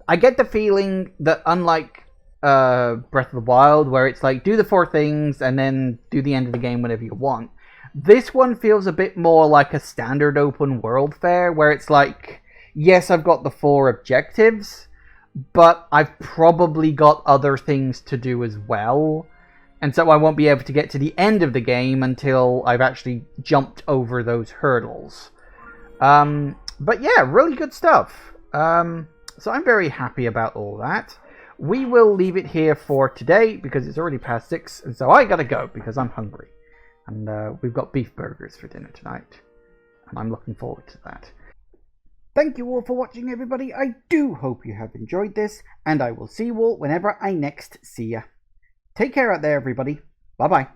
I get the feeling that unlike Breath of the Wild, where it's like, do the 4 things and then do the end of the game whenever you want, this one feels a bit more like a standard open world fare, where it's like, yes, I've got the 4 objectives, but I've probably got other things to do as well. And so I won't be able to get to the end of the game until I've actually jumped over those hurdles. But yeah, really good stuff. So I'm very happy about all that. We will leave it here for today because it's already past 6. And so I gotta go because I'm hungry. And we've got beef burgers for dinner tonight. And I'm looking forward to that. Thank you all for watching, everybody. I do hope you have enjoyed this, and I will see you all whenever I next see ya. Take care out there, everybody. Bye-bye.